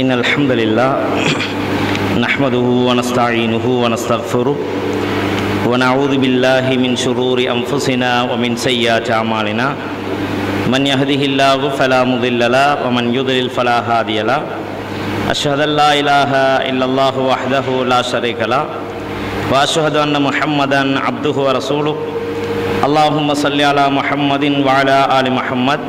إن الحمد لله نحمده ونستعينه ونستغفره ونعوذ بالله من شرور أنفسنا ومن سيئات أعمالنا من يهده الله فلا مضل له ومن يضلل فلا هادي له أشهد أن لا إله إلا الله وحده لا شريك له وأشهد أن محمدا عبده ورسوله اللهم صل على محمد وعلى آل محمد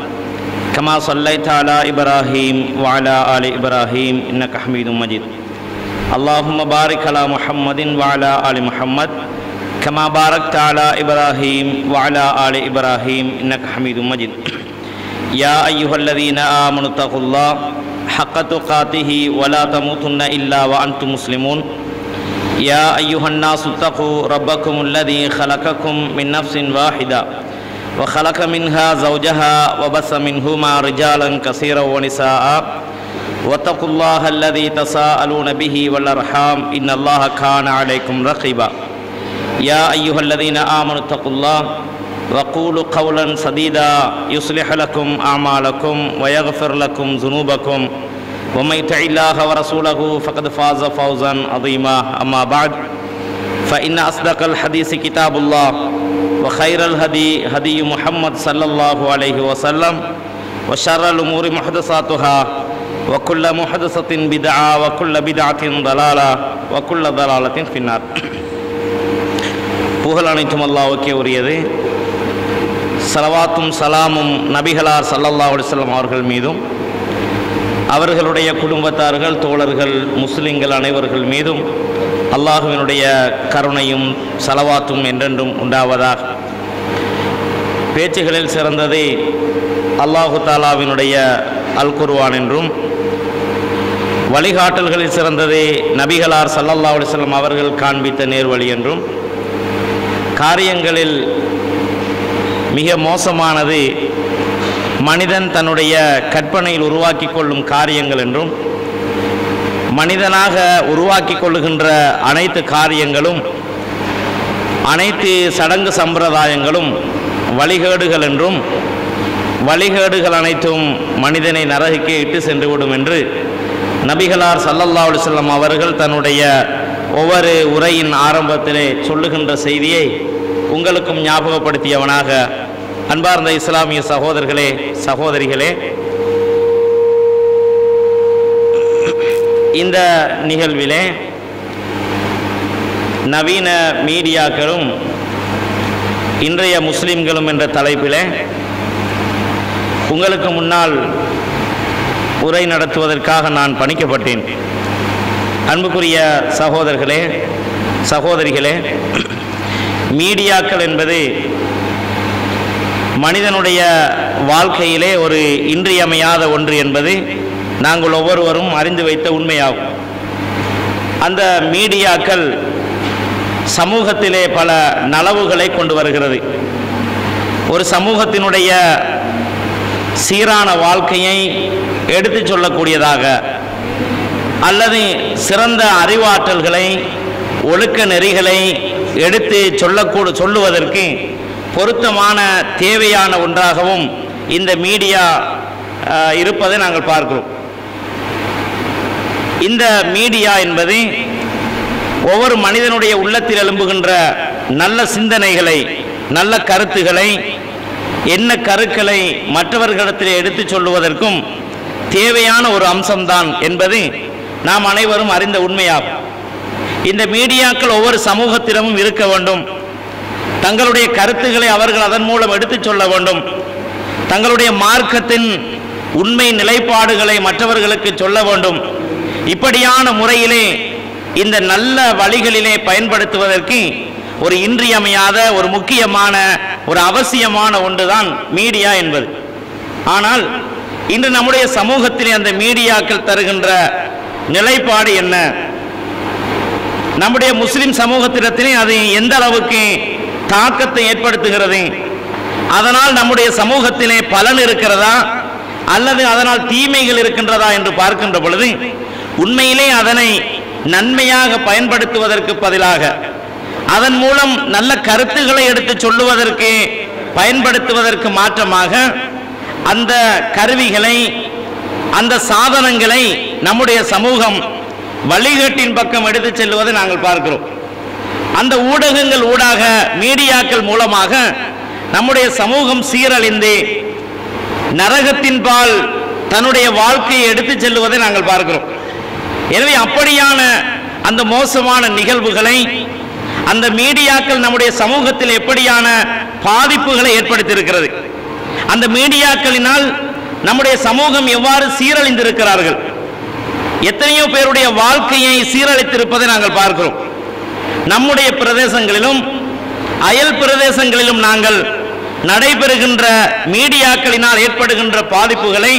كما صليت على إبراهيم وعلى آل إبراهيم إنك حميد مجيد اللهم بارك على محمد وعلى آل محمد كما باركت على إبراهيم وعلى آل إبراهيم إنك حميد مجيد يا أيها الذين آمنوا اتقوا الله حق تقاته ولا تموتن إلا وأنتم مسلمون يا أيها الناس اتقوا ربكم الذي خلقكم من نفس واحدة وخلق منها زوجها وبث منهما رجالا كثيرا ونساء واتقوا الله الذي تساءلون به والأرحام إن الله كان عليكم رقيبا يا أيها الذين آمنوا اتقوا الله وقولوا قولا سديدا يصلح لكم أعمالكم ويغفر لكم ذنوبكم ومن يطع الله ورسوله فقد فاز فوزا عظيما أما بعد فإن أصدق الحديث كتاب الله وخير الهدي هدي محمد صلى الله عليه وسلم وشر الأمور محدثاتها وكل محدثة بدعة وكل بدعة ضلالة وكل ضلالة في النار. புகழ் அனைத்தும் அல்லாஹ்வுக்கே உரியது. ஸலவாத்தும் சலாமும் நபிகளார் ஸல்லல்லாஹு அலைஹி வஸல்லம் அவர்கள் மீதும் அவர்களுடைய குடும்பத்தார்கள் தோழர்கள் முஸ்லிம்கள் அனைவர்கள் மீதும் அல்லாஹுவினுடைய கருணையும் ஸலவாத்தும் என்றென்றும் உண்டாவதாக. பேச்சுகளில் சிறந்தது அல்லாஹு தாலாவினுடைய அல் குர்ஆன் என்றும், வழிகாட்டல்களில் சிறந்தது நபிகளார் ஸல்லல்லாஹு அலைஹி வஸல்லம் அவர்கள் காண்பித்த நேர்வழி என்றும், காரியங்களில் மிக மோசமானது மனிதன் தன்னுடைய கற்பனையில் உருவாக்கி கொள்ளும் காரியங்கள் என்றும், மனிதனாக உருவாக்கி கொள்ளுகின்ற அனைத்து காரியங்களும் அனைத்து சடங்கு சம்பிரதாயங்களும் வழிகேடுகள் என்றும், வழிகேடுகள் அனைத்தும் மனிதனை நரகிற்கு இட்டு சென்றுவிடும் என்று நபிகளார் ஸல்லல்லாஹு அலைஹி வஸல்லம் அவர்கள் தன்னுடைய ஒவ்வொரு உரையின் ஆரம்பத்திலே சொல்லுகின்ற செய்தியை உங்களுக்கும் ஞாபகப்படுத்தியவனாக, அன்பார்ந்த இஸ்லாமிய சகோதரர்களே சகோதரிகளே, இந்த நிகழ்விலே நவீன மீடியாக்களும் இன்றைய முஸ்லிம்களும் என்ற தலைப்பிலே உங்களுக்கு முன்னால் உரை நடத்துவதற்காக நான் பணிக்கப்பட்டேன். அன்புக்குரிய சகோதரர்களே சகோதரிகளே, மீடியாக்கள் என்பது மனிதனுடைய வாழ்க்கையிலே ஒரு இன்றியமையாத ஒன்று என்பது நாங்கள் ஒவ்வொருவரும் அறிந்து வைத்த உண்மையாகும். அந்த மீடியாக்கள் சமூகத்திலே பல நலவுகளை கொண்டு வருகிறது. ஒரு சமூகத்தினுடைய சீரான வாழ்க்கையை எடுத்து சொல்லக்கூடியதாக அல்லது சிறந்த அறிவாற்றல்களை ஒழுக்க நெறிகளை எடுத்து சொல்லுவதற்கு பொருத்தமான தேவையான ஒன்றாகவும் இந்த மீடியா இருப்பதை நாங்கள் பார்க்கிறோம். இந்த மீடியா என்பது ஒவ்வொரு மனிதனுடைய உள்ளத்தில் எழும்புகின்ற நல்ல சிந்தனைகளை, நல்ல கருத்துக்களை, என்ன கருக்களை மற்றவர்களிடத்தில் எடுத்து சொல்லுவதற்கும் தேவையான ஒரு அம்சம்தான் என்பது நாம் அனைவரும் அறிந்த உண்மையாகும். இந்த மீடியாக்கள் ஒவ்வொரு சமூகத்திடமும் இருக்க வேண்டும். தங்களுடைய கருத்துக்களை அவர்கள் அதன் மூலம் எடுத்து சொல்ல வேண்டும். தங்களுடைய மார்க்கத்தின் உண்மை நிலைப்பாடுகளை மற்றவர்களுக்கு சொல்ல வேண்டும். இப்படியான முறையிலே இந்த நல்ல வழிகளிலே பயன்படுத்துவதற்கு ஒரு இன்றியமையாத ஒரு முக்கியமான ஒரு அவசியமான ஒன்றுதான் மீடியா என்பது. ஆனால் இன்று நம்முடைய சமூகத்திலே அந்த மீடியாக்கள் தருகின்ற நிலைப்பாடு என்ன? நம்முடைய முஸ்லிம் சமூகத்திடத்திலே அது எந்த அளவுக்கு தாக்கத்தை ஏற்படுத்துகிறது? அதனால் நம்முடைய சமூகத்திலே பலன் இருக்கிறதா அல்லது அதனால் தீமைகள் இருக்கின்றதா என்று பார்க்கின்ற பொழுது உண்மையிலே அதனை நன்மையாக பயன்படுத்துவதற்கு பதிலாக அதன் மூலம் நல்ல கருத்துக்களை எடுத்து சொல்லுவதற்கு பயன்படுத்துவதற்கு மாற்றமாக அந்த கருவிகளை அந்த சாதனங்களை நம்முடைய சமூகம் வழிகேட்டின் பக்கம் எடுத்து செல்வதை நாங்கள் பார்க்கிறோம். அந்த ஊடகங்கள் ஊடாக, மீடியாக்கள் மூலமாக நம்முடைய சமூகம் சீரழிந்து நரகத்தின் பால் தன்னுடைய வாழ்க்கையை எடுத்து செல்வதை நாங்கள் பார்க்கிறோம். எனவே அப்படியான அந்த மோசமான நிகழ்வுகளை அந்த மீடியாக்கள் நம்முடைய சமூகத்தில் எப்படியான பாதிப்புகளை ஏற்படுத்தியிருக்கிறது, அந்த மீடியாக்களினால் நம்முடைய சமூகம் எவ்வாறு சீரழிந்திருக்கிறார்கள், எத்தனையோ பேருடைய வாழ்க்கையை சீரழித்திருப்பதை நாங்கள் பார்க்கிறோம். நம்முடைய பிரதேசங்களிலும் அயல் பிரதேசங்களிலும் நாங்கள் நடைபெறுகின்ற மீடியாக்களினால் ஏற்படுகின்ற பாதிப்புகளை,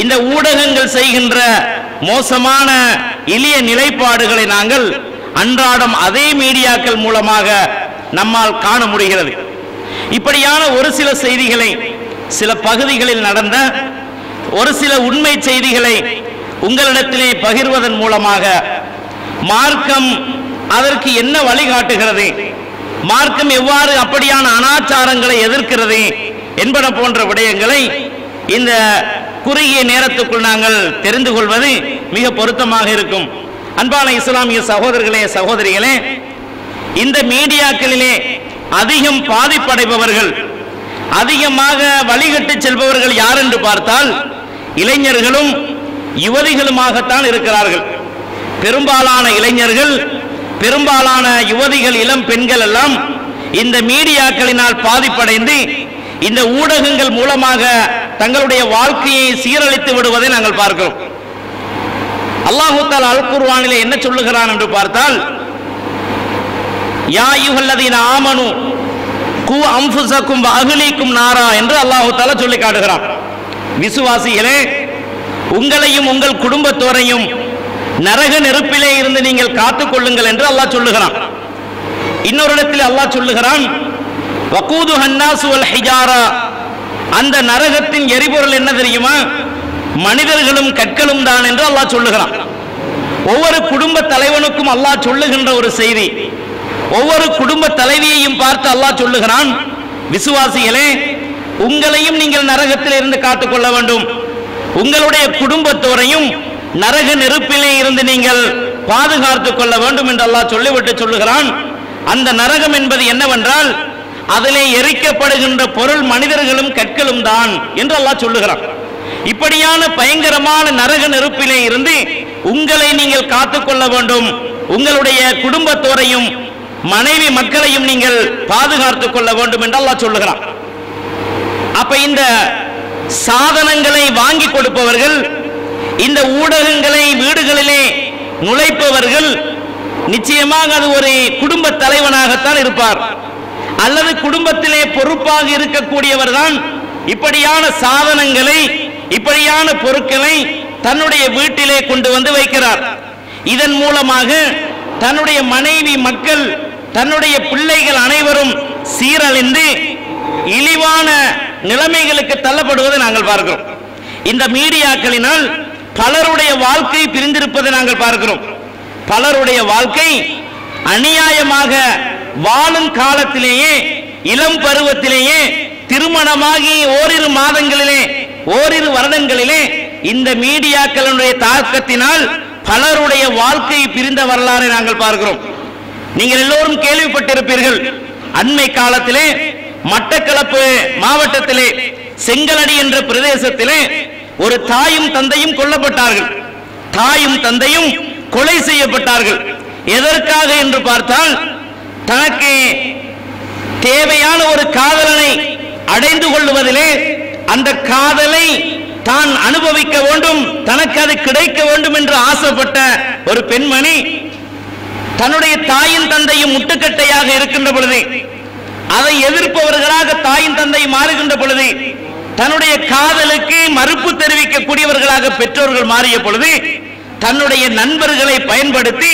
இந்த ஊடகங்கள் செய்கின்ற மோசமான எளிய நிலைப்பாடுகளை நாங்கள் அன்றாடம் அதே மீடியாக்கள் மூலமாக நம்மால் காண முடிகிறது. இப்படியான ஒரு சில செய்திகளை, சில பகுதிகளில் நடந்த ஒரு சில உண்மை செய்திகளை உங்களிடத்திலே பகிர்வதன் மூலமாக மார்க்கம் அதற்கு என்ன வழிகாட்டுகிறது, மார்க்கம் எவ்வாறு அப்படியான அனாச்சாரங்களை எதிர்க்கிறது என்பன போன்ற விடயங்களை இந்த குறுகிய நேரத்துக்குள் நாங்கள் தெரிந்து கொள்வது மிக பொருத்தமாக இருக்கும். அன்பான இஸ்லாமிய சகோதரர்களே, சகோதரிகளே, இந்த மீடியாக்களிலே அதிகம் பாதிப்படைபவர்கள், அதிகமாக வழிகட்டு செல்பவர்கள் யார் என்று பார்த்தால் இளைஞர்களும் யுவதிகளுமாகத்தான் இருக்கிறார்கள். பெரும்பாலான இளைஞர்கள், பெரும்பாலான யுவதிகள், இளம் பெண்கள் எல்லாம் இந்த மீடியாக்களினால் பாதிப்படைந்து இந்த ஊடகங்கள் மூலமாக தங்களுடைய வாழ்க்கையை சீரழித்து விடுவதை நாங்கள் பார்க்கிறோம். அல்லாஹ் தஆலா அல் குர்ஆனிலே என்ன சொல்லுகிறான் என்று பார்த்தால், யா அய்யுஹல்லதீன ஆமனு கூ அன்ஃபுஸக்கும் வ அஹ்லீக்கும் நாரா என்று அல்லாஹ் தஆலா சொல்லி காட்டுகிறான். விசுவாசிகளே, உங்களையும் உங்கள் குடும்பத்தோரையும் நரக நெருப்பிலே இருந்து நீங்கள் காத்துக் கொள்ளுங்கள் என்று அல்லாஹ் சொல்லுகிறான். இன்னொரு இடத்தில் அல்லாஹ் சொல்லுகிறான், வகூதுஹன் நாசு வல் ஹிஜாரா, அந்த நரகத்தின் எரிபொருள் என்ன தெரியுமா, மனிதர்களும் கற்களும் தான் என்று அல்லாஹ் சொல்லுகிறான். ஒவ்வொரு குடும்ப தலைவனுக்கும் அல்லாஹ் சொல்லுகின்ற ஒரு செய்தி, ஒவ்வொரு குடும்ப தலைவியையும் பார்த்து அல்லாஹ் சொல்லுகிறான், விசுவாசிகளே, உங்களையும் நீங்கள் நரகத்தில் இருந்து காத்துக்கொள்ள வேண்டும், உங்களுடைய குடும்பத்தோரையும் நரக நெருப்பிலே இருந்து நீங்கள் பாதுகாத்துக் கொள்ள வேண்டும் என்று அல்லாஹ் சொல்லிவிட்டு சொல்லுகிறான். அந்த நரகம் என்பது என்னவென்றால் அதிலே எரிக்கப்படுகின்ற பொருள் மனிதர்களும் கற்களும் தான் என்று அல்லாஹ் சொல்லுகிறான். இப்படியான பயங்கரமான நரக நெருப்பிலே இருந்து உங்களை நீங்கள் காத்துக்கொள்ள வேண்டும், உங்களுடைய குடும்பத்தோரையும் மனைவி மக்களையும் நீங்கள் பாதுகாத்துக் கொள்ள வேண்டும் என்று அல்லாஹ் சொல்லுகிறான். அப்ப இந்த சாதனங்களை வாங்கி கொடுப்பவர்கள், இந்த ஊடகங்களை வீடுகளிலே நுழைப்பவர்கள் நிச்சயமாக அது ஒரு குடும்ப தலைவனாகத்தான் இருப்பார், அல்லது குடும்பத்திலே பொறுப்பாக இருக்கக்கூடியவர் தான் இப்படியான சாதனங்களை, இப்படியான பொருட்களை தன்னுடைய வீட்டிலே கொண்டு வந்து வைக்கிறார். இதன் மூலமாக தன்னுடைய மனைவி மக்கள், தன்னுடைய பிள்ளைகள் அனைவரும் சீரழிந்து இழிவான நிலைமைகளுக்கு தள்ளப்படுவதை நாங்கள் பார்க்கிறோம். இந்த மீடியாக்களினால் பலருடைய வாழ்க்கை பிரிந்திருப்பதை நாங்கள் பார்க்கிறோம். பலருடைய வாழ்க்கை அநியாயமாக வாழும் காலத்திலேயே, இளம் பருவத்திலேயே, திருமணமாகி ஓரிரு மாதங்களிலே, ஓரிரு வருடங்களிலே இந்த மீடியாக்களுடைய தாக்கத்தினால் பலருடைய வாழ்க்கை பிரிந்த வரலாறை நாங்கள் பார்க்கிறோம். நீங்கள் எல்லோரும் கேள்விப்பட்டிருப்பீர்கள், அண்மை காலத்திலே மட்டக்களப்பு மாவட்டத்திலே செங்கலடி என்ற பிரதேசத்திலே ஒரு தாயும் தந்தையும் கொல்லப்பட்டார்கள், தாயும் தந்தையும் கொலை செய்யப்பட்டார்கள். எதற்காக என்று பார்த்தால், தனக்கு தேவையான ஒரு காதலனை அடைந்து கொள்வதிலே, அந்த காதலை தான் அனுபவிக்க வேண்டும், தனக்கு அது கிடைக்க வேண்டும் என்று ஆசைப்பட்ட ஒரு பெண்மணி தன்னுடைய தாயின் தந்தையும் முட்டுக்கட்டையாக இருக்கின்ற பொழுது, அதை எதிர்ப்பவர்களாக தாயின் தந்தை மாறுகின்ற பொழுது, தன்னுடைய காதலுக்கு மறுப்பு தெரிவிக்கக்கூடியவர்களாக பெற்றோர்கள் மாறிய பொழுது, தன்னுடைய நண்பர்களை பயன்படுத்தி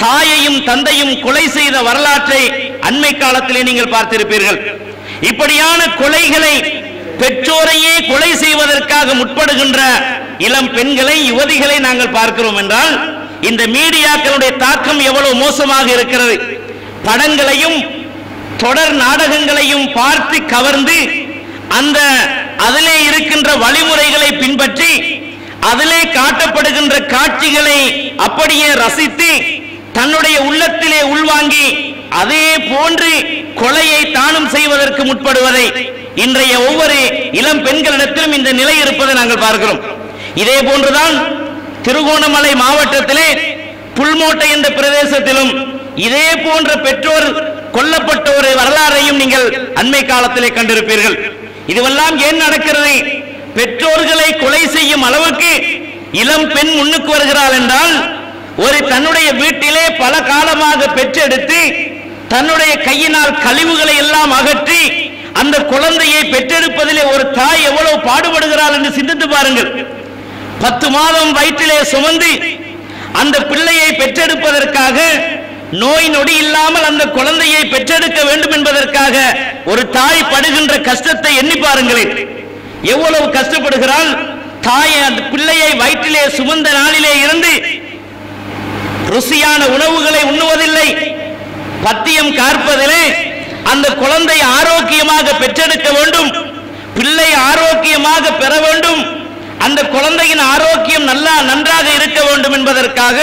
தாயையும் தந்தையும் கொலை செய்த வரலாற்றை அண்மை காலத்திலே நீங்கள் பார்த்திருப்பீர்கள். இப்படியான கொலைகளை, பெற்றோரையே கொலை செய்வதற்காக முற்படுகின்ற இளம் பெண்களை, யுவதிகளை நாங்கள் பார்க்கிறோம் என்றால் இந்த மீடியாக்களுடைய தாக்கம் எவ்வளவு மோசமாக இருக்கிறது. படங்களையும் தொடர் நாடகங்களையும் பார்த்து கவர்ந்து அந்த அதிலே இருக்கின்ற வழிமுறைகளை பின்பற்றி அதிலே காட்டப்படுகின்ற காட்சிகளை அப்படியே ரசித்து தன்னுடைய உள்ளத்திலே உள்வாங்கி அதே போன்று கொலையை தானும் செய்வதற்கு முற்படுவதை இன்றைய ஒவ்வொரு இளம் பெண்களிடத்திலும் இந்த நிலை இருப்பதை நாங்கள் பார்க்கிறோம். இதே போன்றுதான் திருகோணமலை மாவட்டத்திலே புல்மோட்டை என்ற பிரதேசத்திலும் இதே போன்ற பெற்றோர் கொல்லப்பட்ட ஒரு வரலாறையும் நீங்கள் அண்மை காலத்திலே கண்டிருப்பீர்கள். இதுவெல்லாம் ஏன் நடக்கிறது? பெற்றோர்களை கொலை செய்யும் அளவுக்கு இளம் பெண் முன்னுக்கு வருகிறாள் என்றால், ஒரு தன்னுடைய வீட்டிலே பல காலமாக பெற்றெடுத்து தன்னுடைய கையினால் கழிவுகளை எல்லாம் அகற்றி அந்த குழந்தையை பெற்றெடுப்பதிலே ஒரு தாய் எவ்வளவு பாடுபடுகிறாள் என்று சிந்தித்து பாருங்கள். 10 மாதம் வயிற்றிலே சுமந்து அந்த பிள்ளையை பெற்றெடுப்பதற்காக, நோய் நொடி இல்லாமல் அந்த குழந்தையை பெற்றெடுக்க வேண்டும் என்பதற்காக ஒரு தாய் படுகின்ற கஷ்டத்தை எண்ணி பாருங்களேன். எவ்வளவு கஷ்டப்படுகிறாள் தாய். அந்த பிள்ளையை வயிற்றிலே சுமந்த நாளிலே இருந்து ருசியான உணவுகளை உண்ணுவதில்லை, பத்தியம் காற்பதிலே அந்த குழந்தை ஆரோக்கியமாக பெற்றெடுக்க வேண்டும், பிள்ளை ஆரோக்கியமாக பெற வேண்டும், அந்த குழந்தையின் ஆரோக்கியம் நன்றாக இருக்க வேண்டும் என்பதற்காக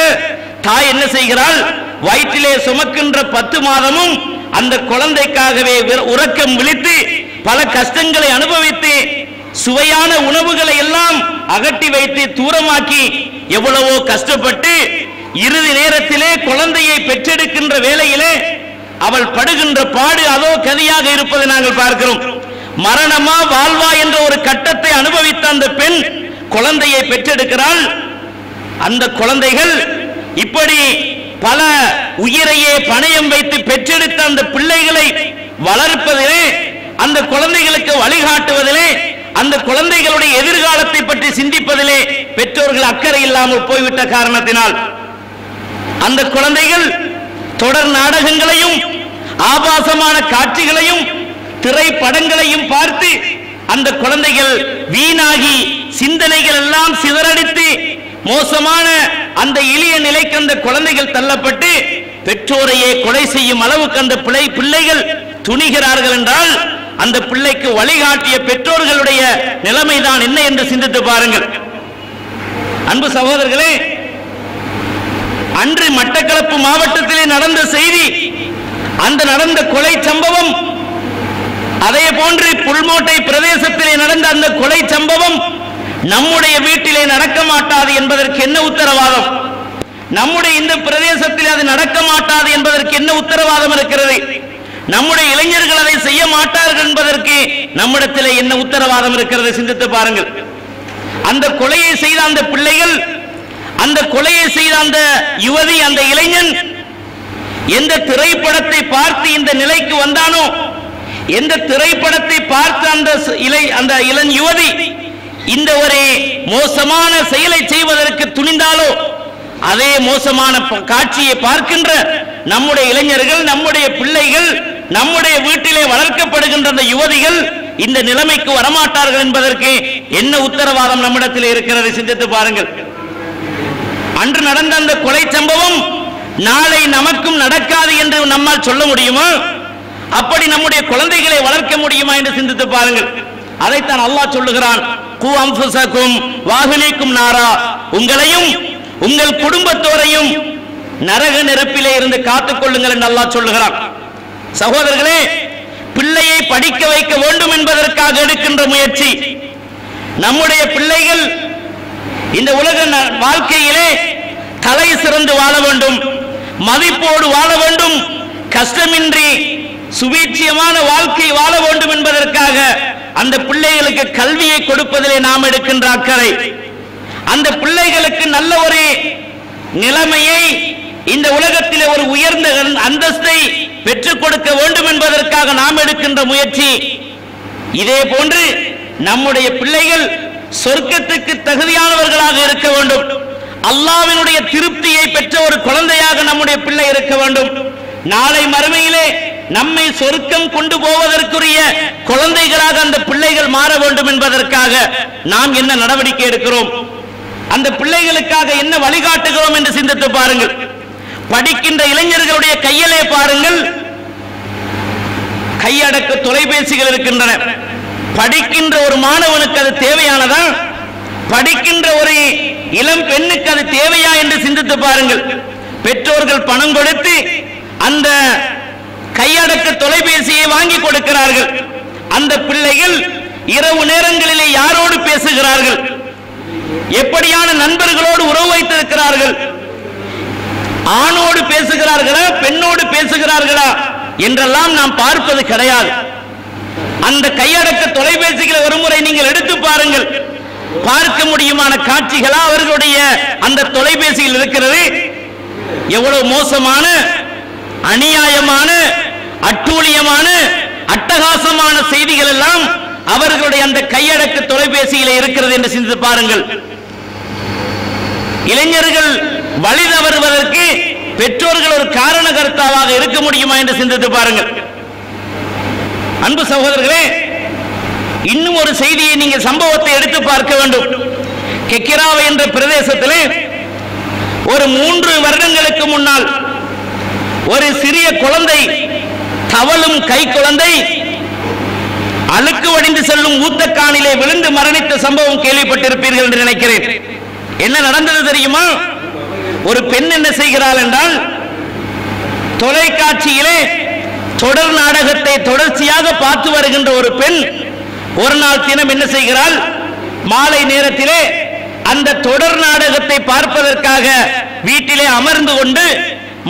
தாய் என்ன செய்கிறாள்? வயிற்றிலே சுமக்கின்ற 10 மாதமும் அந்த குழந்தைக்காகவே உறக்கம் விழித்து பல கஷ்டங்களை அனுபவித்து சுவையான உணவுகளை எல்லாம் அகட்டி வைத்து தூரமாக்கி எவ்வளவோ கஷ்டப்பட்டு இறுதி நேரத்திலே குழந்தையை பெற்றெடுக்கின்ற வேளையிலே அவள் படுகின்ற பாடு அதோ கதியாக இருப்பதை நாங்கள் பார்க்கிறோம். மரணமா வாழ்வா என்ற ஒரு கட்டத்தை அனுபவித்த அந்த பெண் குழந்தையை பெற்றெடுக்கிறாள். அந்த குழந்தைகள் இப்படி பல உயிரையே பணயம் வைத்து பெற்றெடுத்த அந்த பிள்ளைகளை வளர்ப்பதிலே, அந்த குழந்தைகளுக்கு வழிகாட்டுவதிலே, அந்த குழந்தைகளுடைய எதிர்காலத்தை பற்றி சிந்திப்பதிலே பெற்றோர்கள் அக்கறை இல்லாமல் போய்விட்ட காரணத்தினால் அந்த குழந்தைகள் தொடர் நாடகங்களையும் ஆபாசமான காட்சிகளையும் திரைப்படங்களையும் பார்த்து அந்த குழந்தைகள் வீணாகி சிந்தனைகள் எல்லாம் சிதறடித்து மோசமான அந்த எளிய நிலைக்கு அந்த குழந்தைகள் தள்ளப்பட்டு பெற்றோரையே கொலை செய்யும் அளவுக்கு அந்த பிள்ளைகள் துணிகிறார்கள் என்றால், அந்த பிள்ளைக்கு வழிகாட்டிய பெற்றோர்களுடைய நிலைமைதான் என்ன என்று சிந்தித்து பாருங்கள். அன்பு சகோதரர்களே, அன்று மட்டக்களப்பு மாவட்டத்திலே நடந்த செய்தி, அந்த நடந்த கொலை சம்பவம், அதே போன்று புல்மோட்டை பிரதேசத்திலே நடந்த அந்த கொலை சம்பவம் நம்முடைய வீட்டிலே நடக்க மாட்டாது என்பதற்கு என்ன உத்தரவாதம்? நம்முடைய இந்த பிரதேசத்தில் அது நடக்க மாட்டாது என்பதற்கு என்ன உத்தரவாதம் இருக்கிறது? நம்முடைய இளைஞர்கள் அதை செய்ய மாட்டார்கள் என்பதற்கு நம்மிடத்தில் என்ன உத்தரவாதம் இருக்கிறது? சிந்தித்து பாருங்கள். அந்த கொலையை செய்த அந்த பிள்ளைகள், அந்த கொலையை செய்த அந்த யுவதி, அந்த இளைஞன் எந்த திரைப்படத்தை பார்த்து இந்த நிலைக்கு வந்தானோ, எந்த திரைப்படத்தை பார்த்து அந்த இளம் யுவதி இந்த ஒரு மோசமான செயலை செய்வதற்கு துணிந்தாலோ, அதே மோசமான காட்சியை பார்க்கின்ற நம்முடைய இளைஞர்கள், நம்முடைய பிள்ளைகள், நம்முடைய வீட்டிலே வளர்க்கப்படுகின்ற அந்த யுவதிகள் இந்த நிலைமைக்கு வரமாட்டார்கள் என்பதற்கு என்ன உத்தரவாதம் நம்மிடத்தில் இருக்கிறது? சிந்தித்து பாருங்கள். அன்று நடந்த அந்த கொலை சம்பவம் நாளை நமக்கும் நடக்காது என்று நம்மால் சொல்ல முடியுமா? அப்படி நம்முடைய குழந்தைகளை வளர்க்க முடியுமா என்று சிந்தித்து பாருங்கள். அதைத்தான் அல்லாஹ் சொல்லுகிறான், கு அன்ஃபுஸகும் வஅஹ்லீக்கும் நாரா, உங்களையும் உங்கள் குடும்பத்தோரையும் நரக நெருப்பிலே இருந்து காத்துக் கொள்ளுங்கள் என்று அல்லாஹ் சொல்லுகிறான். சகோதரர்களே, பிள்ளையை படிக்க வைக்க வேண்டும் என்பதற்காக எடுக்கின்ற முயற்சி, நம்முடைய பிள்ளைகள் இந்த உலக வாழ்க்கையிலே தலை சிறந்து வாழ வேண்டும், மதிப்போடு வாழ வேண்டும், கஷ்டமின்றி சுபீட்சியமான வாழ்க்கை வாழ வேண்டும் என்பதற்காக அந்த பிள்ளைகளுக்கு கல்வியை கொடுப்பதிலே நாம் எடுக்கின்ற அக்கறை, அந்த பிள்ளைகளுக்கு நல்ல ஒரு நிலைமையை இந்த உலகத்திலே ஒரு உயர்ந்த அந்தஸ்தை பெற்றுக் கொடுக்க வேண்டும் என்பதற்காக நாம் எடுக்கின்ற முயற்சி, இதே போன்று நம்முடைய பிள்ளைகள் சொர்க்கத்துக்கு தகுதியானவர்களாக இருக்க வேண்டும், அல்லாஹ்வினுடைய திருப்தியை பெற்ற ஒரு குழந்தையாக நம்முடைய பிள்ளை இருக்க வேண்டும். நாளை மறுமையிலே நம்மை சொர்க்கம் கொண்டு போவதற்குரிய குழந்தைகளாக அந்த பிள்ளைகள் மாற வேண்டும் என்பதற்காக நாம் என்ன நடவடிக்கை எடுக்கிறோம், அந்த பிள்ளைகளுக்காக என்ன வழிகாட்டுகிறோம் என்று சிந்தித்து பாருங்கள். படிக்கின்ற இளைஞர்களுடைய கையிலே பாருங்கள், கையடக்க தொலைபேசிகள் இருக்கின்றன. படிக்கின்ற ஒரு மாணவனுக்கு அது தேவையானதா? படிக்கின்ற ஒரு இளம் பெண்ணுக்கு அது தேவையா என்று சிந்தித்து பாருங்கள். பெற்றோர்கள் பணம் கொடுத்து அந்த கையடக்க தொலைபேசியை வாங்கி கொடுக்கிறார்கள். அந்த பிள்ளைகள் இரவு நேரங்களிலே யாரோடு பேசுகிறார்கள், எப்படியான நண்பர்களோடு உறவு வைத்திருக்கிறார்கள், ஆணோடு பேசுகிறார்களா பெண்ணோடு பேசுகிறார்களா என்றெல்லாம் நாம் பார்ப்பது கிடையாது. அந்த கையடக்க தொலைபேசிகளை ஒருமுறை நீங்கள் எடுத்து பாருங்கள். பார்க்க முடியுமான காட்சிகளா அவர்களுடைய அந்த தொலைபேசியில் இருக்கிறது. எவ்வளவு மோசமான, அநியாயமான, அட்டூழியமான, அட்டகாசமான செய்திகள் எல்லாம் அவர்களுடைய அந்த கையடக்க தொலைபேசியிலே இருக்கிறது என்று சிந்தித்து பாருங்கள். இளைஞர்கள் வழி தவறுவதற்கு பெற்றோர்கள் ஒரு காரணகர்த்தாவாக இருக்க முடியுமா என்று சிந்தித்து பாருங்கள். அன்பு சகோதரர்களே, இன்னும் ஒரு செய்தியை நீங்கள் சம்பவத்தை எடுத்து பார்க்க வேண்டும். கெக்கிராவை என்ற பிரதேசத்திலே ஒரு 3 வருடங்களுக்கு முன்னால் ஒரு சிறிய குழந்தை, தவளும் கை குழந்தை, அழுக்கு வடிந்து செல்லும் ஊத்தக்கானிலே விழுந்து மரணித்த சம்பவம் கேள்விப்பட்டிருப்பீர்கள் என்று நினைக்கிறேன். என்ன நடந்தது தெரியுமா? ஒரு பெண் என்ன செய்கிறாள் என்றால், தொலைக்காட்சியிலே தொடர் நாடகத்தை தொடர்ச்சியாக பார்த்து வருகின்ற ஒரு பெண் ஒரு நாள் தினம் என்ன செய்கிறாள், மாலை நேரத்திலே அந்த தொடர் நாடகத்தை பார்ப்பதற்காக வீட்டிலே அமர்ந்து கொண்டு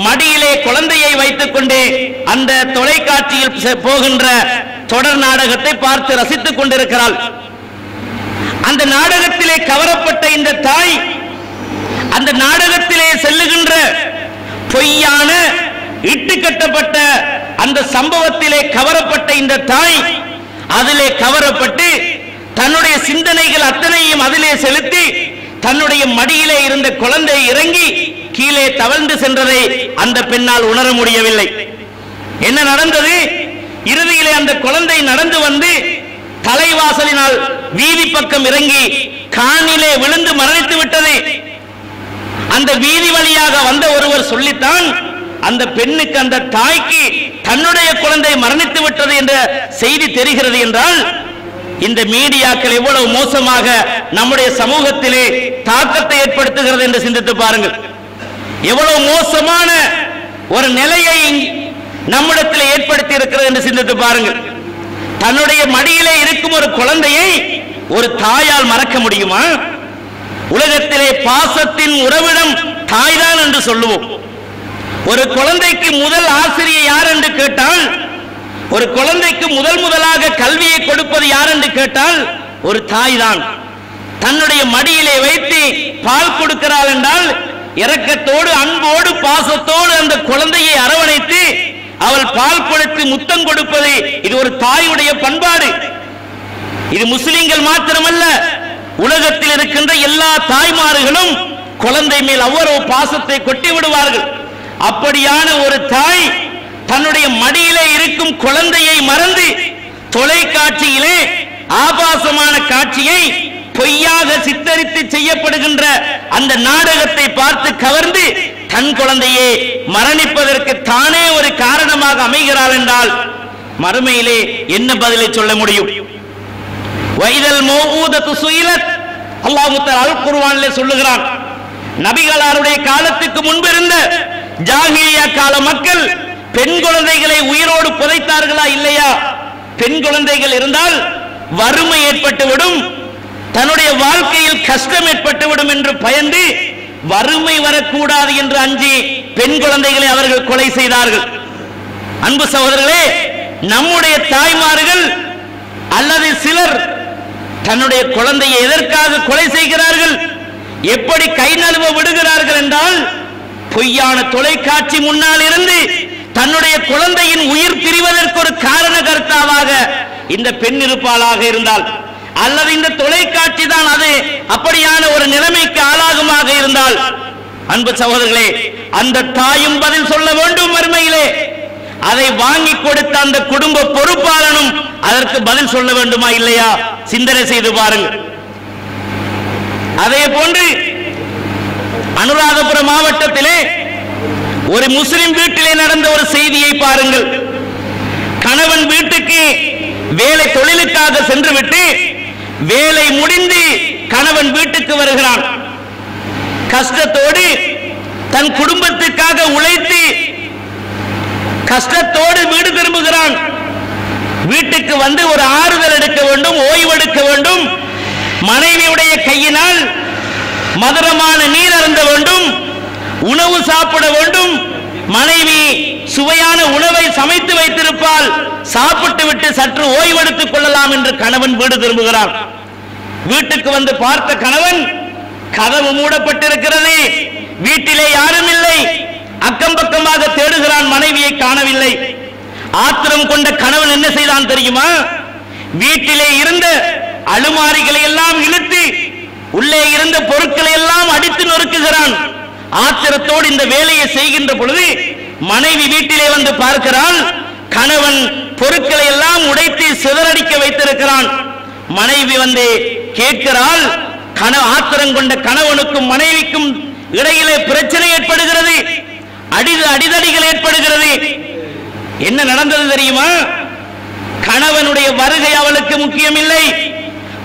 மடியிலே குழந்தையை வைத்துக் கொண்டு அந்த தொலைக்காட்சியில் போகின்ற தொடர் நாடகத்தை பார்த்து ரசித்துக் கொண்டிருக்கிறாள். அந்த நாடகத்திலே கவரப்பட்ட இந்த தாய், அந்த நாடகத்திலே செல்லுகின்ற பொய்யான இட்டு கட்டப்பட்ட அந்த சம்பவத்திலே கவரப்பட்ட இந்த தாய் அதிலே கவரப்பட்டு தன்னுடைய சிந்தனைகள் அத்தனையும் அதிலே செலுத்தி தன்னுடைய மடியிலே இருந்த குழந்தை இறங்கி கீழே தவழ்ந்து சென்றதை அந்த பெண்ணால் உணர முடியவில்லை. என்ன நடந்தது? இறுதியிலே அந்த குழந்தை நடந்து வந்து தலைவாசலினால் வீதி பக்கம் இறங்கி காணிலே விழுந்து மரணித்து விட்டது. அந்த வீதி வழியாக வந்த ஒருவர் சொல்லித்தான் அந்த பெண்ணுக்கு, அந்த தாய்க்கு தன்னுடைய குழந்தை மரணித்து விட்டது என்ற செய்தி தெரிகிறது என்றால் இந்த மீடியாக்கள் எவ்வளவு மோசமாக நம்முடைய சமூகத்திலே தாக்கத்தை ஏற்படுத்துகிறது என்று சிந்தித்து பாருங்கள். எவ்வளவு மோசமான ஒரு நிலையை நம்மிடத்தில் ஏற்படுத்தி இருக்கிறது என்று சிந்தித்து பாருங்கள். தன்னுடைய மடியிலே இருக்கும் ஒரு குழந்தையை ஒரு தாயால் மறக்க முடியுமா? உலகத்திலே பாசத்தின் உறவிடம் தாய்தான் என்று சொல்லுவோம். ஒரு குழந்தைக்கு முதல் ஆசிரியர் யார் என்று கேட்டால், ஒரு குழந்தைக்கு முதலாக கல்வியை கொடுப்பது யார் என்று கேட்டால் ஒரு தாய் தான். தன்னுடைய மடியிலே வைத்து பால் கொடுக்கிறாள் என்றால் இரக்கத்தோடு, அன்போடு, பாசத்தோடு அந்த குழந்தையை அரவணைத்து அவள் பால் கொடுத்து முத்தம் கொடுப்பது இது ஒரு தாயுடைய பண்பாடு. இது முஸ்லிம்கள் மாத்திரமல்ல, உலகத்தில் இருக்கின்ற எல்லா தாய்மார்களும் குழந்தை மேல் அவ்வளவு பாசத்தை கொட்டி விடுவார்கள். அப்படியான ஒரு தாய் தன்னுடைய மடியிலே இருக்கும் குழந்தையை மறந்து தொலைக்காட்சியிலே ஆபாசமான காட்சியை பொய்யாக சித்தரித்து செய்யப்படுகின்ற அந்த நாடகத்தை பார்த்து கவர்ந்து தன் குழந்தையை மரணிப்பதற்கு தானே ஒரு காரணமாக அமைகிறாள் என்றால் மறுமையிலே என்ன பதிலை சொல்ல முடியும்? வைதல் மௌஊதத்து சுயிலத், அல்லாஹ் தஆலா அல் குர்ஆனிலே சொல்லுகிறான், நபிகளாருடைய காலத்துக்கு முன்பு இருந்த ஜாஹிலியா கால மக்கள் பெண் குழந்தைகளை உயிரோடு புதைத்தார்களா இல்லையா? பெண் குழந்தைகள் இருந்தால் வறுமை ஏற்பட்டுவிடும், தன்னுடைய வாழ்க்கையில் கஷ்டம் ஏற்பட்டுவிடும் என்று பயந்து வறுமை வரக்கூடாது என்று அஞ்சி பெண் குழந்தைகளை அவர்கள் கொலை செய்தார்கள். அன்பு சகோதரர்களே, நம்முடைய தாய்மார்கள் அல்லது சிலர் தன்னுடைய குழந்தையை எதற்காக கொலை செய்கிறார்கள், எப்படி கை நழுவ விடுகிறார்கள் என்றால், பொய்யான தொலைக்காட்சி முன்னால் இருந்து தன்னுடைய குழந்தையின் உயிர் பிரிவதற்கு ஒரு காரணகர்த்தாவாக இந்த பெண் இருப்பாளாக இருந்தால், அல்லது இந்த தொலைக்காட்சி தான் அது அப்படியான ஒரு நிலைமைக்கு ஆளாகுமாக இருந்தால், அன்பு சகோதரர்களே, அந்த தாயும் பதில் சொல்ல வேண்டும் மறுமையிலே. அதை வாங்கி கொடுத்த அந்த குடும்ப பொறுப்பாளனும் அதற்கு பதில் சொல்ல வேண்டுமா இல்லையா? சிந்தனை செய்து பாருங்கள். அதே போன்று அனுராதபுரம் மாவட்டத்திலே ஒரு முஸ்லிம் வீட்டிலே நடந்த ஒரு செய்தியை பாருங்கள். கணவன் வீட்டுக்கு வேலை தொழிலுக்காக சென்றுவிட்டு வேலை முடிந்து கணவன் வீட்டுக்கு வருகிறான். கஷ்டத்தோடு தன் குடும்பத்துக்காக உழைத்து கஷ்டத்தோடு வீடு திரும்புகிறான். வீட்டுக்கு வந்து ஒரு ஆறுதல் எடுக்க வேண்டும், ஓய்வெடுக்க வேண்டும். மனைவியுடைய கையினால் மதுரமான நீர் அருந்த வேண்டும், உணவு சாப்பிட வேண்டும். மனைவி சுவையான உணவை சமைத்து வைத்திருப்பால், சாப்பிட்டு விட்டு சற்று ஓய்வெடுத்துக் கொள்ளலாம் என்று கணவன் வீடு திரும்புகிறான். வீட்டுக்கு வந்து பார்த்த கணவன், கதவு மூடப்பட்டிருக்கிறது, வீட்டிலே யாரும் இல்லை. அக்கம் பக்கமாக தேடுகிறான், மனைவியை காணவில்லை. ஆத்திரம் கொண்ட கணவன் என்ன செய்தான் தெரியுமா? வீட்டிலே இருந்த அலுமாரிகளை எல்லாம் இழுத்து உள்ளே இருந்த பொருட்களை எல்லாம் அடித்து நொறுக்குகிறான். ஆத்திரத்தோடு இந்த வேலையை செய்கின்ற பொழுது மனைவி வீட்டிலே வந்து பார்க்கிறாள். கணவன் பொருட்களை எல்லாம் உடைத்து சிதறடிக்க வைத்திருக்கிறான். மனைவி வந்து கேட்கிறாள். ஆத்திரம் கொண்ட கணவனுக்கும் மனைவிக்கும் இடையிலே பிரச்சனை ஏற்படுகிறது, அடிதடிகள் ஏற்படுகிறது. என்ன நடந்தது தெரியுமா? கணவனுடைய வருகை அவளுக்கு முக்கியமில்லை.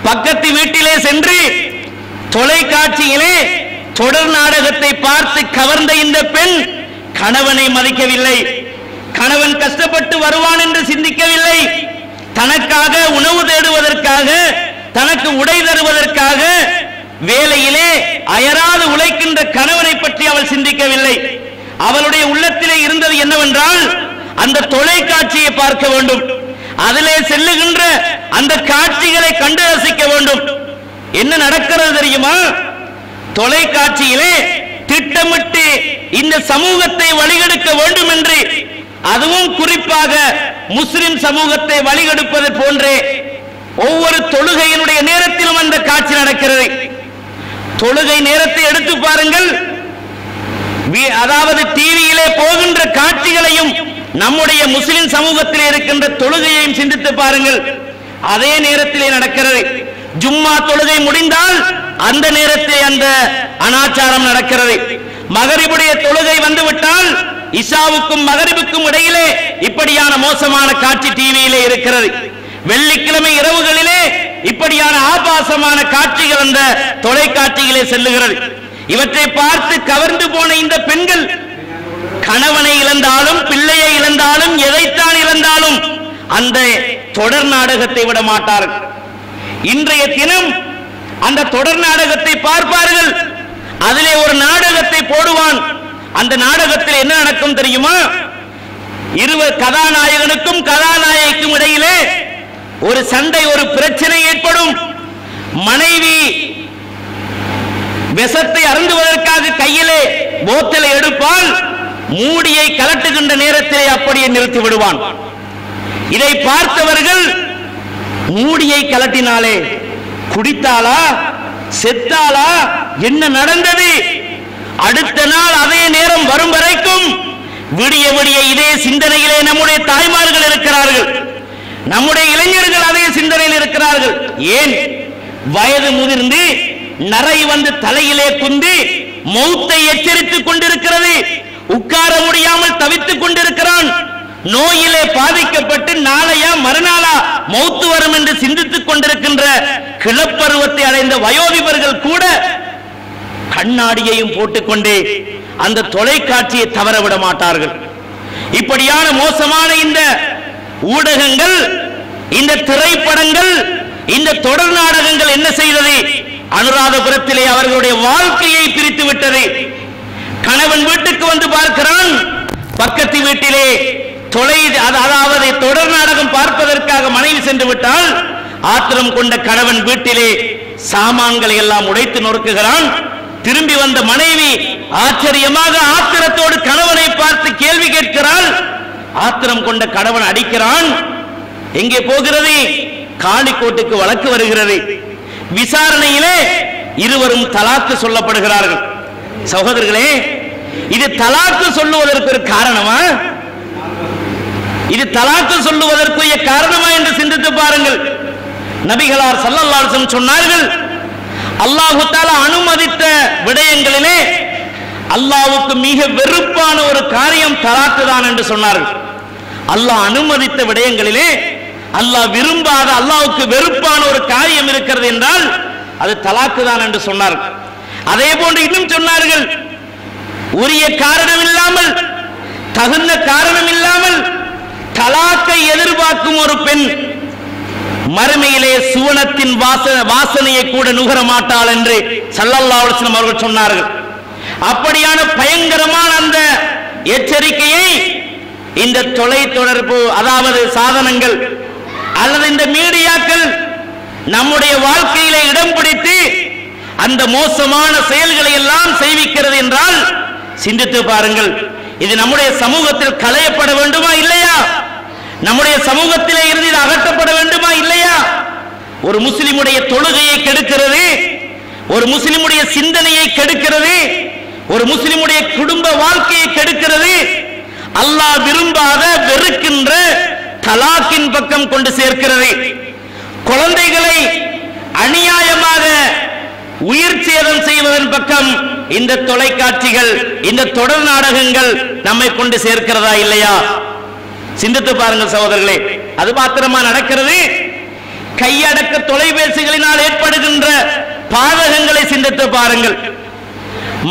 பக்கத்து வீட்டிலே சென்று தொலைக்காட்சியிலே தொடர் நாடகத்தை பார்த்து கவர்ந்த இந்த பெண் கணவனை மதிக்கவில்லை. கணவன் கஷ்டப்பட்டு வருவான் என்று சிந்திக்கவில்லை. தனக்காக உணவு தேடுவதற்காக, தனக்கு உடை தருவதற்காக வேலையிலே அயராது உழைக்கின்ற கணவனை பற்றி அவள் சிந்திக்கவில்லை. அவளுடைய உள்ளத்திலே இருந்தது என்னவென்றால், அந்த தொலைக்காட்சியை பார்க்க வேண்டும், அதிலே செல்லுகின்ற அந்த காட்சிகளை கண்டு ரசிக்க வேண்டும். என்ன நடக்கிறது தெரியுமா? தொலைக்காட்சியிலே திட்டமிட்டு இந்த சமூகத்தை வழிகெடுக்க வேண்டும் என்று, அதுவும் குறிப்பாக முஸ்லிம் சமூகத்தை வழிகெடுப்பது போன்றே ஒவ்வொரு தொழுகையினுடைய நேரத்திலும் அந்த காட்சி நடக்கிறது. தொழுகை நேரத்தை எடுத்து பாருங்கள், அதாவது டிவியிலே போகின்ற காட்சிகளையும் நம்முடைய முஸ்லிம் சமூகத்தில் இருக்கின்ற தொழுகையையும் சிந்தித்து பாருங்கள். அதே நேரத்திலே நடக்கிறது. ஜும்மா தொழுகை முடிந்தால் அந்த நேரத்தில் அந்த அனாச்சாரம் நடக்கிறது. மகரிபுடைய தொழுகை வந்துவிட்டால் இஷாவுக்கும் மகரிபுக்கும் இடையிலே இப்படியான மோசமான காட்சி டிவியிலே இருக்கிறது. வெள்ளிக்கிழமை இரவுகளிலே இப்படியான ஆபாசமான காட்சிகள் அந்த தொலைக்காட்சியிலே செல்லுகிறது. இவற்றை பார்த்து கவர்ந்து போன இந்த பெண்கள் கணவனை இழந்தாலும், பிள்ளையை இழந்தாலும், எதைத்தான் இழந்தாலும் அந்த தொடர் நாடகத்தை விட மாட்டார்கள். இன்றைய தினம் அந்த தொடர் நாடகத்தை பார்ப்பார்கள். அதிலே ஒரு நாடகத்தை போடுவான். அந்த நாடகத்தில் என்ன நடக்கும் தெரியுமா? கதாநாயகனுக்கும் கதாநாயகிக்கும் இடையிலே ஒரு சண்டை, ஒரு பிரச்சனை ஏற்படும். மனைவி விஷத்தை அருந்துவதற்காக கையிலே போத்தலை எடுப்பால், மூடியை கலட்டுகின்ற நேரத்திலே அப்படியே நிறுத்தி விடுவான். இதை பார்த்தவர்கள், மூடியை கலட்டினாலே குடித்தாளா, செத்தாளா, என்ன நடந்தது? அடுத்த நாள் அதே நேரம் வரும் வரைக்கும் விடிய விடிய இதே சிந்தனையிலே நம்முடைய தாய்மார்கள் இருக்கிறார்கள், நம்முடைய இளைஞர்கள் அதே சிந்தனையில் இருக்கிறார்கள். ஏன்? வயது முதிர்ந்து நரை வந்து தலையிலே குந்தி மௌத்தை எச்சரித்துக் கொண்டிருக்கிறது. உட்கார முடியாமல் தவித்துக் கொண்டிருக்கிறான். நோயிலே பாதிக்கப்பட்டு நாளையா மறுநாளா மௌத்து வரும் என்று சிந்தித்துக் கொண்டிருக்கின்ற கிளப்பருவத்தை அடைந்த வயோதிபர்கள் கூட கண்ணாடியையும் போட்டுக்கொண்டே அந்த தொலைக்காட்சியை தவற விட மாட்டார்கள். இப்படியான மோசமான இந்த ஊடகங்கள், இந்த திரைப்படங்கள், இந்த தொடர் நாடகங்கள் என்ன செய்தது? அனுராதபுரத்திலே அவர்களுடைய வாழ்க்கையை பிரித்து விட்டது. கணவன் வீட்டுக்கு வந்து பார்க்கிறான், பக்கத்து வீட்டிலே அதாவது தொடர் நாடகம் பார்ப்பதற்காக மனைவி சென்று விட்டால், ஆத்திரம் கொண்ட கணவன் வீட்டிலே சாமான்களை எல்லாம் உடைத்து நொறுக்குகிறான். திரும்பி வந்த மனைவி ஆச்சரியமாக ஆத்திரத்தோடு கணவனை பார்த்து கேள்வி கேட்கிறாள். ஆத்திரம் கொண்ட கணவன் அடிக்கிறான். எங்கே போகிறது? காணிக்கோட்டுக்கு வழக்கு வருகிறது. விசாரணையிலே இருவரும் தலாக்கு சொல்லப்படுகிறார்கள். சகோதரர்களே, இது தலாக்கு சொல்லுவதற்கு ஒரு காரணமா? இது தலாக்கு சொல்லுவதற்குரிய காரணமா என்று சிந்தித்து பாருங்கள். நபிகளார் ஸல்லல்லாஹு அலைஹி வஸல்லம் சொன்னார்கள், அல்லாஹ் தஆலா அனுமதித்த விடயங்களிலே அல்லாஹ்வுக்கு மிக வெறுப்பான ஒரு காரியம் தலாக்கு தான் என்று சொன்னார்கள். அல்லாஹ் அனுமதித்த விடயங்களிலே அல்லாஹ் விரும்பாத, அல்லாஹ்வுக்கு வெறுப்பான ஒரு காரியம் இருக்கிறது என்றால் அது தலாக்கு தான் என்று சொன்னார்கள். அதே போன்று இன்னும் சொன்னார்கள், உரிய காரணம் இல்லாமல், தகுந்த காரணம் இல்லாமல் தலாக்கை எதிர்பார்க்கும் ஒரு பெண் மறுமையிலே சுவனத்தின் வாசனையை கூட நுகர மாட்டாள் என்று ஸல்லல்லாஹு அலைஹி வஸல்லம் அவர்கள் சொன்னார்கள். அப்படியான பயங்கரமான அந்த எச்சரிக்கையை இந்த தொலைத்தொடர்பு, அதாவது சாதனங்கள் அல்லது இந்த மீடியாக்கள் நம்முடைய வாழ்க்கையிலே இடம் பிடித்து அந்த மோசமான செயல்களை எல்லாம் செய்விக்கிறது என்றால் சிந்தித்து பாருங்கள். இது நம்முடைய சமூகத்தில் களையப்பட வேண்டுமா இல்லையா? நம்முடைய சமூகத்திலே இருந்து இது அகற்றப்பட வேண்டுமா இல்லையா? ஒரு முஸ்லிமுடைய தொழுகையை கெடுக்கிறது, ஒரு முஸ்லிமுடைய சிந்தனையை கெடுக்கிறது, ஒரு முஸ்லிமுடைய குடும்ப வாழ்க்கையை கெடுக்கிறது. அல்லாஹ் விரும்பாத, வெறுக்கின்ற தலாக்கின் பக்கம் கொண்டு சேர்க்கிறது. குழந்தைகளை அநியாயமாக உயிர் சேதம் செய்வதன் பக்கம் இந்த தொலைக்காட்சிகள், இந்த தொடர் நாடகங்கள் நம்மை கொண்டு சேர்க்கிறதா இல்லையா? சிந்தித்து பாருங்கள் சகோதரர்களே. அது மாத்திரமா நடக்கிறது? கையடக்க தொலைபேசிகளினால் ஏற்படுகின்ற பாதகங்களை சிந்தித்து பாருங்கள்.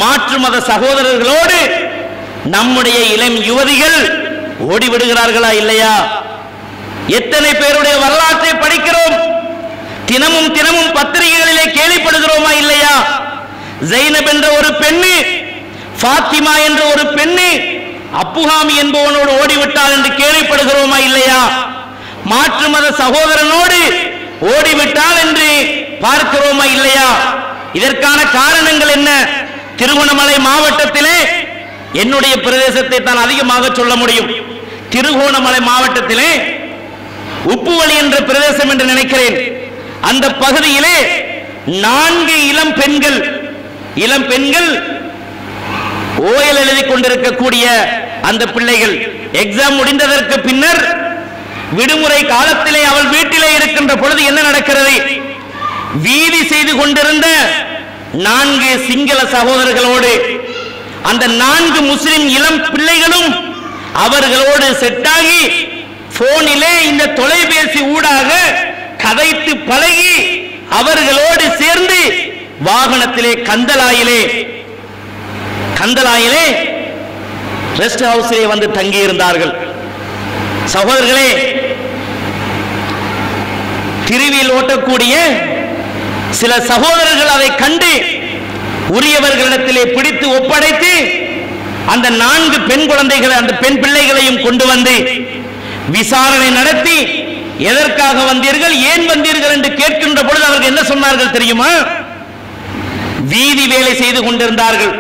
மாற்று மத சகோதரர்களோடு நம்முடைய இளம் யுவதிகள் ஓடிவிடுகிறார்களா இல்லையா? எத்தனை பேருடைய வரலாற்றை படிக்கிறோம், தினமும் தினமும் பத்திரிகைகளிலே கேள்விப்படுகிறோமா இல்லையா? ஜைனப் என்ற ஒரு பெண்ணு, ஃபாத்திமா என்ற ஒரு பெண்ணு அப்புஹாமி என்பவனோடு ஓடிவிட்டாள் என்று கேள்விப்படுகிறோமா இல்லையா? மாற்று மத சகோதரனோடு ஓடிவிட்டாள் என்று பார்க்கிறோமா இல்லையா? இதற்கான காரணங்கள் என்ன? திருகோணமலை மாவட்டத்திலே, என்னுடைய பிரதேசத்தை தான் அதிகமாக சொல்ல முடியும், திருகோணமலை மாவட்டத்திலே உப்புவளி என்ற பிரதேசம் என்று நினைக்கிறேன், அந்த பகுதியிலே 4 இளம் பெண்கள் ஓயல் எழுதி கொண்டிருக்கக்கூடிய அந்த பிள்ளைகள் எக்ஸாம் முடிந்ததற்கு பின்னர் விடுமுறை காலத்திலே அவள் வீட்டிலே இருக்கின்ற பொழுது என்ன நடக்கிறது? வீதி செய்து கொண்டிருந்த 4 சிங்கள சகோதரர்களோடு அந்த 4 முஸ்லிம் இளம் பிள்ளைகளும் அவர்களோடு செட்டாகி போனிலே இந்த தொலைபேசி ஊடாக கதைத்து பழகி அவர்களோடு சேர்ந்து வாகனத்திலே கந்தலாயிலே ரெஸ்ட் ஹவுஸிலே வந்து தங்கி இருந்தார்கள். சகோதரர்களே, திருவியில் ஓட்டக்கூடிய சில சகோதரர்கள் அதை கண்டு உரியவர்களிடத்திலே பிடித்து ஒப்படைத்து அந்த 4 பெண் குழந்தைகளை, அந்த பெண் பிள்ளைகளையும் கொண்டு வந்து விசாரணை நடத்தி, எதற்காக வந்தீர்கள், ஏன் வந்தீர்கள் என்று கேட்கின்ற பொழுது அவர்கள் என்ன சொன்னார்கள் தெரியுமா? வீதி வேலை செய்து கொண்டிருந்தார்கள்,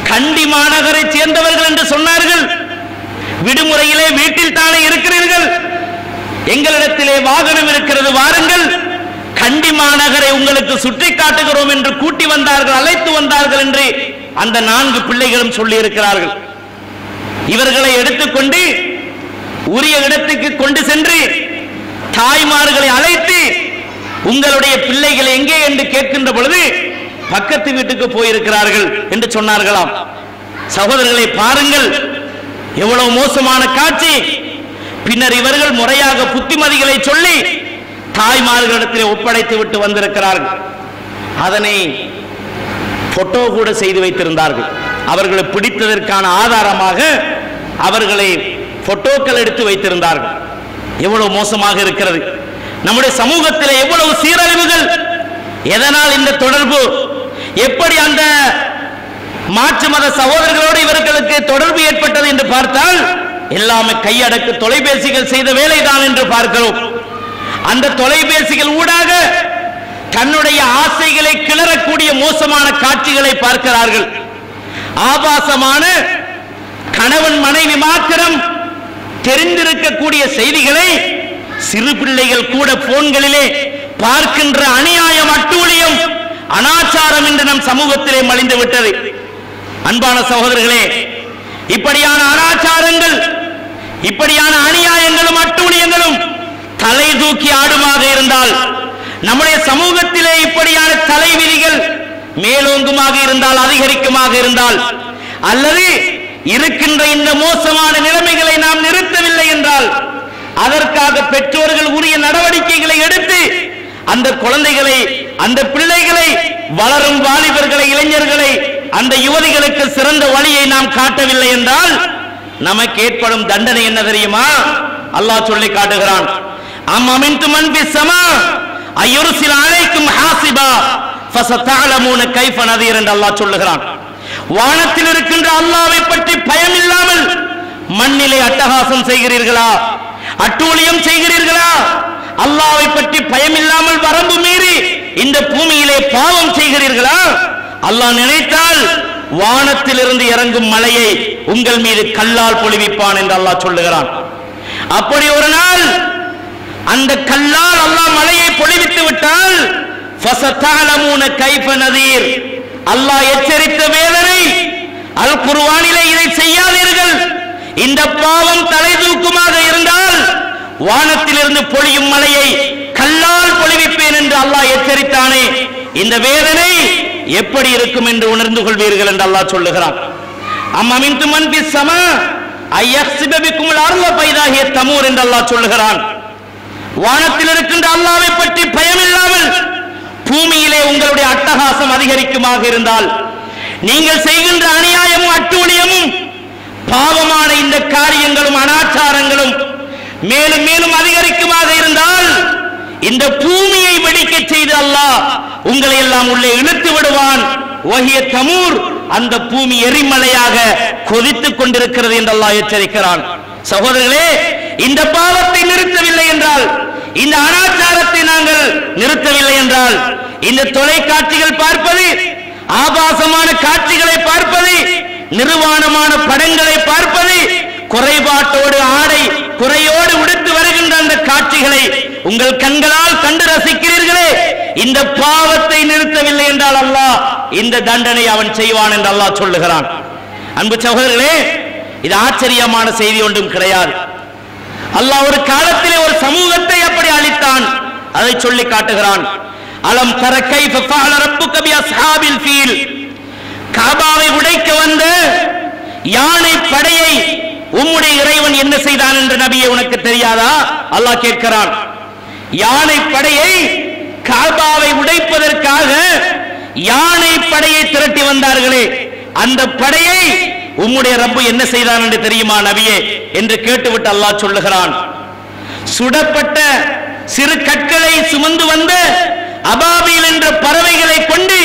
கண்டி மாநகரை சேர்ந்தவர்கள் என்று சொன்னார்கள். விடுமுறையிலே வீட்டில் தானே இருக்கிறீர்கள், எங்களிடத்திலே வாகனம் இருக்கிறது, வாருங்கள், கண்டி மாநகரை உங்களுக்கு சுற்றி காட்டுகிறோம் என்று கூட்டி வந்தார்கள், அழைத்து வந்தார்கள் என்று அந்த 4 பிள்ளைகளும் சொல்லி இருக்கிறார்கள். இவர்களை எடுத்துக்கொண்டு உரிய இடத்துக்கு கொண்டு சென்று தாய்மார்களை அழைத்து உங்களுடைய பிள்ளைகள் எங்கே என்று கேட்கின்ற பொழுது பக்கத்து வீட்டுக்கு போயிருக்கிறார்கள் என்று சொன்னார்களாம். சகோதரர்களை பாருங்கள், எவ்வளவு மோசமான காட்சி. பின்னர் இவர்கள் முறையாக புத்திமதிகளை சொல்லி தாய்மார்களிடத்தில் ஒப்படைத்து விட்டு வந்திருக்கிறார்கள். அதனை போட்டோ கூட செய்து வைத்திருந்தார்கள். அவர்களை பிடித்ததற்கான ஆதாரமாக அவர்களை போட்டோக்கள் எடுத்து வைத்திருந்தார்கள். எவ்வளவு மோசமாக இருக்கிறது நம்முடைய சமூகத்தில், எவ்வளவு சீரழிவுகள். எதனால் இந்த தொடர்பு? எப்படி அந்த மாற்று மத சகோதரர்களோடு இவர்களுக்கு தொடர்பு ஏற்பட்டது என்று பார்த்தால் எல்லாமே கையடக்கு தொலைபேசிகள் செய்த வேலைதான் என்று பார்க்கிறோம். அந்த தொலைபேசிகள் ஊடாக தன்னுடைய ஆசைகளை கிளறக்கூடிய மோசமான காட்சிகளை பார்க்கிறார்கள். ஆபாசமான கணவன் மனைவி மாத்திரம் தெரிந்திருக்கக்கூடிய செய்திகளை சிறு பிள்ளைகள் கூட போன்களிலே பார்க்கின்ற அநியாயம், அட்டூழியம், அனாச்சாரம் என்று நம் சமூகத்திலே மலிந்து விட்டது. அன்பான சகோதரர்களே, இப்படியான அனாச்சாரங்கள், இப்படியான அநியாயங்களும் அட்டூழியங்களும் தலை தூக்கி ஆடுமாக இருந்தால், நம்முடைய சமூகத்திலே இப்படியான தலைவிதிகள் மேலோங்குமாக இருந்தால், அதிகரிக்குமாக இருந்தால், அல்லது இருக்கின்ற இந்த மோசமான நிலைமைகளை நாம் நிறுத்தவில்லை என்றால், அதற்காக பெற்றோர்கள் உரிய நடவடிக்கைகளை எடுத்து அந்த குழந்தைகளை அந்த பிள்ளைகளை, வளரும் வாலிபர்களை, இளைஞர்களை, அந்த யுவதிகளுக்கு சிறந்த வழியை நாம் காட்டவில்லை என்றால் நமக்கு ஏற்படும் தண்டனை என்ன தெரியுமா? அல்லாஹ் சொல்லி காட்டுகிறான். அம்அமின்தும் மன் ஃபிஸ் ஸமா அய்யுர்சில அலைக்கும் ஹாஸிபா ஃபஸதஅலமூன கைஃப நதீர் என்று அல்லாஹ் சொல்லுகிறான். வானத்தில் இருக்கின்ற அல்லாஹ்வை பற்றி பயம் இல்லாமல் மண்ணிலே அட்டகாசம் செய்கிறீர்களா, அட்டூழியம் செய்கிறீர்களா? அல்லாஹ்வை பற்றி பயம் இல்லாமல் வரம்பு மீறி இந்த பூமியிலே பாவம் செய்கிறீர்களா? அல்லாஹ் நினைத்தால் வானத்திலிருந்து இறங்கும் மழையை உங்கள் மீது கல்லால் பொழிவிப்பான் என்று அல்லாஹ் சொல்லுகிறான். அப்படி ஒரு நாள் அந்த கல்லால் அல்லாஹ் மழையை பொழிவித்து விட்டால் ஃபஸதஅலமூன கைஃப நதீர், அல்லாஹ் எச்சரித்த வேதனை. அல் குர்ஆனிலே இதை செய்யாதீர்கள், இந்த பாவம் தலை தூக்குமாக இருந்தால் வானத்திலிருந்து பொழியும் மழையை கல்லால் பொழிவிப்பேன் என்று அல்லாஹ் எச்சரித்தானே, இந்த வேதனை எப்படி இருக்கும் என்று உணர்ந்து கொள்வீர்கள் என்று அல்லாஹ் சொல்லுகிறான். அம்அமின்தும் மன் ஃபிஸ் ஸமா அய்யஹ்ஸிப பிக்குமுல் அர்ல ஃபைதா ஹிய தமூர் என்று அல்லாஹ் சொல்லுகிறான். வானத்தில் இருக்கின்ற அல்லாஹ்வை பற்றி பயம் இல்லாமல் பூமியிலே உங்களுடைய அட்டகாசம் அதிகரிக்குமாக இருந்தால், நீங்கள் செய்கின்ற அநியாயமும் அட்டூழியமும் பாவமான இந்த காரியங்களும் அனாச்சாரங்களும் மேலும் மேலும் அதிகரிக்குமாக இருந்தால் இந்த பூமியை வெடிக்க செய்து அல்லாஹ் உங்களை எல்லாம் உள்ளே இழுத்து விடுவான். வஹிய தமூர், அந்த பூமி எரிமலையாக கொதித்துக் கொண்டிருக்கிறது என்று அல்லாஹ் எச்சரிக்கிறான். சகோதரர்களே, இந்த பாவத்தை நிறுத்தவில்லை என்றால், இந்த அனாச்சாரத்தை நாங்கள் நிறுத்தவில்லை என்றால், இந்த தொலைக்காட்சிகள் பார்ப்பது, ஆபாசமான காட்சிகளை பார்ப்பது, நிர்வாணமான படங்களை பார்ப்பது, குறைபாட்டோடு ஆடை குறையோடு உடுத்து வருகின்ற அந்த காட்சிகளை உங்கள் கண்களால் கண்டு ரசிக்கிறீர்களே, இந்த பாவத்தை நிறுத்தவில்லை என்றால் அல்லாஹ் இந்த தண்டனை அவன் செய்வான் என்று அல்லாஹ் சொல்லுகிறான். அன்பு சகோதரர்களே, இது ஆச்சரியமான செய்தி ஒன்றும் கிடையாது. அல்லாஹ் ஒரு காலத்திலே ஒரு சமூகத்தை அப்படி அழித்தான், அதை சொல்லி காட்டுகிறான். அலம் தர கைஃப ஃபஅல ரப்புக பி அஸ்ஹாபில் ஃபீல், காபாவை உடைக்க வந்த யானை படையை உம்முடைய இறைவன் என்ன செய்தான் என்று நபியே உனக்கு தெரியாதா? அல்லாஹ் கேட்கிறான். யானை படையை, காபாவை உடைப்பதற்காக யானை படையை திரட்டி வந்தார்களே, அந்த படையை உம்முடைய ரப்பு என்ன செய்தான் என்று தெரியுமா நபியே என்று கேட்டுவிட்டு அல்லாஹ் சொல்லுகிறான். சுடப்பட்ட சிறு கற்களை சுமந்து வந்த அபாபீல் என்ற பறவைகளை கொண்டு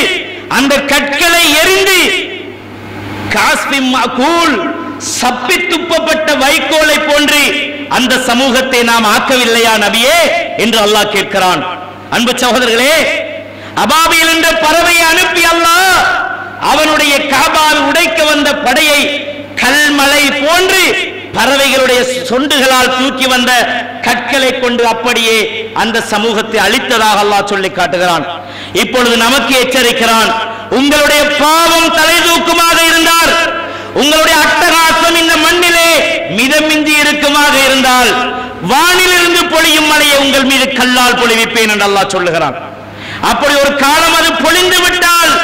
அந்த கற்களை எரிந்து காஸ்பிம் மகூல், சப்பி துப்பப்பட்ட வைக்கோலை போன்று அந்த சமூகத்தை நாம் ஆக்கவில்லையா நபியே என்று அல்லாஹ் கேட்கிறான். அன்பு சகோதரர்களே, அபாபீல் என்ற பறவையை அனுப்பி அல்லாஹ் அவனுடைய காபாவை உடைக்க வந்த படையை கல்மலை போன்று பறவைகளுடைய சொண்டுகளால் தூக்கி வந்த கற்களை கொண்டு அப்படியே அந்த சமூகத்தை அழித்ததாக அல்லாஹ் சொல்லி காட்டுகிறான். இப்பொழுது நமக்கு எச்சரிக்கிறான். உங்களுடைய பாவம் தலை தூக்குமாக இருந்தால், உங்களுடைய அட்டகாசம் இந்த மண்ணிலே மிதமின்றி இருக்குமாக இருந்தால், வானிலிருந்து பொழியும் மழையை உங்கள் மீது கல்லால் பொழிவிப்பேன் என்று அல்லாஹ் சொல்லுகிறான். அப்படி ஒரு காலம் அது பொழிந்து விட்டால்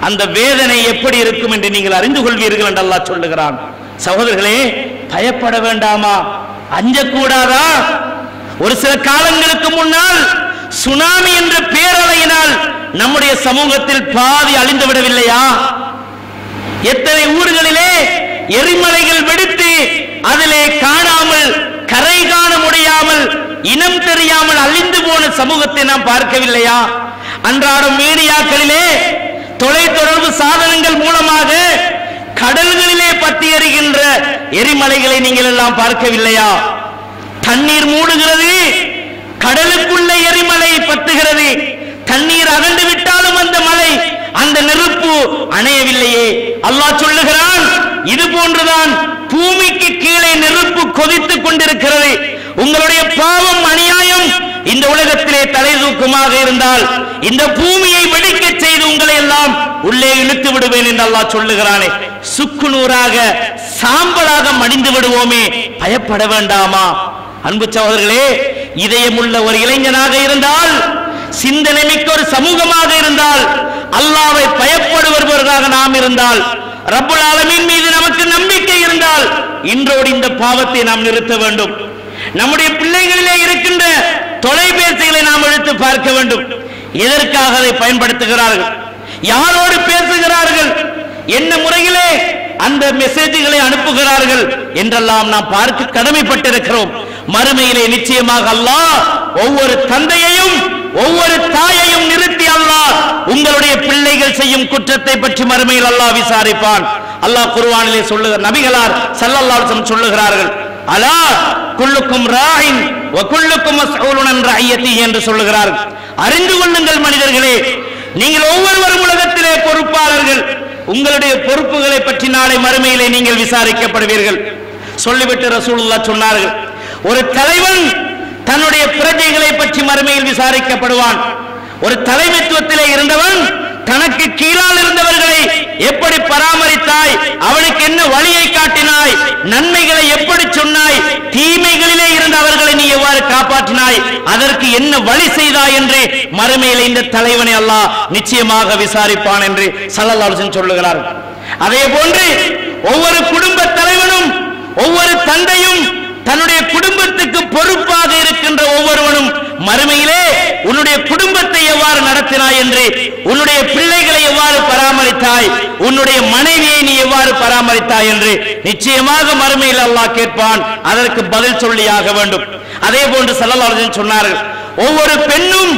அந்த வேதனை எப்படி இருக்கும் என்று நீங்கள் அறிந்து கொள்வீர்கள் என்று அல்லாஹ் சொல்லுகிறான். சகோதரர்களே, பயப்பட வேண்டாமா? அஞ்சக்கூடாதா? ஒரு சில காலங்களுக்கு முன்னால் சுனாமி என்ற பேரலையினால் நம்முடைய சமூகத்தில் பாதி அழிந்து விடவில்லையா? எத்தனை ஊர்களிலே எரிமலைகள் வெடித்து அதிலே காணாமல், கரை காண முடியாமல், இனம் தெரியாமல் அழிந்து போன சமூகத்தை நாம் பார்க்கவில்லையா? அன்றாடம் மீடியாக்களிலே, தொலைத்தொடர்பு சாதனங்கள் மூலமாக கடல்களிலே பற்றி எரிகின்ற எரிமலைகளை நீங்கள் எல்லாம் பார்க்கவில்லையா? தண்ணீர் மூடுகிறது, கடலுக்குள்ள எரிமலை பத்துகிறது. தண்ணீர் அகன்று விட்டாலும் அந்த மலை, அந்த நெருப்பு அணையவில்லையே. அல்லாஹ் சொல்லுகிறான், இது போன்றுதான் பூமிக்கு கீழே நெருப்பு கொதித்துக் கொண்டிருக்கிறது. உங்களுடைய பாவம், அநியாயம் இந்த உலகத்திலே தலை தூக்குமாக இருந்தால் இந்த பூமியை வெடிக்க செய்து உங்களை எல்லாம் உள்ளே இழுத்து விடுவேன் என்று அல்லாஹ் சொல்லுகிறானே. சுக்குநூறாக, சாம்பலாக மடிந்து விடுவோமே, பயப்பட வேண்டாமா? அன்பு சகோதரர்களே, இதயமுள்ள ஒரு இளைஞனாக இருந்தால், சிந்தனை மிக்க ஒரு சமூகமாக இருந்தால், அல்லாஹ்வை பயப்படுபவர்களாக நாம் இருந்தால், ரப்புல் ஆலமீன் மீது நமக்கு நம்பிக்கை இருந்தால், இன்றோடு இந்த பாவத்தை நாம் நிறுத்த வேண்டும். நம்முடைய பிள்ளைகளிலே இருக்கின்ற தொலைபேசிகளை நாம் எடுத்து பார்க்க வேண்டும். எதற்காக அதை பயன்படுத்துகிறார்கள், யாரோடு பேசுகிறார்கள், என்ன முறையிலே அந்த மெசேஜ்களை அனுப்புகிறார்கள் என்றெல்லாம் நாம் பார்க்க கடமைப்பட்டிருக்கிறோம். மறுமையிலே நிச்சயமாக அல்லாஹ் ஒவ்வொரு தந்தையையும் ஒவ்வொரு தாயையும் நிறுத்தி அல்லாஹ் உங்களுடைய பிள்ளைகள் செய்யும் குற்றத்தை பற்றி மறுமையில் அல்லாஹ் விசாரிப்பான். அல்லாஹ் குர்ஆனிலே சொல்லுகிறார், நபிகளார் ஸல்லல்லாஹு அலைஹி வஸல்லம் சொல்லுகிறார்கள், அலா குல்லுக்கும் ராயின் வ குல்லுக்கும் மஸ்ஊலுன் அன் ரஅய்யத்திஹி என்று சொல்லுகிறார்கள். அறிந்து கொள்ளுங்கள் மனிதர்களே, நீங்கள் ஒவ்வொருவரும் உலகத்திலே பொறுப்பாளர்கள், உங்களுடைய பொறுப்புகளை பற்றி நாளை மறுமையிலே நீங்கள் விசாரிக்கப்படுவீர்கள். சொல்லிவிட்டு ரசூலுல்லாஹ் சொன்னார்கள், ஒரு தலைவன் தன்னுடைய பிரஜைகளை பற்றி மறுமையில் விசாரிக்கப்படுவான். ஒரு தலைமைத்துவத்திலே இருந்தவன் தனக்கு கீழால் இருந்தவர்களை எப்படி பராமரித்தாய், அவனுக்கு என்ன வழியை காட்டினாய், நன்மைகளை எப்படி சொன்னாய், தீமைகளிலே இருந்த அவர்களை நீ எவ்வாறு காப்பாற்றினாய், அதற்கு என்ன வழி செய்தாய் என்று மறுமையில் இந்த தலைவனை அல்லாஹ் நிச்சயமாக விசாரிப்பான் என்று ஸல்லல்லாஹு அலைஹி வஸல்லம் சொல்லுகிறார். அதே போன்று ஒவ்வொரு குடும்ப தலைவனும் ஒவ்வொரு தந்தையும் தன்னுடைய குடும்பத்துக்கு பொறுப்பாக இருக்கின்ற ஒவ்வொருவனும் மறுமையிலே உன்னுடைய குடும்பத்தை எவ்வாறு நடத்தினாய் என்று, உன்னுடைய பிள்ளைகளை எவ்வாறு பராமரித்தாய், உன்னுடைய மனைவியை நீ எவ்வாறு பராமரித்தாய் என்று நிச்சயமாக மறுமையில் அல்லாஹ் கேட்பான். அதற்கு பதில் சொல்லியாக வேண்டும். அதே போன்று ஸல்லல்லாஹு அலைஹி வஸல்லம் சொன்னார்கள், ஒவ்வொரு பெண்ணும்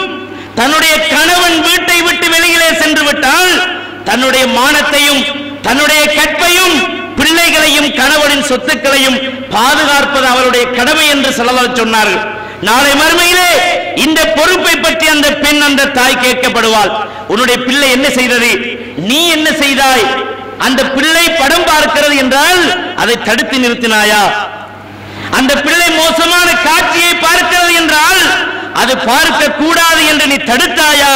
தன்னுடைய கணவன் வீட்டை விட்டு வெளியிலே சென்று விட்டால் தன்னுடைய மானத்தையும் தன்னுடைய கற்பையும் பிள்ளைகளையும் கணவனின் சொத்துக்களையும் பாதுகாப்பது அவருடைய கடமை என்று ஸல்லல்லாஹு சொன்னார்கள். நாளை மறுமையிலே இந்த பொறுப்பை பற்றி அந்த பெண் அந்த தாய் கேட்கப்படுவாள். உன்னுடைய பிள்ளை என்ன செய்தது, நீ என்ன செய்தாய், அந்த பிள்ளை படம் பார்க்கிறது என்றால் அதை தடுத்து நிறுத்தினாயா, அந்த பிள்ளை மோசமான காட்சியை பார்க்கிறது என்றால் அது பார்க்க கூடாது என்று நீ தடுத்தாயா,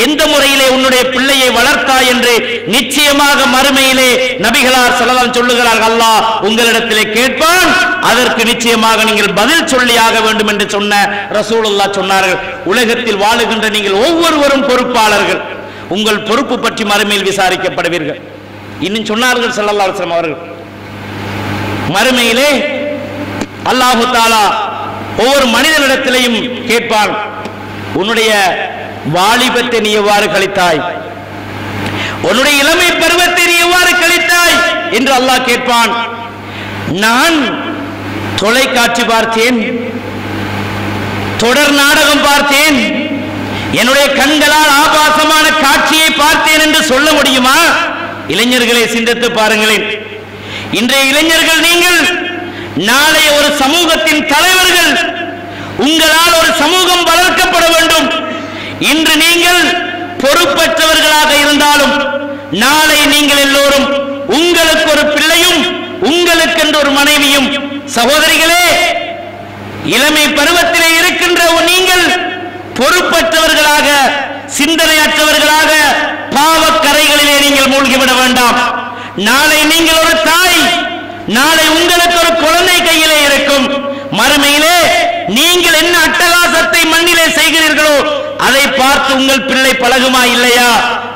எந்த முறையிலே உன்னுடைய பிள்ளையை வளர்த்தாய் என்று நிச்சயமாக மறுமையிலே நபிகளார் ஸல்லல்லாஹு அலைஹி சொல்லுகிறார்கள், அல்லாஹ் உங்களிடத்திலே கேட்பான். அதற்கு நிச்சயமாக நீங்கள் பதில் சொல்லியாக வேண்டும் என்று சொன்ன ரசூலுல்லாஹ் சொன்னார்கள், உலகத்தில் வாழுகின்ற நீங்கள் ஒவ்வொருவரும் பொறுப்பாளர்கள், உங்கள் பொறுப்பு பற்றி மறுமையில் விசாரிக்கப்படுவீர்கள். இன்னும் சொன்னார்கள் ஸல்லல்லாஹு அலைஹி வஸல்லம் அவர்கள், மறுமையிலே அல்லாஹு தஆலா ஒவ்வொரு மனிதனிடத்திலையும் கேட்பான், உன்னுடைய வாலிபத்தை நீ எவ்வாறு கழித்தாய், உன்னுடைய இளமை பருவத்தை நீ எவ்வாறு கழித்தாய் என்று அல்லாஹ் கேட்பான். நான் தொலைக்காட்சி பார்த்தேன், தொடர் நாடகம் பார்த்தேன், என்னுடைய கண்களால் ஆபாசமான காட்சியை பார்த்தேன் என்று சொல்ல முடியுமா? இளைஞர்களை சிந்தித்து பாருங்களேன். இன்றைய இளைஞர்கள் நீங்கள் நாளைய ஒரு சமூகத்தின் தலைவர்கள், உங்களால் ஒரு சமூகம் வளர்க்கப்பட வேண்டும். இன்று நீங்கள் பொறுப்பற்றவர்களாக இருந்தாலும் நாளை நீங்கள் எல்லோரும் உங்களுக்கு ஒரு பிள்ளையும் உங்களுக்கு என்று ஒரு மனைவியும். சகோதரிகளே, இளமை பருவத்திலே இருக்கின்ற நீங்கள் பொறுப்பற்றவர்களாக சிந்தனையற்றவர்களாக பாவக்கரைகளிலே நீங்கள் மூழ்கிவிட வேண்டாம். நாளை நீங்கள் ஒரு தாய், நாளை உங்களுக்கு ஒரு குழந்தை கையிலே இருக்கும். மறுமையிலே நீங்கள் என்ன அட்டகாசத்தை மண்ணிலே செய்கிறீர்களோ அதை பார்த்து உங்கள் பிள்ளை பழகுமா இல்லையா,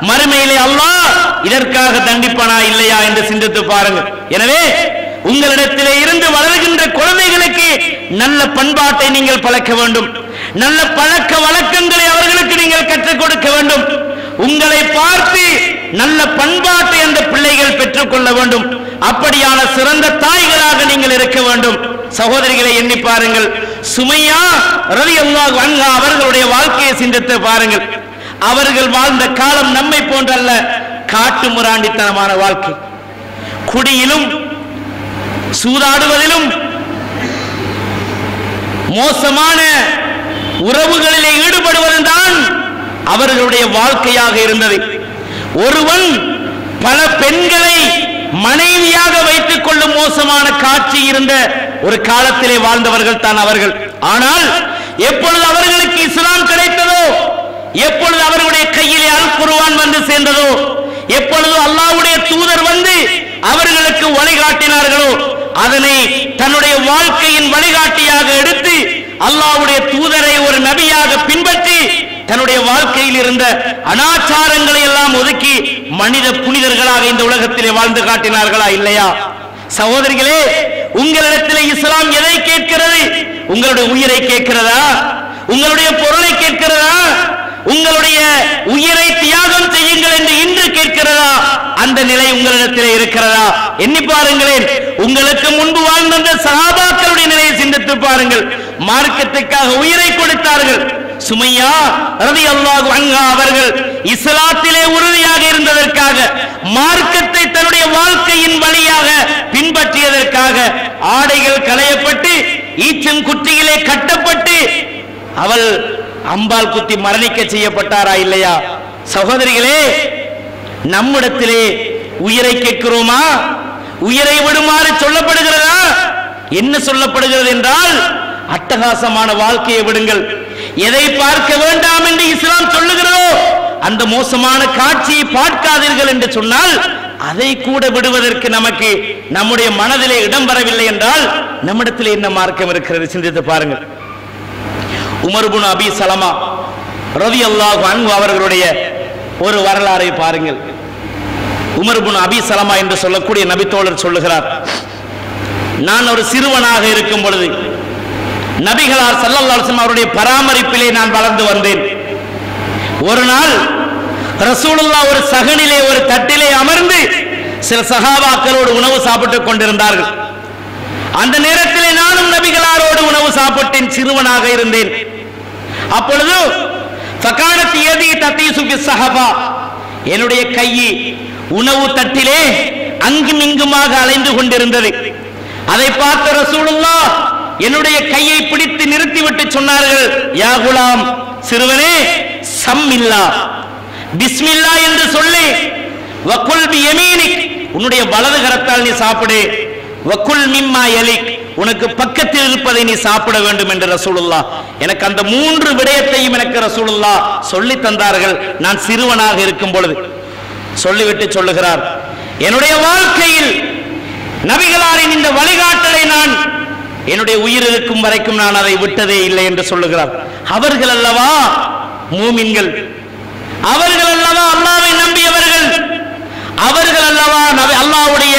மறுமையிலே அல்லாஹ் இதற்காக தண்டிப்பானா இல்லையா என்று சிந்தித்து பாருங்கள். எனவே உங்களிடத்திலே இருந்து வளர்கின்ற குழந்தைகளுக்கு நல்ல பண்பாட்டை நீங்கள் பழக்க வேண்டும், நல்ல பழக்க வழக்கங்களை அவர்களுக்கு நீங்கள் கற்றுக் கொடுக்க வேண்டும். உங்களை பார்த்து நல்ல பண்பாட்டை அந்த பிள்ளைகள் பெற்றுக் கொள்ள வேண்டும். அப்படியான சிறந்த தாய்களாக நீங்கள் இருக்க வேண்டும். சகோதரிகளை எண்ணி பாருங்கள், சுமையா ரலியல்லாஹு அன்ஹா அவர்களுடைய வாழ்க்கையை சிந்தித்து பாருங்கள். அவர்கள் வாழ்ந்த காலம் நம்மை போன்றல்ல, காட்டு முராண்டித்தனமான வாழ்க்கை. குடியிலும் சூதாடுவதிலும் மோசமான உறவுகளிலே ஈடுபடுவதுதான் அவர்களுடைய வாழ்க்கையாக இருந்தது. ஒருவன் பல பெண்களை மனைவியாக வைத்துக் கொள்ளும் மோசமான காட்சி இருந்த ஒரு காலத்திலே வாழ்ந்தவர்கள் தான் அவர்கள். ஆனால் எப்பொழுது அவர்களுக்கு இஸ்லாம் கிடைத்ததோ, எப்பொழுது அவர்களுடைய கையிலே அல் குர்ஆன் வந்து சேர்ந்ததோ, எப்பொழுது அல்லாஹ்வுடைய தூதர் வந்து அவர்களுக்கு வழிகாட்டினார்களோ, அதனை தன்னுடைய வாழ்க்கையின் வழிகாட்டியாக எடுத்து அல்லாஹ்வுடைய தூதரை ஒரு நபியாக பின்பற்றி தன்னுடைய வாழ்க்கையில் இருந்த அனாச்சாரங்களை எல்லாம் ஒதுக்கி மனித புனிதர்களாக இந்த உலகத்திலே வாழ்ந்து காட்டினார்களா இல்லையா? சகோதரிகளே, உங்களிடத்திலே இஸ்லாம் எதை கேட்கிறது? உங்களுடைய உயிரை கேட்கிறதா? உங்களுடைய பொருளை கேட்கிறதா? உங்களுடைய உயிரை தியாகம் செய்யுங்கள் என்று இன்று கேட்கிறதா? அந்த நிலை உங்களிடத்தில் இருக்கிறதா? எண்ணி பாருங்களேன். உங்களுக்கு முன்பு வாழ்ந்த சஹாபாக்களுடைய நிலையை சிந்தித்து பாருங்கள். மார்க்கத்துக்காக உயிரை கொடுத்தார்கள். சுமையா ரலியல்லாஹு அன்ஹா அவர்கள் இஸ்லாத்திலே உறுதியாக இருந்ததற்காக, மார்க்கத்தை தன்னுடைய வாழ்க்கையின் வழியாக பின்பற்றியதற்காக ஆடைகள் களையப்பட்டு ஈச்சம் குற்றியிலே கட்டப்பட்டு அவள் அம்பால் குத்தி மரணிக்க செய்யப்பட்டாரா இல்லையா? சகோதரிகளே, நம்மிடத்திலே உயிரை கேட்கிறோமா? உயிரை விடுமாறு சொல்லப்படுகிறதா? என்ன சொல்லப்படுகிறது என்றால், அட்டகாசமான வாழ்க்கையை விடுங்கள், எதை பார்க்க வேண்டாம் என்று இஸ்லாம் சொல்லுகிறதோ அந்த மோசமான காட்சியை பார்க்காதீர்கள் என்று சொன்னால், அதை கூட விடுவதற்கு நமக்கு நம்முடைய மனதிலே இடம் வரவில்லை என்றால் நம்மிடத்தில் என்ன மார்க்கம் இருக்கிறது? சிந்தித்து பாருங்கள். உமர் இப்னு அபி சலமா ரலியல்லாஹு அன்ஹு அவர்களுடைய ஒரு வரலாறை பாருங்கள். உமர் இப்னு அபி சலமா என்று சொல்லக்கூடிய நபித்தோழர் சொல்லுகிறார், நான் ஒரு சிறுவனாக இருக்கும் பொழுது நபிகளார் ஸல்லல்லாஹு அலைஹி வஸல்லம் அவருடைய பராமரிப்பிலே நான் வளர்ந்து வந்தேன். ஒரு நாள் ரசூலுல்லாஹ் ஒரு சகனிலே, ஒரு தட்டிலே அமர்ந்து சில சஹாபாக்களோடு உணவு சாப்பிட்டுக் கொண்டிருந்தார்கள். அந்த நேரத்திலே நானும் நபிகளாரோடு உணவு சாப்பிட்டேன், சிறுவனாக இருந்தேன். அப்பொழுது ஃபகானத் யதி ததீசு பிஸ்ஸஹபா, என்னுடைய கை உணவு தட்டிலே அங்கும் இங்குமாக அலைந்து கொண்டிருந்தது. அதை பார்த்த ரசூலுல்லாஹ் என்னுடைய கையை பிடித்து நிறுத்திவிட்டு சொன்னார்கள், யா குலாம், சிறுவனே, சம்மில்லா, பிஸ்மில்லா என்று சொல்லி, வகுல் பி யமீனிக், உன்னுடைய வலது கரத்தால் நீ சாப்பிடு, வகுல் மிம்மா யலிக், உனக்கு பக்கத்தில் இருப்பதை நீ சாப்பிட வேண்டும் என்று ரசூலுல்லாஹ் எனக்கு அந்த 3 விடயத்தையும் எனக்கு ரசூலுல்லாஹ் சொல்லி தந்தார்கள். நான் சிறுவனாக இருக்கும் பொழுது சொல்லிவிட்டு சொல்லுகிறார், என்னுடைய வாழ்க்கையில் நபிகளாரின் இந்த வழிகாட்டலை நான் என்னுடைய உயிர் இருக்கும் வரைக்கும் நான் அதை விட்டதே இல்லை என்று சொல்லுகிறார். அவர்கள் அல்லவா மூமின்கள், அவர்கள் அல்லவா அல்லாஹ்வை நம்பியவர்கள், அவர்கள் அல்லவா அல்லாஹ்வுடைய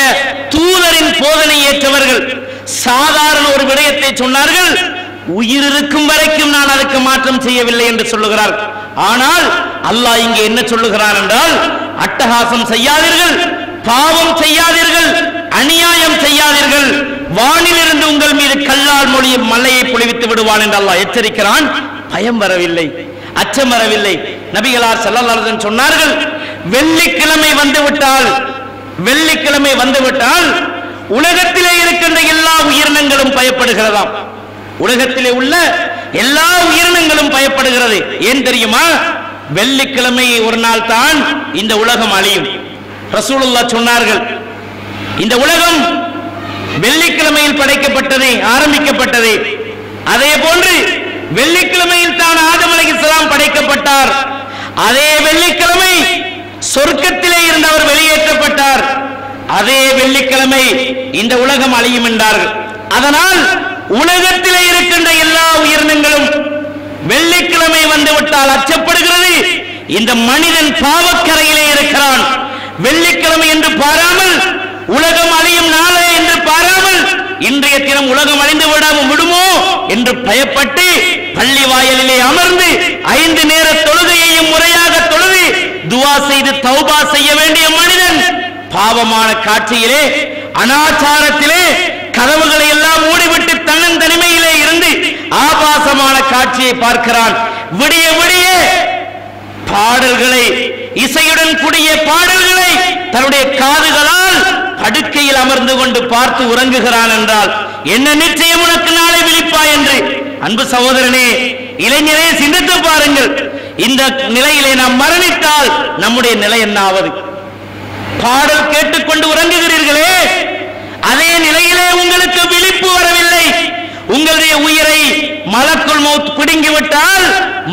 தூதரின் போதனை ஏற்றவர்கள். சாதாரண ஒரு விடயத்தை சொன்னார்கள், உயிர் இருக்கும் வரைக்கும் நான் அதற்கு மாற்றம் செய்யவில்லை என்று சொல்லுகிறார். ஆனால் அல்லாஹ் இங்கே என்ன சொல்லுகிறார் என்றால், அட்டகாசம் செய்யாதீர்கள், பாவம் செய்யாதீர்கள், அநியாயம் செய்யாதீர்கள், வானிலிருந்து உங்கள் மீது கல்லால் மொழிய மலையை பொழிவித்து விடுவான் என்று அல்லாஹ் எச்சரிக்கிறான். பயம் வரவில்லை, அச்சம் வரவில்லை. நபிகளார் ஸல்லல்லாஹு அலைஹி வஸல்லம் சொன்னார்கள், வெள்ளிக்கிழமை வந்துவிட்டால் உலகத்திலே இருக்கின்ற எல்லா உயிரினங்களும் பயப்படுகிறதாம். உலகத்திலே உள்ள எல்லா உயிரினங்களும் பயப்படுகிறது. ஏன் தெரியுமா? வெள்ளிக்கிழமை ஒரு நாள் தான் இந்த உலகம் அழியும். ரசூலுல்லாஹ் சொன்னார்கள், இந்த உலகம் வெள்ளிக்கிழமையில் படைக்கப்பட்டது, ஆரம்பிக்கப்பட்டது. அதே போன்று வெள்ளிக்கிழமையில் தான் ஆதம் அலைஹிஸ்ஸலாம் படைக்கப்பட்டார். அதே வெள்ளிக்கிழமை சொர்க்கத்திலே இருந்து அவர் வெளியேற்றப்பட்டார். அதே வெள்ளிக்கிழமை இந்த உலகம் அழியும் என்றார்கள். அதனால் உலகத்திலே இருக்கின்ற எல்லா உயிரினங்களும் வெள்ளிக்கிழமை வந்துவிட்டால் அச்சப்படுகிறது. இந்த மனிதன் பாவக்கரையிலே இருக்கிறான். வெள்ளிக்கிழமை என்று பாராமல், உலகம் அழியும் நாளே என்று பாராமல், இன்றைய தினம் உலகம் அழிந்து விடுமோ என்று பயப்பட்டு பள்ளி வாயிலிலே அமர்ந்து 5 நேர தொழுகையையும் முறையாக தொழுது துஆ செய்து தௌபா செய்ய வேண்டிய மனிதன் பாவமான காட்சியிலே, அனாச்சாரத்திலே கதவுகளை எல்லாம் மூடிவிட்டு தன்னந்தனிமையிலே இருந்து ஆபாசமான காட்சியை பார்க்கிறான். விடிய விடிய பாடல்களை, இசையுடன் கூடிய பாடல்களை தன்னுடைய காதுகளால் படுக்கையில் அமர்ந்து கொண்டு பார்த்து உறங்குகிறான் என்றால் என்ன நிச்சயம் உனக்கு நாளை விழிப்பாய் என்று. அன்பு சகோதரனே, இளைஞரே, சிந்தித்து பாருங்கள். இந்த நிலையிலே நாம் மரணித்தால் நம்முடைய நிலை என்ன ஆவது? பாடல் கேட்டுக்கொண்டு உறங்குகிறீர்களே, அதே நிலையிலே உங்களுக்கு விழிப்பு வரவில்லை. உங்களுடைய உயிரை மலக்குல் மௌத் பிடுங்கிவிட்டால்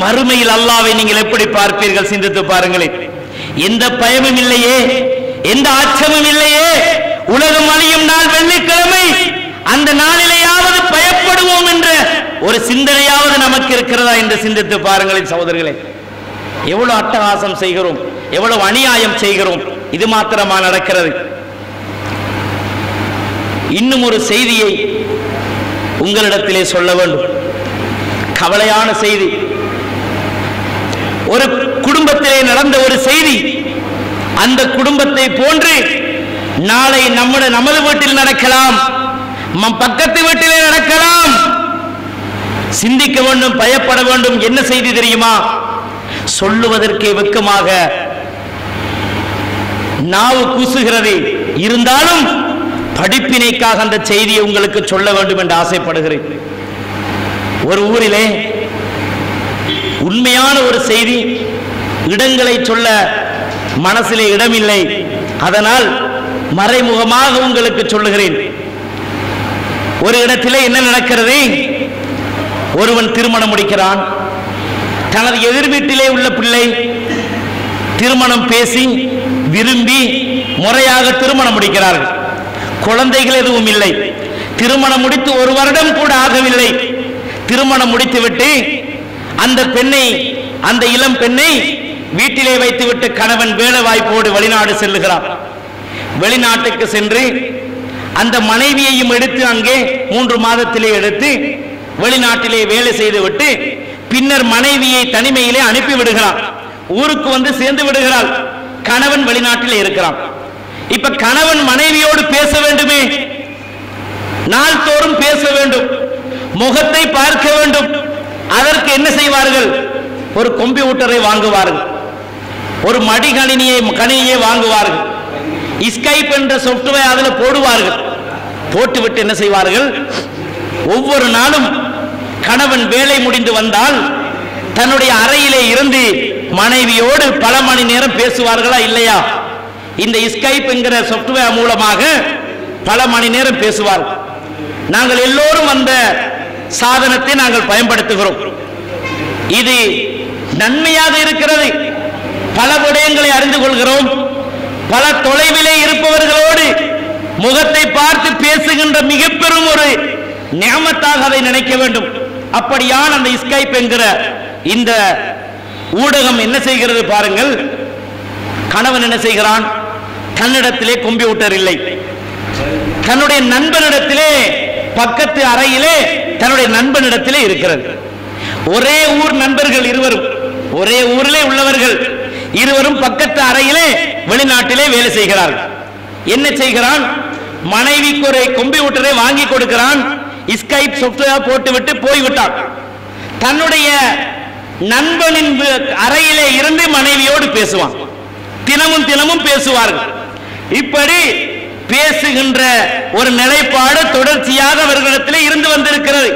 மறுமையில் அல்லாஹ்வை நீங்கள் எப்படி பார்ப்பீர்கள்? சிந்தித்து பாருங்களேன். எந்த பயமும் இல்லையே, எந்த அச்சமும் இல்லையே. உலகம் அழியும் நாள் வெள்ளிக்கிழமை, அந்த நாளிலேயாவது பயப்படுவோம் என்ற ஒரு சிந்தனையாவது நமக்கு இருக்கிறதா என்று சிந்தித்து பாருங்களேன் சகோதரர்களே. எவ்வளவு அட்டகாசம் செய்கிறோம், எவ்வளவு அநியாயம் செய்கிறோம். இது மாத்திரமா நடக்கிறது? இன்னும் ஒரு செய்தியை உங்களிடத்திலே சொல்ல வேண்டும். கவலையான செய்தி. ஒரு குடும்பத்திலே நடந்த ஒரு செய்தி, அந்த குடும்பத்தை போன்று நாளை நமது வீட்டில் நடக்கலாம், பக்கத்து வீட்டிலே நடக்கலாம். சிந்திக்க வேண்டும், பயப்பட வேண்டும். என்ன செய்தி தெரியுமா? சொல்லுவதற்கே வெட்கமாக நாவு கூசுகிறது. இருந்தாலும் படிப்பினைக்காக அந்த செய்தியை உங்களுக்கு சொல்ல வேண்டும் என்று ஆசைப்படுகிறேன். ஒரு ஊரிலே உண்மையான ஒரு செய்தி, இடங்களை சொல்ல மனசிலே இடமில்லை, அதனால் மறைமுகமாக உங்களுக்கு சொல்லுகிறேன். ஒரு இடத்திலே என்ன நடக்கிறது? ஒருவன் திருமணம் முடிக்கிறான். தனது எதிர் வீட்டிலே உள்ள பிள்ளை திருமணம் பேசி விரும்பி முறையாக திருமணம் முடிக்கிறார்கள். குழந்தைகள் எதுவும் இல்லை. திருமணம் முடித்து ஒரு வருடம் கூட ஆகவில்லை. திருமணம் முடித்துவிட்டு அந்த பெண்ணை, அந்த இளம் பெண்ணை வீட்டிலே வைத்துவிட்டு கணவன் வேலை வாய்ப்போடு வெளிநாடு செல்லுகிறார். வெளிநாட்டுக்கு சென்று அந்த மனைவியையும் எடுத்து அங்கே 3 மாதத்திலே எடுத்து வெளிநாட்டிலே வேலை செய்துவிட்டு பின்னர் மனைவியை தனிமையிலே அனுப்பி விடுகிறார். ஊருக்கு வந்து சேர்ந்து விடுகிறாள். கணவன் வெளிநாட்டிலே இருக்கிறான். இப்ப கணவன் மனைவியோடு பேச வேண்டுமே, நாள்தோறும் பேச வேண்டும், முகத்தை பார்க்க வேண்டும். அதற்கு என்ன செய்வார்கள்? ஒரு கம்ப்யூட்டரை வாங்குவார்கள், ஒரு கணினியை வாங்குவார்கள், ஸ்கைப் என்ற சாஃப்ட்வேர் அதில் போடுவார்கள். போட்டுவிட்டு என்ன செய்வார்கள்? ஒவ்வொரு நாளும் கணவன் வேலை முடிந்து வந்தால் தன்னுடைய அறையிலே இருந்து மனைவியோடு பல மணி நேரம் பேசுவார்களா இல்லையா? இந்த ஸ்கைப் என்கிற சாஃப்ட்வேர் மூலமாக பல மணி நேரம் பேசுவார்கள். நாங்கள் எல்லோரும் அந்த சாதனத்தை நாங்கள் பயன்படுத்துகிறோம். இது நன்மையாக இருக்கிறது. பல விடயங்களை அறிந்து கொள்கிறோம். பல தொலைவிலே இருப்பவர்களோடு முகத்தை பார்த்து பேசுகின்ற மிக பெரும் ஒரு நியமத்தாக அதை நினைக்க வேண்டும். அப்படியான அந்த ஸ்கைப் என்கிற இந்த ஊடகம் என்ன செய்கிறது பாருங்கள். கணவன் என்ன செய்கிறான்? தன்னிடத்திலே கம்ப்யூட்டர் இல்லை, தன்னுடைய நண்பனிடத்திலே பக்கத்து அறையிலே தன்னுடைய நண்பனிடத்திலே இருக்கிறது. ஒரே ஊர் நண்பர்கள் இருவரும், ஒரே ஊரிலே உள்ளவர்கள் இருவரும் பக்கத்து அறையிலே வெளிநாட்டிலே வேலை செய்கிறார்கள். என்ன செய்கிறான்? மனைவிக்கு ஒரு கம்ப்யூட்டரை வாங்கி கொடுக்கிறான். ஸ்கைப் சாஃப்ட்வேர் போட்டுவிட்டு போய்விட்டான். தன்னுடைய நண்பனின் அறையிலே இருந்து மனைவியோடு பேசுவான். தினமும் பேசுவார்கள். இப்படி பேசுகின்ற ஒரு நிலைப்பாடு தொடர்ச்சியாக அவர்களிடத்திலே இருந்து வந்திருக்கிறது.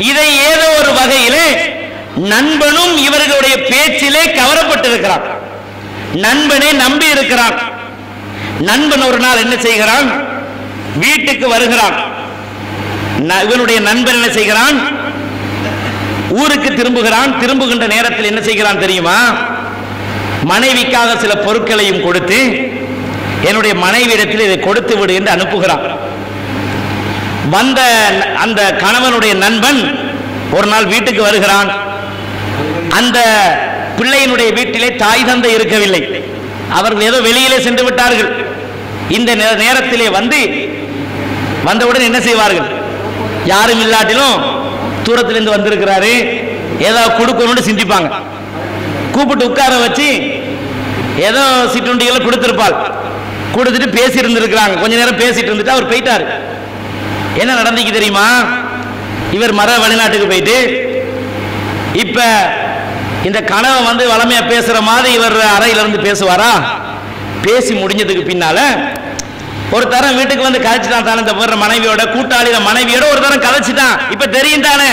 இதை ஏதோ ஒரு வகையிலே நண்பனும் இவர்களுடைய பேச்சிலே கவரப்பட்டிருக்கிறான். நண்பனை நம்பி இருக்கிறான். நண்பன் ஒரு நாள் என்ன செய்கிறான்? வீட்டுக்கு வருகிறான். இவனுடைய நண்பன் என்ன செய்கிறான்? ஊருக்கு திரும்புகிறான். திரும்புகின்ற நேரத்தில் என்ன செய்கிறான் தெரியுமா? மனைவிக்காக சில பொருட்களையும் கொடுத்து என்னுடைய மனைவியிடத்தில் இதை கொடுத்து விடு என்று அனுப்புகிறான். வந்த அந்த கணவனுடைய நண்பன் ஒரு நாள் வீட்டுக்கு வருகிறான். அந்த பிள்ளையினுடைய வீட்டிலே தாய் தந்தை இருக்கவில்லை. அவர்கள் ஏதோ வெளியிலே சென்று விட்டார்கள். இந்த நேரத்திலே வந்தவுடன் என்ன செய்வார்கள்? யாரும் இல்லாட்டிலும் தூரத்திலிருந்து வந்திருக்கிறாரு, ஏதாவது கொடுக்கணும்னு சிந்திப்பாங்க. கூப்பிட்டு உட்கார வச்சு ஏதோ சிற்றுண்டிகளை கொடுத்திருப்பாள். கொடுத்துட்டு பேசி இருந்திருக்கிறாங்க. கொஞ்ச நேரம் பேசிட்டு இருந்துட்டு அவர் போயிட்டாரு. என்ன நடந்துக்கு தெரியுமா? இவர் வெளிநாட்டுக்கு போயிட்டு இப்ப இந்த கணவன் வந்து வளமையா பேசுற மாதிரி இவர் அறையில இருந்து பேசுவாரா? பேசி முடிஞ்சதுக்கு பின்னால ஒரு தரம் வீட்டுக்கு வந்து கதைச்சுட்டான் தானே. இந்த போடுற மனைவியோட கூட்டாளியில மனைவியோட ஒரு தரம் கதைச்சுட்டான். இப்ப தெரியும் தானே.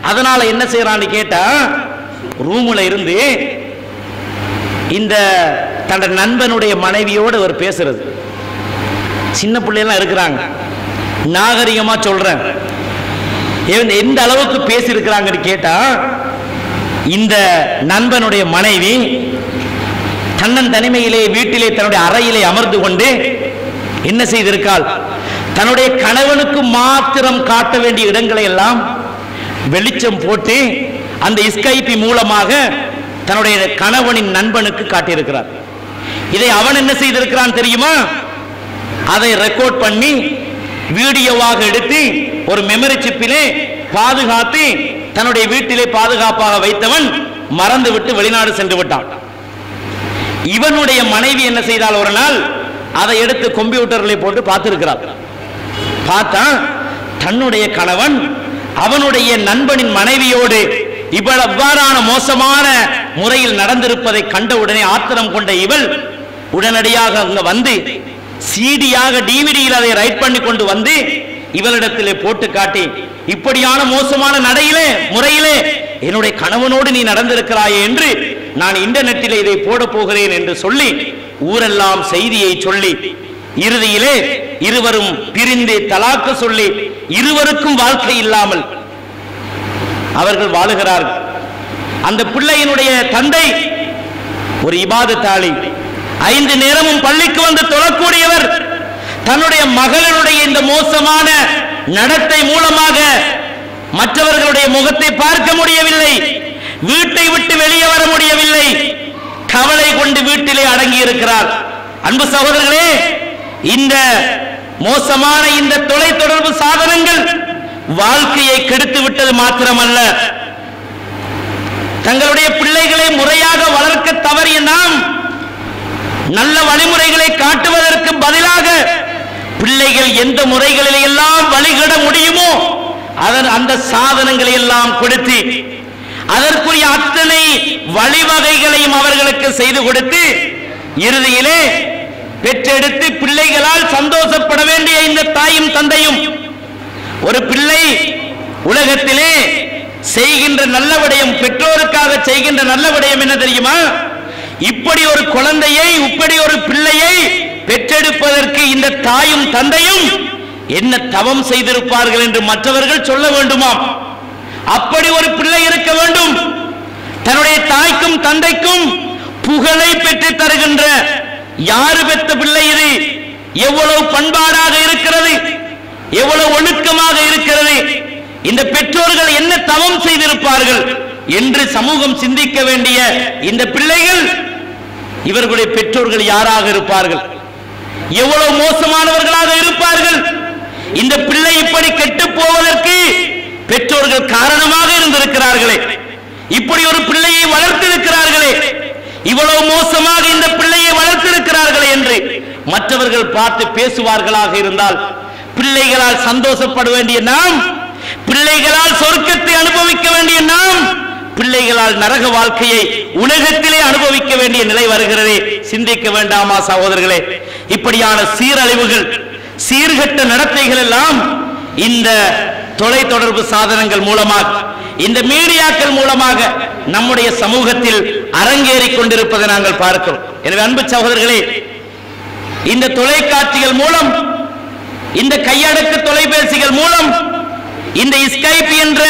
அதனால என்ன செய்யறான்னு கேட்டா, ரூமுல இருந்து இந்த தன் நண்பனுடைய மனைவியோடு அவர் பேசுறது. சின்ன பிள்ளைலாம் இருக்கிறாங்க. நாகரிகமா சொல்றேன், எந்த அளவுக்கு பேசி இருக்கிறாங்கன்னு கேட்டா, இந்த நண்பனுடைய மனைவி தன்னன் தனிமையிலே வீட்டிலே தன்னுடைய அறையிலே அமர்ந்து கொண்டு என்ன செய்திருக்காள்? தன்னுடைய கணவனுக்கு மாத்திரம் காட்ட வேண்டிய இடங்களை எல்லாம் வெளிச்சம் போட்டு அந்த ஸ்கைப் மூலமாக தன்னுடைய கணவனின் நண்பனுக்கு காட்டியிருக்கிறார். இதை அவன் என்ன செய்திருக்கிறான் தெரியுமா? அதை ரெக்கார்ட் பண்ணி வீடியோவாக எடுத்து ஒரு மெமரி சிப்பிலே பாதுகாத்து தன்னுடைய வீட்டிலே பாதுகாப்பாக வைத்தவன் மறந்துவிட்டு வெளிநாடு சென்று விட்டான். இவனுடைய மனைவி என்ன செய்தால், ஒரு நாள் அதை எடுத்து கம்ப்யூட்டர்ல போட்டு பார்த்திருக்கிறார். பார்த்தா தன்னுடைய கணவன் அவனுடைய நண்பனின் மனைவியோடு இவ்வாறான மோசமான முறையில் நடந்திருப்பதை கண்டவுடனே ஆத்திரம் கொண்ட இவள் உடனடியாக அங்க வந்து சிடியாக டிவிடியில் அதை ரைட் பண்ணி கொண்டு வந்து இவளிடத்திலே போட்டு காட்டி, இப்படியான மோசமான முறையிலே என்னுடைய கணவனோடு நீ நடந்திருக்கிறாயே என்று நான் இன்டர்நெட்டில் இதை போட போகிறேன் என்று சொல்லி ஊரெல்லாம் செய்தியை சொல்லி இறுதியிலே இருவரும் பிரிந்து தலாக்கு சொல்லி இருவருக்கும் வாழ்க்கை இல்லாமல் அவர்கள் வாழுகிறார்கள். அந்த பிள்ளையினுடைய தந்தை ஒரு இபாதத்தாளி, 5 நேரமும் பள்ளிக்கு வந்து தொழக்கூடியவர். தன்னுடைய மகளினுடைய இந்த மோசமான நடத்தை மூலமாக மற்றவர்களுடைய முகத்தை பார்க்க முடியவில்லை, வீட்டை விட்டு வெளியே வர முடியவில்லை, கவலை கொண்டு வீட்டிலே அடங்கி இருக்கிறார். அன்பு சகோதரர்களே, இந்த மோசமான இந்த தொலைத்தொடர்பு சாதனங்கள் வாழ்க்கையை கெடுத்து விட்டது மாத்திரமல்ல, தங்களுடைய பிள்ளைகளை முறையாக வளர்க்க தவறிய நாம் நல்ல வழிமுறைகளை காட்டுவதற்கு பதிலாக பிள்ளைகள் எந்த முறைகளில் எல்லாம் வழிகிட முடியுமோ அந்த சாதனங்களை எல்லாம் கொடுத்து அதற்குரிய அத்தனை வழிவகைகளையும் அவர்களுக்கு செய்து கொடுத்து இறுதியிலே பெற்றெடுத்து பிள்ளைகளால் சந்தோஷப்பட வேண்டிய இந்த தாயும் தந்தையும், ஒரு பிள்ளை உலகத்திலே செய்கின்ற நல்ல விடயம், பெற்றோருக்காக செய்கின்ற நல்ல விடயம் என்ன தெரியுமா? இப்படி ஒரு குழந்தையை, இப்படி ஒரு பிள்ளையை பெற்றெடுப்பதற்கு இந்த தாயும் தந்தையும் என்ன தவம் செய்திருப்பார்கள் என்று மற்றவர்கள் சொல்ல வேண்டுமாம். அப்படி ஒரு பிள்ளை இருக்க வேண்டும். தன்னுடைய தாய்க்கும் தந்தைக்கும் புகழை பெற்று தருகின்ற யாரு பெற்ற பிள்ளை இது? எவ்வளவு பண்பாடாக இருக்கிறது, எவ்வளவு ஒழுக்கமாக இருக்கிறது, இந்த பெற்றோர்கள் என்ன தவம் செய்திருப்பார்கள் என்று சமூகம் சிந்திக்க வேண்டிய இந்த பிள்ளைகள், இவர்களுடைய பெற்றோர்கள் யாராக இருப்பார்கள்? எவ்வளவு மோசமானவர்களாக இருப்பார்கள்? இந்த பிள்ளை இப்படி கெட்டு போவதற்கு பெற்றோர்கள் காரணமாக இருந்திருக்கிறார்களே, இப்படி ஒரு பிள்ளையை வளர்த்திருக்கிறார்களே, இவ்வளவு மோசமாக இந்த பிள்ளையை வளர்த்திருக்கிறார்களே என்று மற்றவர்கள் பார்த்து பேசுவார்களாக இருந்தால், பிள்ளைகளால் சந்தோஷப்பட வேண்டிய நாம், பிள்ளைகளால் சொர்க்கத்தை அனுபவிக்க வேண்டிய நாம், பிள்ளைகளால் நரக வாழ்க்கையை உலகத்திலே அனுபவிக்க வேண்டிய நிலை வருகிறதே, சிந்திக்க வேண்டாமா சகோதரர்களே? இப்படியான சீரழிவுகள், சீர்கெட்ட நடத்தைகள் எல்லாம் இந்த தொலைத்தொடர்பு சாதனங்கள் மூலமாக, இந்த மீடியாக்கள் மூலமாக நம்முடைய சமூகத்தில் அரங்கேறிக் கொண்டிருப்பதை நாங்கள் பார்க்கிறோம். எனவே அன்பு சகோதரர்களே, இந்த தொலைக்காட்சிகள் மூலம், இந்த கையடக்க தொலைபேசிகள் மூலம், இந்த ஸ்கைப் என்ற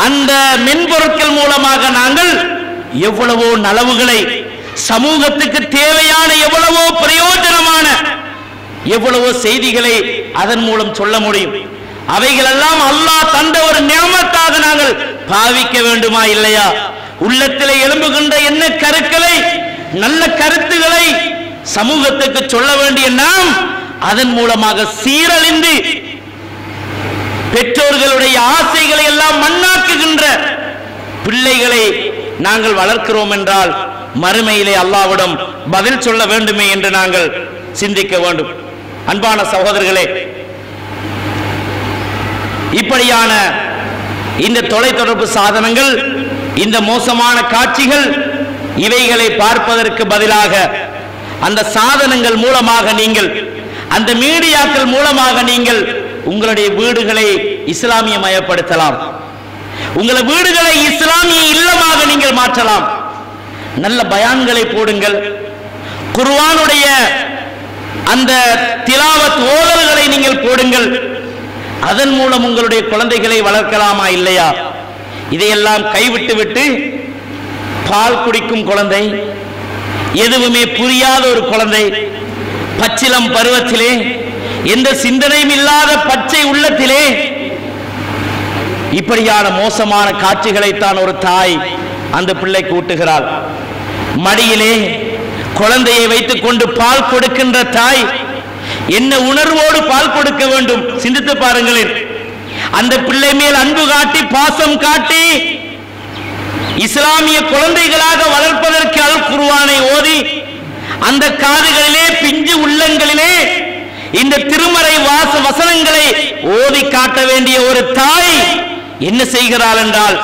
அந்த மென்பொருட்கள் மூலமாக நாங்கள் எவ்வளவோ நலவுகளை, சமூகத்துக்கு தேவையான எவ்வளவோ பிரயோஜனமான எவ்வளவோ செய்திகளை அதன் மூலம் சொல்ல முடியும். அவைகளெல்லாம் அல்லாஹ் தந்த ஒரு நியமத்தாக நாங்கள் பாவிக்க வேண்டுமா இல்லையா? உள்ளத்திலே எழும்புகின்ற என்ன கருக்களை, நல்ல கருத்துக்களை சமூகத்துக்கு சொல்ல வேண்டிய நாம் அதன் மூலமாக சீரழிந்து பெற்றோர்களுடைய ஆசைகளை எல்லாம் மண்ணாக்குகின்ற பிள்ளைகளை நாங்கள் வளர்க்கிறோம் என்றால் மறுமையிலே அல்லாஹ்விடம் பதில் சொல்ல வேண்டுமே என்று நாங்கள் சிந்திக்க வேண்டும். அன்பான சகோதரர்களே, இப்படியான இந்த தொலைத்தொடர்பு சாதனங்கள், இந்த மோசமான காட்சிகள், இவைகளை பார்ப்பதற்கு பதிலாக அந்த சாதனங்கள் மூலமாக நீங்கள், அந்த மீடியாக்கள் மூலமாக நீங்கள் உங்களுடைய வீடுகளை இஸ்லாமியமயப்படுத்தலாம். உங்கள் வீடுகளை இஸ்லாமிய இல்லமாக நீங்கள் மாற்றலாம். நல்ல பயான்களை போடுங்கள். குர்ஆனுடைய அந்த திலாவத் ஓதல்களை நீங்கள் போடுங்கள். அதன் மூலம் உங்களுடைய குழந்தைகளை வளர்க்கலாமா இல்லையா? இதையெல்லாம் கைவிட்டு விட்டு பால் குடிக்கும் குழந்தை, எதுவுமே புரியாத ஒரு குழந்தை, பச்சிலம் பருவத்திலே, எந்த சிந்தனையும் இல்லாத பச்சை உள்ளத்திலே இப்படியான மோசமான காட்சிகளைத்தான் ஒரு தாய் அந்த பிள்ளைக்கு ஊட்டுகிறாள். மடியிலே குழந்தையை வைத்துக் கொண்டு பால் கொடுக்கின்ற தாய் என்ன உணர்வோடு பால் கொடுக்க வேண்டும்? சிந்தித்து பாருங்களேன். அந்த பிள்ளை மேல் அன்பு காட்டி, பாசம் காட்டி, இஸ்லாமிய குழந்தைகளாக வளர்ப்பதற்கு அல் குர்ஆனை ஓதி அந்த காதுகளிலே பிஞ்சு உள்ளங்களிலே இந்த திருமறை வசனங்களை ஓதி காட்ட வேண்டிய ஒரு தாய் என்ன செய்கிறாள் என்றால்,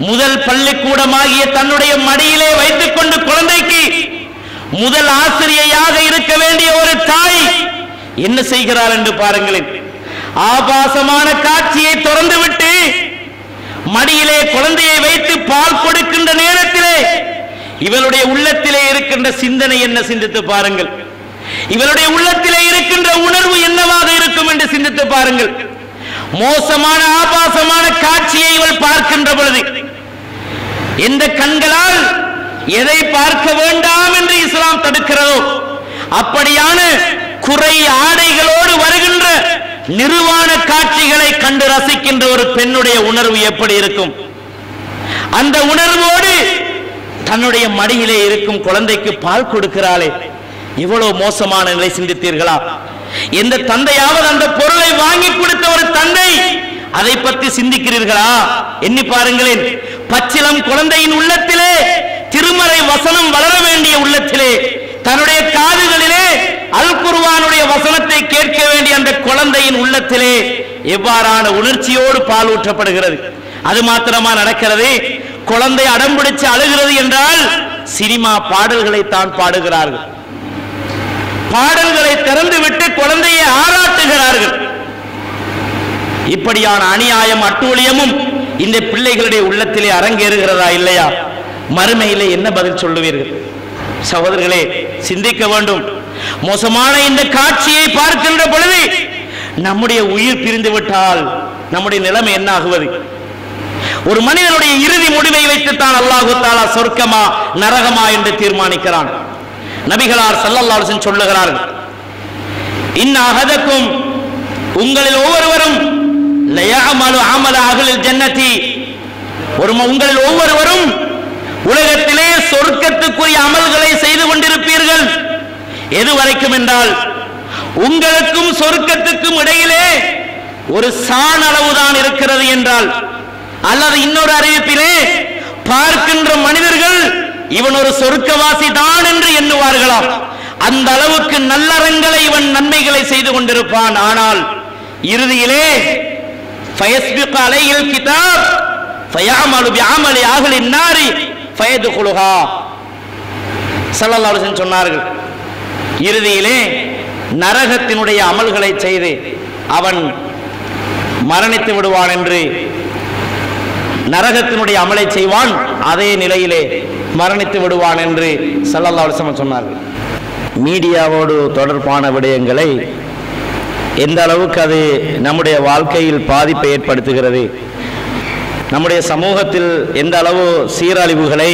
முதல் பள்ளிக்கூடமாகிய தன்னுடைய மடியிலே வைத்துக் கொண்டு குழந்தைக்கு முதல் ஆசிரியையாக இருக்க வேண்டிய ஒரு தாய் என்ன செய்கிறாள் என்று பாருங்களேன். ஆபாசமான காட்சியை திறந்துவிட்டு மடியிலே குழந்தையை வைத்து பால் கொடுக்கின்ற நேரத்திலே இவளுடைய உள்ளத்திலே இருக்கின்ற சிந்தனை என்ன சிந்தித்து பாருங்கள். இவளுடைய உள்ளத்திலே இருக்கின்ற உணர்வு என்னவாக இருக்கும் என்று சிந்தித்து பாருங்கள். மோசமான ஆபாசமான காட்சியை இவள் பார்க்கின்ற பொழுது எந்த கண்களால் எதை பார்க்க வேண்டாம் என்று இஸ்லாம் தடுக்கிறதோ அப்படியான குறை ஆடைகளோடு வருகின்ற நிர்வாண காட்சிகளை கண்டு ரசிக்கின்ற ஒரு பெண்ணுடைய உணர்வு எப்படி இருக்கும்? அந்த உணர்வோடு தன்னுடைய மடியிலே இருக்கும் குழந்தைக்கு பால் கொடுக்கிறாளே, இவ்வளவு மோசமான நிலை சிந்தித்தீர்களா? எந்த தந்தையாவது அந்த பொருளை வாங்கி கொடுத்த ஒரு தந்தை அதை பற்றி சிந்திக்கிறீர்களா? எண்ணி பாருங்களேன். பச்சிளம் குழந்தையின் உள்ளத்திலே திருமறை வசனம் வளர வேண்டிய உள்ளத்திலே தன்னுடைய காதுகளிலே அல் குர்ஆனுடைய வசனத்தை கேட்க வேண்டிய அந்த குழந்தையின் உள்ளத்திலே எவ்வாறான உணர்ச்சியோடு பால் ஊற்றப்படுகிறது? அது மாத்திரமா நடக்கிறது? குழந்தை அடம்பிடிச்சு அழுகிறது என்றால் சினிமா பாடல்களை தான் பாடுகிறார்கள். பாடல்களை திறந்துவிட்டு குழந்தையை ஆராட்டுகிறார்கள். இப்படியான அநியாயம் அட்டூழியமும் இந்த பிள்ளைகளுடைய உள்ளத்திலே அரங்கேறுகிறதா இல்லையா? மறுமையிலே என்ன பதில் சொல்லுவீர்கள்? சகோதரர்களே, சிந்திக்க வேண்டும். மோசமான இந்த காட்சியை பார்க்கின்ற பொழுது நம்முடைய உயிர் பிரிந்து விட்டால் நம்முடைய நிலைமை என்ன ஆகுவது? ஒரு மனிதனுடைய இறுதி முடிவை வைத்துத்தான் அல்லாஹு தஆலா சொர்க்கமா நரகமா என்று தீர்மானிக்கிறான். நபிகளார் ஸல்லல்லாஹு அலைஹி வஸல்லம் சொல்லுகிறார்கள், இன்ன அஹதக்கும், உங்களில் ஒவ்வொருவரும் லயஅமலு அமல அஹ்லில் ஜன்னதி, உங்களில் ஒவ்வொருவரும் உலகத்திலே சொர்க்கத்துக்குரிய அமல்களை செய்து கொண்டிருப்பீர்கள். எது வரைக்கும் என்றால், உங்களுக்கும் சொர்க்கத்துக்கும் இடையிலே ஒரு சாண் அளவுதான் இருக்கிறது என்றால், அல்லது இன்னொரு அறிவிப்பிலே பார்க்கின்ற மனிதர்கள் இவன் ஒரு சொர்க்கவாசி தான் என்று எண்ணுவார்களாம். அந்த அளவுக்கு நல்லறங்களை இவன் நன்மைகளை செய்து கொண்டிருப்பான். ஆனால் இறுதியிலே ஃபயஸ்பிகு அலைஹில் கிதாப் ஃபயஅமலு பிஅமலி அஹ்லின் நாரி ஃபயதுகுலுஹா. ஸல்லல்லாஹு அலைஹி வஸல்லம் சொன்னார்கள், இறுதியிலே நரகத்தினுடைய அமல்களை செய்து அவன் மரணித்து விடுவான் என்று. நரகத்தினுடைய அமலை செய்வான், அதே நிலையிலே மரணித்து விடுவான் என்று ஸல்லல்லாஹு அலைஹி வஸல்லம் சொன்னார்கள். மீடியாவோடு தொடர்பான விடயங்களை எந்த அளவுக்கு அது நம்முடைய வாழ்க்கையில் பாதிப்பை ஏற்படுத்துகிறது, நம்முடைய சமூகத்தில் எந்த அளவு சீரழிவுகளை,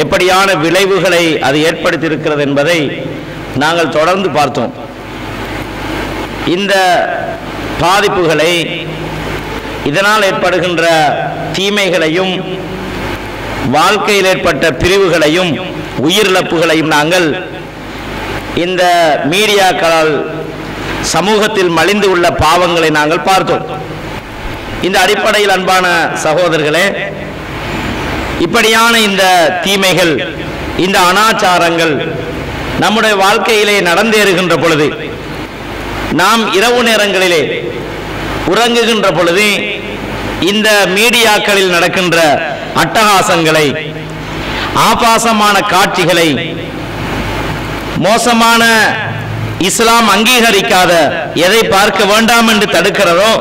எப்படியான விளைவுகளை அது ஏற்படுத்தியிருக்கிறது என்பதை நாங்கள் தொடர்ந்து பார்த்தோம். இந்த பாதிப்புகளை, இதனால் ஏற்படுகின்ற தீமைகளையும், வாழ்க்கையில் ஏற்பட்ட பிரிவுகளையும், உயிரிழப்புகளையும் நாங்கள் இந்த மீடியாக்களால் சமூகத்தில் மலிந்து உள்ள பாவங்களை நாங்கள் பார்த்தோம். இந்த அடிப்படையில் அன்பான சகோதரர்களே, இப்படியான இந்த தீமைகள், இந்த அனாச்சாரங்கள் நம்முடைய வாழ்க்கையிலே நடந்தேறுகின்ற பொழுது, நாம் இரவு நேரங்களிலே உறங்குகின்ற பொழுது இந்த மீடியாக்களில் நடக்கின்ற அட்டகாசங்களை, ஆபாசமான காட்சிகளை, மோசமான இஸ்லாம் அங்கீகரிக்காத எதை பார்க்க வேண்டாம் என்று தடுக்கிறதோ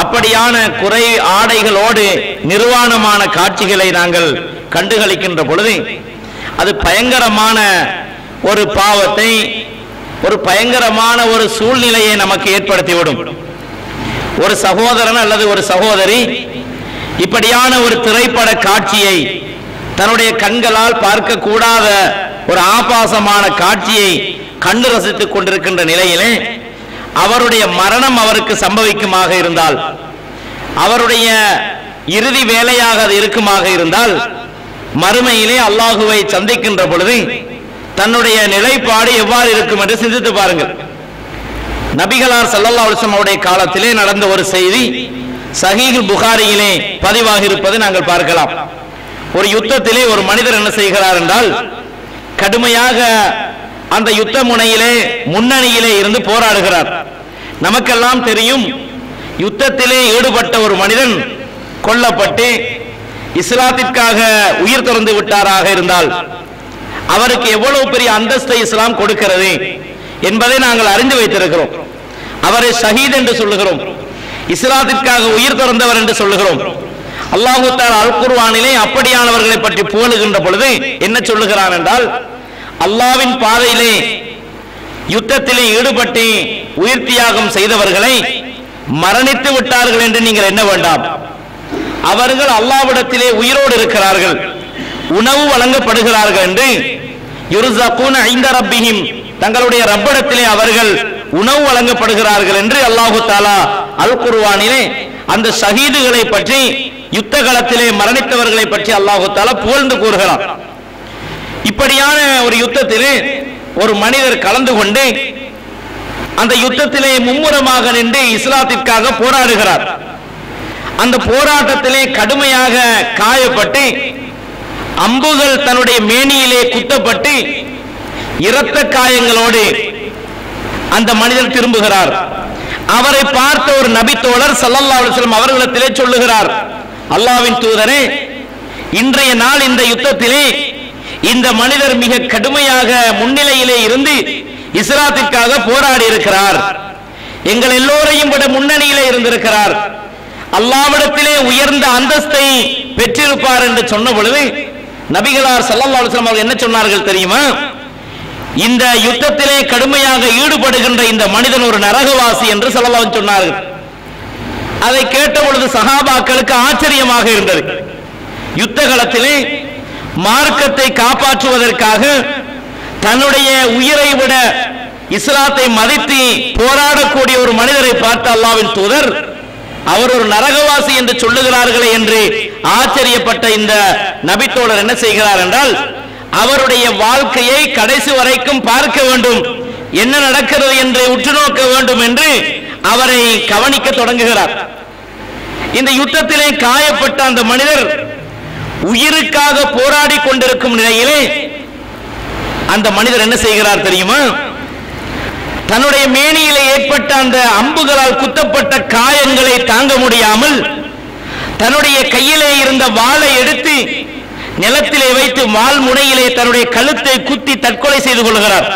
அப்படியான குறை ஆடைகளோடு நிர்வாணமான காட்சிகளை நாங்கள் கண்டுகளிக்கின்ற பொழுது அது பயங்கரமான ஒரு பாவத்தை, ஒரு பயங்கரமான ஒரு சூழ்நிலையை நமக்கு ஏற்படுத்திவிடும். ஒரு சகோதரன் அல்லது ஒரு சகோதரி இப்படியான ஒரு திரைப்பட காட்சியை, தன்னுடைய கண்களால் பார்க்க கூடாத ஒரு ஆபாசமான காட்சியை கண்டு ரசித்துக் கொண்டிருக்கின்ற நிலையிலே அவருடைய மரணம் அவருக்கு சம்பவிக்குமாக இருந்தால், அவருடைய இறுதி வேலையாக அது இருக்குமாக இருந்தால், மறுமையிலே அல்லாஹுவை சந்திக்கின்ற பொழுது தன்னுடைய நிலைப்பாடு எவ்வாறு இருக்கும் என்று சிந்தித்து பாருங்கள். நபிகளார் ஸல்லல்லாஹு அலைஹி வஸல்லம் அவருடைய காலத்திலே நடந்த ஒரு செய்தி சஹீஹ் புகாரியிலே பதிவாகி இருப்பதை நாங்கள் பார்க்கலாம். ஒரு யுத்தத்திலே ஒரு மனிதர் என்ன செய்கிறார் என்றால் கடுமையாக அந்த யுத்த முனையிலே முன்னணியிலே இருந்து போராடுகிறார். நமக்கெல்லாம் தெரியும், யுத்தத்திலே ஈடுபட்ட ஒரு மனிதன் கொல்லப்பட்டு இஸ்லாத்திற்காக உயிர் துறந்து விட்டாராக இருந்தால் அவருக்கு எவ்வளவு பெரிய அந்தஸ்தை இஸ்லாம் கொடுக்கிறது என்பதை நாங்கள் அறிந்து வைத்திருக்கிறோம். அவரை ஷஹீத் என்று சொல்லுகிறோம், இஸ்லாத்திற்காக உயிர் துறந்தவர் என்று சொல்லுகிறோம். அல்லாஹ் தஆலா அல் குர்ஆனிலே அப்படியானவர்களை பற்றி புகழுகின்ற பொழுது என்ன சொல்லுகிறான் என்றால், அல்லாஹ்வின் பாதையிலே யுத்தத்திலே ஈடுபட்டு உயிர் தியாகம் செய்தவர்களை மரணித்து விட்டார்கள் என்று நீங்கள் எண்ண வேண்டாம். அவர்கள் அல்லாஹ்விடத்திலே உயிரோடு இருக்கிறார்கள், உணவு வழங்கப்படுகிறார்கள் என்று யுர்ஸகுன இன்த ரப்பிஹிம், தங்களுடைய ரப்பிடத்திலே அவர்கள் உணவு வழங்கப்படுகிறார்கள் என்று அல்லாஹ் தஆலா அல் குர்ஆனிலே அந்த ஷஹீதுகளை பற்றி, யுத்த களத்திலே மரணித்தவர்களை பற்றி அல்லாஹ் தஆலா புகழ்ந்து கூறுகிறார். இப்படியான ஒரு யுத்தத்திலே ஒரு மனிதர் கலந்து கொண்டு அந்த யுத்தத்திலே மும்முரமாக நின்று இஸ்லாத்திற்காக போராடுகிறார். அந்த போராட்டத்திலே கடுமையாக காயப்பட்டு அம்புகள் தன்னுடைய மேனியிலே குத்தப்பட்டு இரத்த காயங்களோடு அந்த மனிதர் திரும்புகிறார். அவரை பார்த்த ஒரு நபித்தோழர் ஸல்லல்லாஹு அலைஹி வஸல்லம் அவர்களிடத்திலே சொல்லுகிறார், அல்லாஹ்வின் தூதரே, இன்றைய நாள் இந்த யுத்தத்திலே இந்த மனிதர் மிக கடுமையாக முன்னிலையிலே இருந்து இஸ்லாத்திற்காக போராடி இருக்கிறார், எங்கள் எல்லோரையும் விட முன்னணியிலே இருந்திருக்கிறார், அல்லாஹ்விடத்திலே உயர்ந்த அந்தஸ்தை பெற்றிருப்பார் என்று சொன்ன பொழுது நபிகளார் ஸல்லல்லாஹு அலைஹி வஸல்லம் அவர்கள் என்ன சொன்னார்கள் தெரியுமா? இந்த யுத்தத்திலே கடுமையாக ஈடுபடுகின்ற இந்த மனிதன் ஒரு நரகவாசி என்று ஸல்லல்லாஹு அலைஹி சொன்னார்கள். அதை கேட்ட பொழுது சஹாபாக்களுக்கு ஆச்சரியமாக இருந்தது. யுத்த களத்திலே மார்க்கத்தை காப்பாற்றுவதற்காக தன்னுடைய உயிரை விட இஸ்லாத்தை மதித்து போராடக்கூடிய ஒரு மனிதரை பார்த்த அல்லாஹ்வின் தூதர் அவர் ஒரு நரகவாசி என்று சொல்லுகிறார்களே என்று ஆச்சரியப்பட்ட இந்த நபித்தோழர் என்ன செய்கிறார் என்றால், அவருடைய வாழ்க்கையை கடைசி வரைக்கும் பார்க்க வேண்டும், என்ன நடக்கிறது என்று உற்று நோக்க வேண்டும் என்று அவரை கவனிக்க தொடங்குகிறார். இந்த யுத்தத்திலே காயப்பட்ட அந்த மனிதர் உயிருக்காக போராடி கொண்டிருக்கும் நிலையிலே அந்த மனிதர் என்ன செய்கிறார் தெரியுமா? தன்னுடைய மேனியிலே ஏற்பட்ட அந்த அம்புகளால் குத்தப்பட்ட காயங்களை தாங்க முடியாமல் தன்னுடைய கையிலே இருந்த வாளை எடுத்து நிலத்திலே வைத்து வாள் முனையிலே தன்னுடைய கழுத்தை குத்தி தற்கொலை செய்து கொள்கிறார்.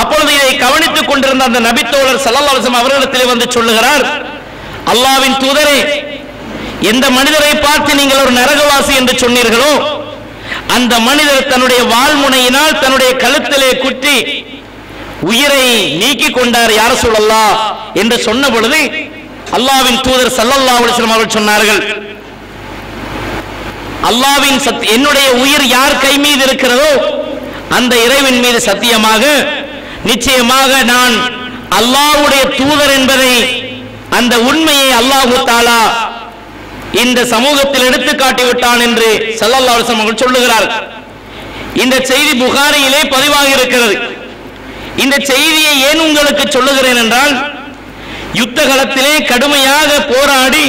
அப்பொழுது இதை கவனித்துக் கொண்டிருந்த அந்த நபித்தோழர் ஸல்லல்லாஹு அலைஹி வஸல்லம் அவர்களிடத்திலே வந்து சொல்லுகிறார், அல்லாஹ்வின் தூதரே, எந்த மனிதரை பார்த்து நீங்கள் ஒரு நரகவாசி என்று சொன்னீர்களோ அந்த மனிதர் தன்னுடைய வாள் முனையினால் தன்னுடைய கழுத்திலே குத்தி உயிரை நீக்கி கொண்டார் யா ரசூலல்லாஹ் என்று சொன்ன பொழுது அல்லாஹ்வின் தூதர் ஸல்லல்லாஹு அலைஹி வஸல்லம் அவர்கள் சொன்னார்கள், அல்லாஹ்வின் என்னுடைய உயிர் யார் கை மீது இருக்கிறதோ அந்த இறைவன் மீது சத்தியமாக நிச்சயமாக நான் அல்லாஹ்வுடைய தூதர் என்பதை, அந்த உண்மையை அல்லாஹ் தஆலா இந்த சமூகத்தில் எடுத்து காட்டிவிட்டான் என்று ஸல்லல்லாஹு அலைஹி வஸல்லம் அவர்கள் சொல்லுகிறார். இந்த செய்தி புகாரியிலே பதிவாகி இருக்கிறது. இந்த செய்தியை ஏன் உங்களுக்கு சொல்லுகிறேன் என்றால், யுத்த களத்திலே கடுமையாக போராடி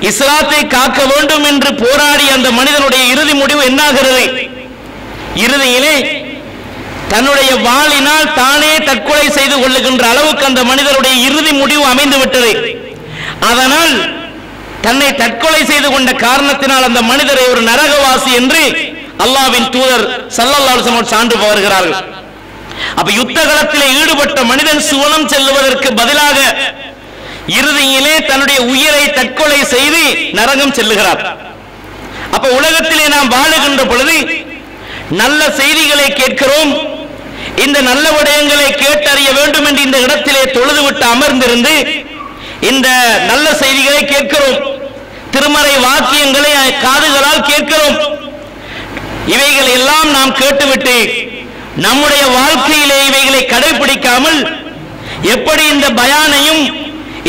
இஸ்லாத்தை காக்க வேண்டும் என்று போராடி அந்த மனிதனுடைய இறுதி முடிவு என்னாகிறது? இறுதியிலே தன்னுடைய வாளினால் தானே தற்கொலை செய்து கொள்ளுகின்ற அளவுக்கு அந்த மனிதனுடைய இறுதி முடிவு அமைந்து விட்டது. அதனால் தன்னை தற்கொலை செய்து கொண்ட காரணத்தினால் அந்த மனிதரை ஒரு நரகவாசி என்று அல்லாஹ்வின் தூதர் ஸல்லல்லாஹு அலைஹி வஸல்லம் சான்று பகர்கிறார்கள். அப்ப யுத்த களத்திலே ஈடுபட்ட மனிதன் சுவனம் செல்லுவதற்கு பதிலாக இறுதியிலே தன்னுடைய உயிரை தற்கொலை செய்து நரகம் செல்லுகிறார். அப்ப உலகத்திலே நாம் வாழுகின்ற பொழுது நல்ல செய்திகளை கேட்கிறோம். இந்த நல்ல விடயங்களை கேட்டறிய வேண்டும் என்று இந்த இடத்திலே தொழுதுவிட்டு அமர்ந்திருந்து இந்த நல்ல செய்திகளை கேட்கிறோம். திருமறை வாக்கியங்களை காதுகளால் கேட்கிறோம். இவைகள் எல்லாம் நாம் கேட்டுவிட்டு நம்முடைய வாழ்க்கையிலே இவைகளை கடைபிடிக்காமல் எப்படி இந்த பயானையும்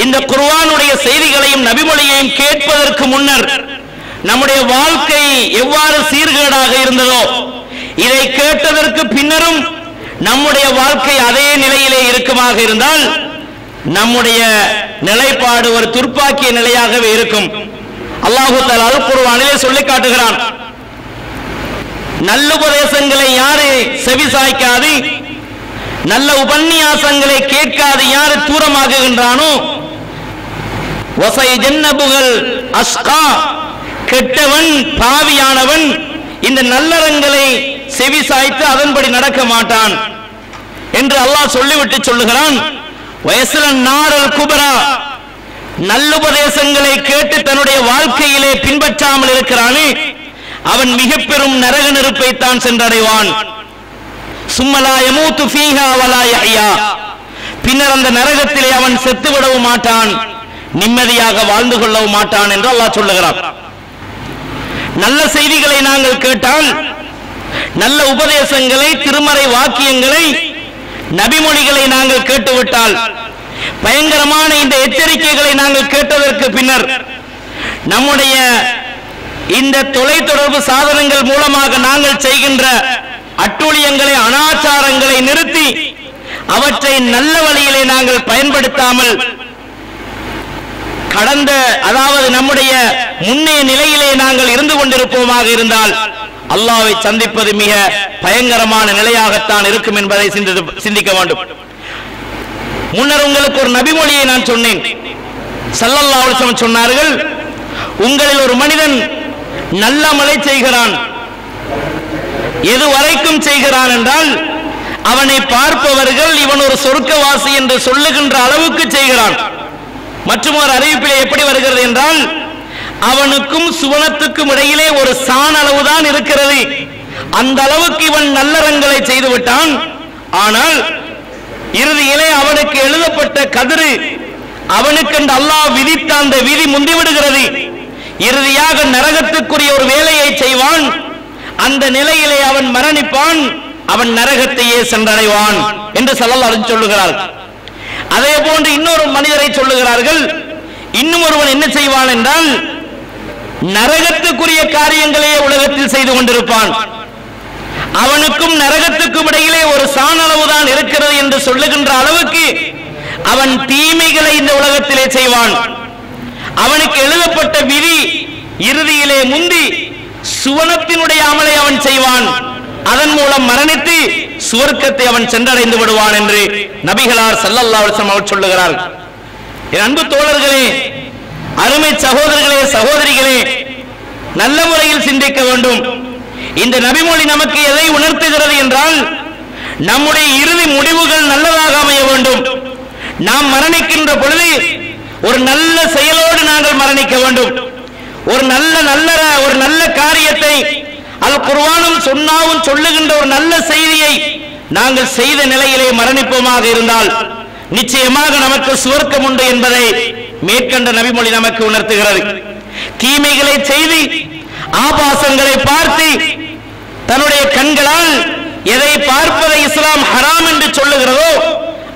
இந்த குர்ஆனுடைய செய்திகளையும் நபிமொழியையும் கேட்பதற்கு முன்னர் நம்முடைய வாழ்க்கை எவ்வாறு சீர்கேடாக இருந்ததோ, இதை கேட்டதற்கு பின்னரும் நம்முடைய வாழ்க்கை அதே நிலையிலே இருக்குமாக இருந்தால் நம்முடைய நிலைப்பாடு ஒரு துர்ப்பாக்கிய நிலையாகவே இருக்கும். அல்லாஹ் தஆலா அல் குர்ஆனிலே சொல்லி காட்டுகிறான். நல்ல உபதேசங்களை யாரு செவிசாய்க்காது, நல்ல உபன்யாசங்களை கேட்காது யாரு தூரமாகுகின்றானோ, வஸயஜன்னபுல் அஸ்கா, கெட்டவன் பாவியானவன் இந்த நல்லறங்களை செவிசாய்த்து அதன்படி நடக்க மாட்டான் என்று அல்லாஹ் சொல்லிவிட்டு சொல்லுகிறான். வயசுலன் நாரல் குபரா, நல்லுபதேசங்களை கேட்டு தன்னுடைய வாழ்க்கையிலே பின்பற்றாமல் இருக்கிறானே அவன் மிக பெரும் நரக நெருப்பை தான் சென்றடைவான். சும்மலா யமூது ஃபீஹா வலா யஹ்யா, பின்னர் அந்த நரகத்திலே அவன் செத்துவிடவும் மாட்டான், நிம்மதியாக வாழ்ந்து கொள்ளவும் மாட்டான் என்று அல்லாஹ் சொல்லுகிறான். நல்ல செய்திகளை நாங்கள் கேட்டால், நல்ல உபதேசங்களை, திருமறை வாக்கியங்களை, நபிமொழிகளை நாங்கள் கேட்டுவிட்டால், பயங்கரமான இந்த எச்சரிக்கைகளை நாங்கள் கேட்டதற்கு பின்னர் நம்முடைய இந்த தொலைத்தொடர்பு சாதனங்கள் மூலமாக நாங்கள் செய்கின்ற அட்டூழியங்களை, அனாச்சாரங்களை நிறுத்தி அவற்றை நல்ல வழியிலே நாங்கள் பயன்படுத்தாமல் கடந்த, அதாவது நம்முடைய முன்னைய நிலையிலே நாங்கள் இருந்து கொண்டிருப்போமாக இருந்தால் அல்லாஹ்வை சந்திப்பது மிக பயங்கரமான நிலையாகத்தான் இருக்கும் என்பதை சிந்திக்க வேண்டும். முன்னர் உங்களுக்கு ஒரு நபிமொழியை நான் சொன்னேன். ஸல்லல்லாஹு அலைஹி வஸல்லம் சொன்னார்கள், உங்களில் ஒரு மனிதன் நல்ல அமலை செய்கிறான், எது வரைக்கும் செய்கிறான் என்றால் அவனை பார்ப்பவர்கள் இவன் ஒரு சொர்க்கவாசி என்று சொல்லுகின்ற அளவுக்கு செய்கிறான். மற்றும் ஒரு அறிவிப்பிலே எப்படி வருகிறது என்றால், அவனுக்கும் சுவனத்துக்கும் இடையிலே ஒரு சான் அளவுதான் இருக்கிறது, அந்த அளவுக்கு இவன் நல்லறங்களை செய்து விட்டான். ஆனால் இறுதியிலே அவனுக்கு எழுதப்பட்ட கதிரு, அவனுக்கு அல்லாஹ் விதித்த அந்த விதி முந்திவிடுகிறது. இறுதியாக நரகத்துக்குரிய ஒரு வேலையை செய்வான், அந்த நிலையிலே அவன் மரணிப்பான், அவன் நரகத்தையே சென்றடைவான் என்று ஸல்லல்லாஹு அலைஹி சொல்லுகிறார். அதே போன்று இன்னொரு மனிதரை சொல்லுகிறார்கள், இன்னும் ஒருவன் என்ன செய்வான் என்றால் நரகத்துக்குரிய காரியங்களையே உலகத்தில் செய்து கொண்டிருப்பான், அவனுக்கும் நரகத்துக்கும் இடையிலே ஒரு சான் அளவுதான் இருக்கிறது என்று சொல்லுகின்ற அளவுக்கு அவன் தீமைகளை இந்த உலகத்திலே செய்வான். அவனுக்கு எழுதப்பட்ட விதி இறுதியிலே முந்தி சுவனத்தினுடைய அமலை அவன் செய்வான், அதன் மூலம் மரணித்து சுவர்க்கத்தை அவன் சென்றடைந்து விடுவான் என்று நபிகளார் ஸல்லல்லாஹு அலைஹி வஸல்லம் அவர் சொல்லுகிறார். என் அன்பு தோழர்களே, அருமை சகோதரர்களே, சகோதரிகளே, நல்ல முறையில் சிந்திக்க வேண்டும். இந்த நபிமொழி நமக்கு எதை உணர்த்துகிறது என்றால், நம்முடைய இறுதி முடிவுகள் நல்லதாக அமைய வேண்டும். நாம் மரணிக்கின்ற பொழுது ஒரு நல்ல செயலோடு நாங்கள் மரணிக்க வேண்டும். ஒரு நல்ல காரியத்தை அல் குர்ஆனும் சுன்னாவும் சொல்லுகின்ற ஒரு நல்ல செய்தியை நாங்கள் செய்த நிலையிலே மரணிப்போமாக இருந்தால் நிச்சயமாக நமக்கு சுவர்க்கம் உண்டு என்பதை மேற்கண்ட நபிமொழி நமக்கு உணர்த்துகிறது. தீமைகளை செய்து ஆபாசங்களை பார்த்து தன்னுடைய கண்களால் எதை பார்ப்பதை இஸ்லாம் ஹராம் என்று சொல்லுகிறதோ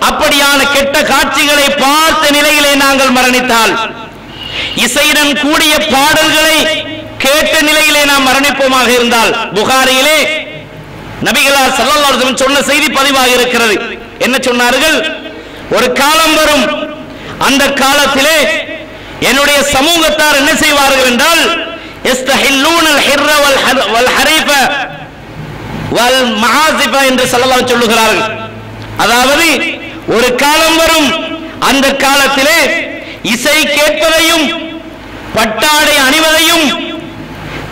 அப்படியான கெட்ட காட்சிகளை பார்த்த நிலையிலே நாங்கள் மரணித்தால், இசையுடன் கூடிய பாடல்களை கேட்ட நிலையிலே நாம் மரணிப்போமாக இருந்தால், புகாரியிலே நபிகளார் ஸல்லல்லாஹு அலைஹி வஸல்லம் சொன்ன செய்தி பதிவாக இருக்கிறது. என்ன சொன்னார்கள்? ஒரு காலம் வரும், அந்த காலத்திலே என்னுடைய சமூகத்தார் என்ன செய்வார்கள் என்றால், இஸ்தஹில்லூனல் ஹிர்ர வல் ஹரீஃப வல் மஆசிஃப என்று ஸல்லல்லாஹு அலைஹி சொல்லுகிறார்கள். அதாவது ஒரு காலம் வரும், அந்த காலத்திலே இசை கேட்பதையும் பட்டாடை அணிவதையும்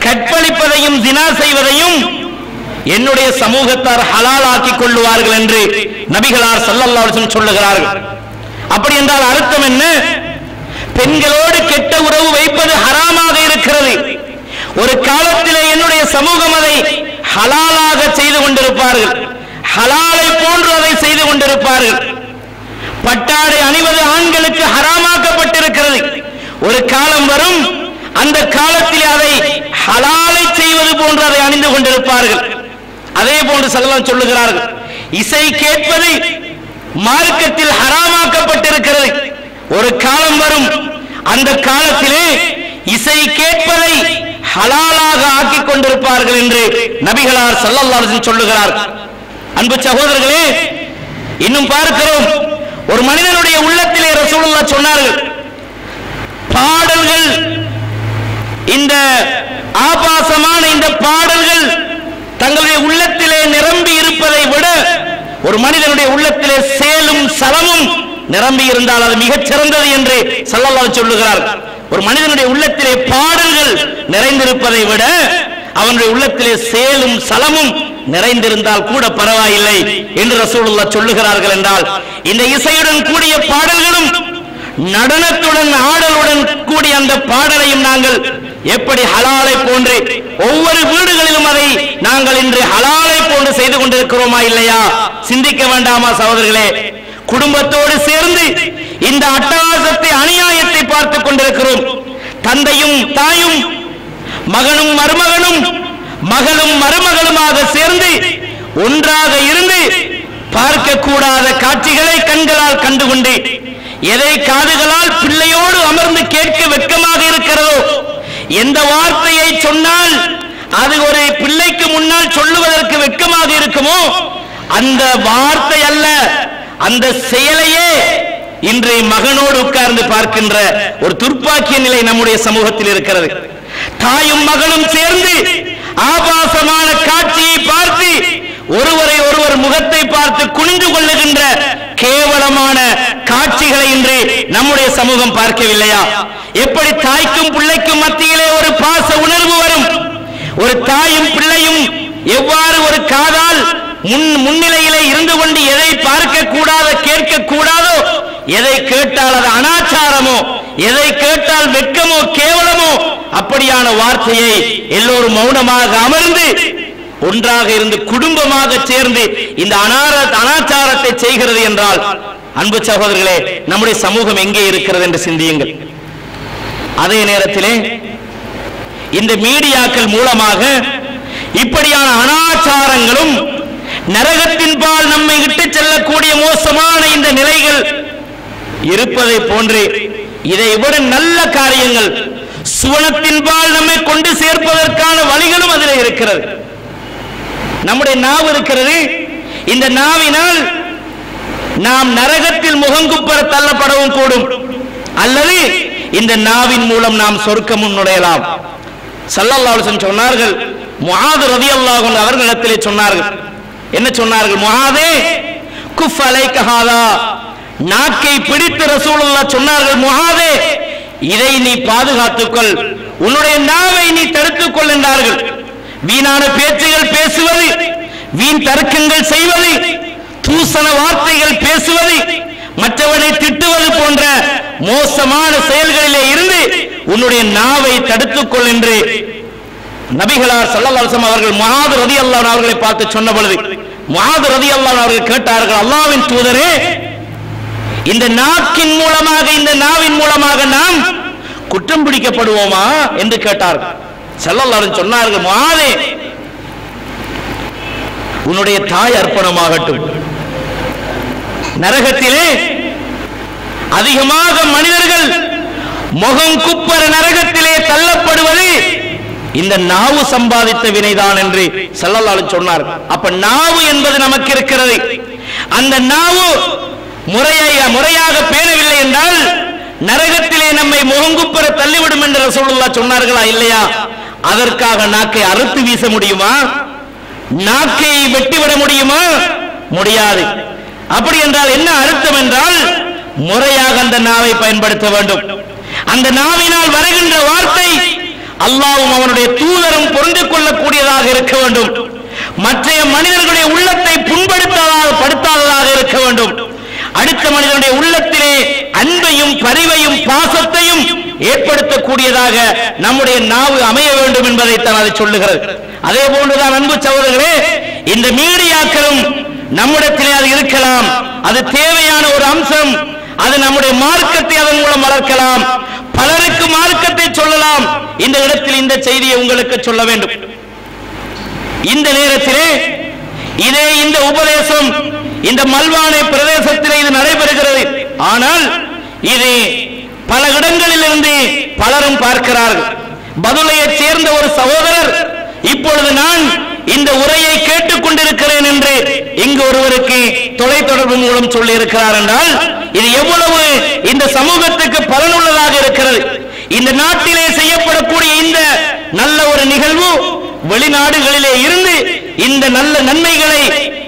கற்பழிப்பதையும் ஜினா செய்வதையும் என்னுடைய சமூகத்தார் ஹலால் ஆக்கிக் கொள்ளுவார்கள் என்று நபிகளார் ஸல்லல்லாஹு அலைஹி வஸல்லம் சொல்லுகிறார்கள். அப்படி என்றால் அர்த்தம் என்ன? பெண்களோடு கெட்ட உறவு வைப்பது ஹராமாக இருக்கிறது. ஒரு காலத்திலே என்னுடைய சமூகம் அதை ஹலாலாக செய்து கொண்டிருப்பார்கள், ஹலாலை போன்று அதை செய்து கொண்டிருப்பார்கள். பட்டாடை அணிவது ஆண்களுக்கு ஹராமாக்கப்பட்டிருக்கிறது. ஒரு காலம் வரும், அந்த காலத்தில் அதை ஹலாலை செய்வது போன்று அதை அணிந்து கொண்டிருப்பார்கள். அதே போன்று ஸல்லல்லாஹு சொல்லுகிறார்கள், இசை கேட்பது மார்க்கத்தில் ஹராமாக்கப்பட்டிருக்கிறது. ஒரு காலம் வரும், அந்த காலத்திலே இசை கேட்பதை ஹலாலாக ஆக்கிக் கொண்டிருப்பார்கள் என்று நபிகளார் ஸல்லல்லாஹு அலைஹி வஸல்லம் சொல்லுகிறார். அன்பு சகோதரர்களே, இன்னும் பார்க்கிறோம், ஒரு மனிதனுடைய உள்ளத்திலே ரசூலுல்லாஹ் சொன்னார்கள், பாடல்கள் இந்த ஆபாசமான இந்த பாடல்கள் தங்களுடைய உள்ளத்திலே நிரம்பி இருப்பதை விட ஒரு மனிதனுடைய உள்ளத்திலே சேலும் சலமும் நிரம்பி இருந்தால் அது மிகச் சிறந்தது என்று ஸல்லல்லாஹு சொல்லுகிறார். ஒரு மனிதனுடைய உள்ளத்திலே பாடல்கள் நிறைந்திருப்பதை விட அவனுடைய உள்ளத்திலே சேலும் சலமும் நிறைந்திருந்தால் கூட பரவாயில்லை என்று ரசூலுல்லாஹ் சொல்லுகிறார்கள். என்றால் இந்த இசையுடன் கூடிய பாடல்களும் நடனத்துடன் ஆடலுடன் கூடிய அந்த பாடலையும் நாங்கள் எப்படி ஹலாலை போன்று ஒவ்வொரு வீடுகளிலும் அதை நாங்கள் இன்று ஹலாலை போன்று செய்து கொண்டிருக்கிறோமா இல்லையா? சிந்திக்க வேண்டாமா சகோதரர்களே? குடும்பத்தோடு சேர்ந்து இந்த அட்டகாசத்தை அநியாயத்தை பார்த்துக் கொண்டிருக்கிறோம். தந்தையும் தாயும் மகனும் மருமகனும் மகளும் மருமகளுமாக சேர்ந்து ஒன்றாக இருந்து பார்க்கக்கூடாத காட்சிகளை கண்களால் கண்டுகொண்டு எதை காதுகளால் பிள்ளையோடு அமர்ந்து கேட்க வெட்கமாக இருக்கிறதோ, எந்த வார்த்தையை சொன்னால் அது ஒரு பிள்ளைக்கு முன்னால் சொல்லுவதற்கு வெட்கமாக இருக்குமோ அந்த வார்த்தை அல்ல, அந்த செயலையே இன்றைய மகனோடு உட்கார்ந்து பார்க்கின்ற ஒரு துர்ப்பாக்கிய நிலை நம்முடைய சமூகத்தில் இருக்கிறது. தாயும் மகனும் சேர்ந்து ஆபாசமான காட்சியை பார்த்து ஒருவரை ஒருவர் முகத்தை பார்த்து குனிந்து கொள்ளுகின்ற கேவலமான காட்சிகளை இன்று நம்முடைய சமூகம் பார்க்கவில்லையா? எப்படி தாய்க்கும் பிள்ளைக்கும் மத்தியிலே ஒரு பாச உணர்வு வரும்? ஒரு தாயும் பிள்ளையும் எவ்வாறு ஒரு காதால் முன்னிலையிலே இருந்து கொண்டு எதை பார்க்க கூடாதோ கேட்க கூடாதோ, எதை கேட்டால் அது அனாச்சாரமோ, எதை கேட்டால் வெட்கமோ கேவலமோ அப்படியான வார்த்தையை எல்லோரும் மௌனமாக அமர்ந்து ஒன்றாக இருந்து குடும்பமாக சேர்ந்து இந்த அனாச்சாரத்தை செய்கிறது என்றால், அன்பு சகோதரர்களே, நம்முடைய சமூகம் எங்கே இருக்கிறது என்று சிந்தியுங்கள். அதே நேரத்திலே இந்த மீடியாக்கள் மூலமாக இப்படியான அனாச்சாரங்களும் நரகத்தின் பால் நம்மை விட்டு செல்லக்கூடிய மோசமான இந்த நிலைகள் இருப்பதை போன்று இதை விட நல்ல காரியங்கள் சுவனத்தின் பால் நம்மை கொண்டு சேர்ப்பதற்கான வழிகளும் அதில் இருக்கிறது. நம்முடைய நாவு இருக்கிறது. இந்த நாவினால் நாம் நரகத்தில் முகங்குப்பர தள்ளப்படவும் கூடும், அல்லது இந்த நாவின் மூலம் நாம் சொர்க்கமும் நுழையலாம். ஸல்லல்லாஹு அலைஹி வஸல்லம் சொன்னார்கள், முஆத் ரலியல்லாஹு அன்ஹு அவர்களிடத்திலே சொன்னார்கள், என்ன சொன்னார்கள்? முஆதே குஃப் அலைக ஹாதா, நாக்கை பிடித்து ரசூலுல்லாஹ் சொன்னார்கள், முஆதே இதை நீ பாதுகாத்துக்கொள், உன்னுடைய நாவை நீ தடுத்துக்கொள் என்றார்கள். வீணான பேச்சுகள் பேசுவது, வீண் தர்க்கங்கள் செய்வது, தூசண வார்த்தைகள் பேசுவது, மற்றவனை திட்டுவது போன்ற மோசமான செயல்களிலே இருந்து உன்னுடைய நாவை தடுத்துக்கொள் என்று நபிகளார் ஸல்லல்லாஹு அலைஹி வஸல்லம் அவர்கள் முஆத் ரலியல்லாஹு அன்ஹு அவர்களை பார்த்து சொன்ன பொழுது முஆத் ரலியல்லாஹு அன்ஹு அவர்கள் கேட்டார்கள், அல்லாஹ்வின் தூதரே, இந்த நாக்கின் மூலமாக இந்த நாவின் மூலமாக நாம் குற்றம் பிடிக்கப்படுவோமா என்று கேட்டார்கள். ஸல்லல்லாஹு அலைஹி சொன்னார்கள், முஆதே உன்னுடைய தாய் அர்ப்பணமாகட்டும். நரகத்திலே அதிகமாக மனிதர்கள் முகம் குப்பர நரகத்திலே தள்ளப்படுவது இந்த நாவு சம்பாதித்த வினைதான் என்று ஸல்லல்லாஹு அலைஹி சொன்னார். அப்ப நாவு என்பது நமக்கு இருக்கிறது. அந்த நாவு முறையாக பேணவில்லை என்றால் நரகத்திலே நம்மை முகங்குப்பர தள்ளிவிடும் என்று ரசூலுல்லாஹ் சொன்னார்களா இல்லையா? அதற்காக நாக்கை அறுத்து வீச முடியுமா? நாக்கை வெட்டிவிட முடியுமா? முடியாது. அப்படி என்றால் என்ன அர்த்தம் என்றால், முறையாக அந்த நாவை பயன்படுத்த வேண்டும். அந்த நாவினால் வருகின்ற வார்த்தை அல்லாஹ்வும் அவனுடைய தூதரும் பொருந்து கொள்ளக்கூடியதாக இருக்க வேண்டும். மற்ற மனிதர்களுடைய உள்ளத்தை புண்படுத்தாததாக இருக்க வேண்டும். அடுத்த மனிதனுடைய உள்ளத்திலே அன்பையும் பரிவையும் பாசத்தையும் ஏற்படுத்தக்கூடியதாக நம்முடைய நாவு அமைய வேண்டும் என்பதைத்தான் அது சொல்லுகிறது. அதே போன்றுதான் அன்பு சகோதரர்களே, இந்த மீடியாக்களும் நம்மிடத்திலே அது இருக்கலாம். அது தேவையான ஒரு அம்சம். அது நம்முடைய மார்க்கத்தை அதன் மூலம் வளர்க்கலாம். பலருக்கு மார்க்கத்தை சொல்லலாம். இந்த இடத்தில் இந்த செய்தியை உங்களுக்கு சொல்ல வேண்டும். இந்த நேரத்திலே இதே இந்த உபதேசம் இந்த மல்வானை பிரதேசத்திலே இது நடைபெறுகிறது. ஆனால் இது பல இடங்களிலிருந்து பலரும் பார்க்கிறார்கள். பதுளையைச் சேர்ந்த ஒரு சகோதரர் இப்பொழுது நான் இந்த உரையை கேட்டுக் கொண்டிருக்கிறேன் என்று இங்கு ஒருவருக்கு தொலைத்தொடர்பு மூலம் சொல்லி இருக்கிறார் என்றால் இது எவ்வளவு இந்த சமூகத்துக்கு பலனுள்ளதாக இருக்கிறது. இந்த நாட்டிலே செய்யப்படக்கூடிய இந்த நல்ல ஒரு நிகழ்வு வெளிநாடுகளிலே இருந்து இந்த நல்ல நன்மைகளை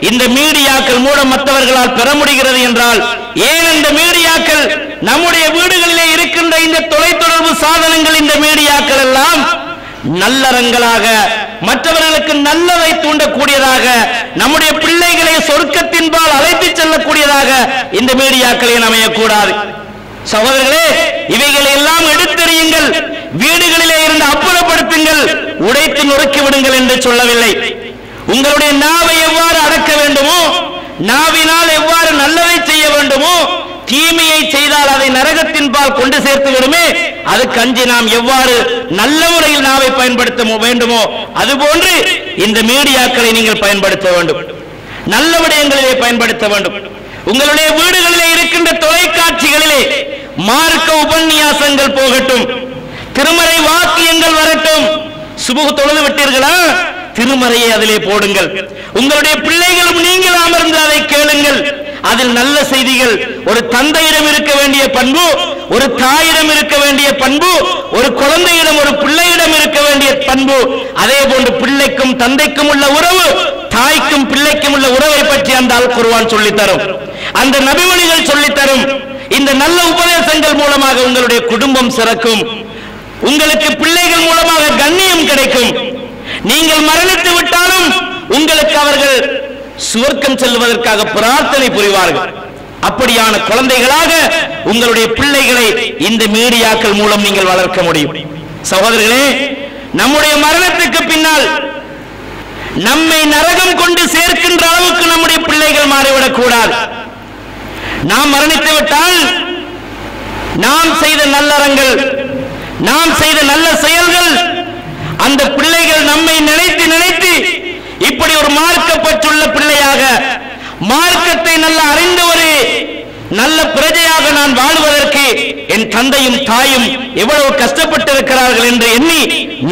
இந்த மீடியாக்கள் மூலம் மற்றவர்களால் பெற முடிகிறது என்றால், ஏன் இந்த மீடியாக்கள் நம்முடைய வீடுகளிலே இருக்கின்ற இந்த தொலைத்தொடர்பு சாதனங்கள், இந்த மீடியாக்கள் எல்லாம் நல்லறங்களாக, மற்றவர்களுக்கு நல்லதை தூண்டக்கூடியதாக, நம்முடைய பிள்ளைகளை சொர்க்கத்தின்பால் அழைத்து செல்லக்கூடியதாக இந்த மீடியாக்களை அமையக்கூடாது. சகோதரர்களே, இவைகளை எல்லாம் எடுத்தறியுங்கள், வீடுகளிலே இருந்து அப்புறப்படுத்துங்கள், உடைத்து நொறுக்கி விடுங்கள் என்று சொல்லவில்லை. உங்களுடைய நாவை எவ்வாறு அடக்க வேண்டுமோ, நாவினால் எவ்வாறு நல்லதை செய்ய வேண்டுமோ, தீமையை செய்தால் அதை நரகத்தின் பால் கொண்டு சேர்த்து விடுமே, அதுக்கு அஞ்சி நாம் எவ்வாறு நல்ல முறையில் நாவை பயன்படுத்த வேண்டுமோ அதுபோன்று இந்த மீடியாக்களை நீங்கள் பயன்படுத்த வேண்டும், நல்ல விடயங்களிலே பயன்படுத்த வேண்டும். உங்களுடைய வீடுகளிலே இருக்கின்ற தொலைக்காட்சிகளிலே மார்க்க உபன்யாசங்கள் போகட்டும், திருமறை வாக்கியங்கள் வரட்டும். சுபஹ் தொழுது விட்டீர்களா, திருமறையை அதிலே போடுங்கள். உங்களுடைய பிள்ளைகளும் நீங்கள் அமர்ந்து அதை கேளுங்கள். அதில் நல்ல செய்திகள், ஒரு தந்தையிடம் இருக்க வேண்டிய பண்பு, ஒரு தாயிடம் இருக்க வேண்டிய பண்பு, ஒரு குழந்தையிடம் ஒரு பிள்ளையிடம் இருக்க வேண்டிய பண்பு, அதே போன்று பிள்ளைக்கும் தந்தைக்கும் உள்ள உறவு, தாய்க்கும் பிள்ளைக்கும் உள்ள உறவை பற்றி அந்த அல் குர்ஆன் சொல்லித்தரும், அந்த நபிமொழிகள் சொல்லித்தரும். இந்த நல்ல உபதேசங்கள் மூலமாக உங்களுடைய குடும்பம் சிறக்கும், உங்களுக்கு பிள்ளைகள் மூலமாக கண்ணியம் கிடைக்கும். நீங்கள் மரணித்து விட்டாலும் உங்களுக்கு அவர்கள் சுவர்க்கம் செல்வதற்காக பிரார்த்தனை புரிவார்கள். அப்படியான குழந்தைகளாக உங்களுடைய பிள்ளைகளை இந்த மீடியாக்கள் மூலம் நீங்கள் வளர்க்க முடியும். சகோதரர்களே, நம்முடைய மரணத்துக்கு பின்னால் நம்மை நரகம் கொண்டு சேர்க்கின்ற அளவுக்கு நம்முடைய பிள்ளைகள் மாறிவிடக் கூடாது. நாம் மரணித்து விட்டால் நாம் செய்த நல்லறங்கள், நாம் செய்த நல்ல செயல்கள், அந்த பிள்ளைகள் நம்மை நினைத்து நினைத்து இப்படி ஒரு மார்க்கப்பட்டுள்ள பிள்ளையாக, மார்க்கத்தை நல்ல அறிந்த ஒரு நல்ல பிரஜையாக நான் வாழ்வதற்கு என் தந்தையும் தாயும் எவ்வளவு கஷ்டப்பட்டு இருக்கிறார்கள் என்று எண்ணி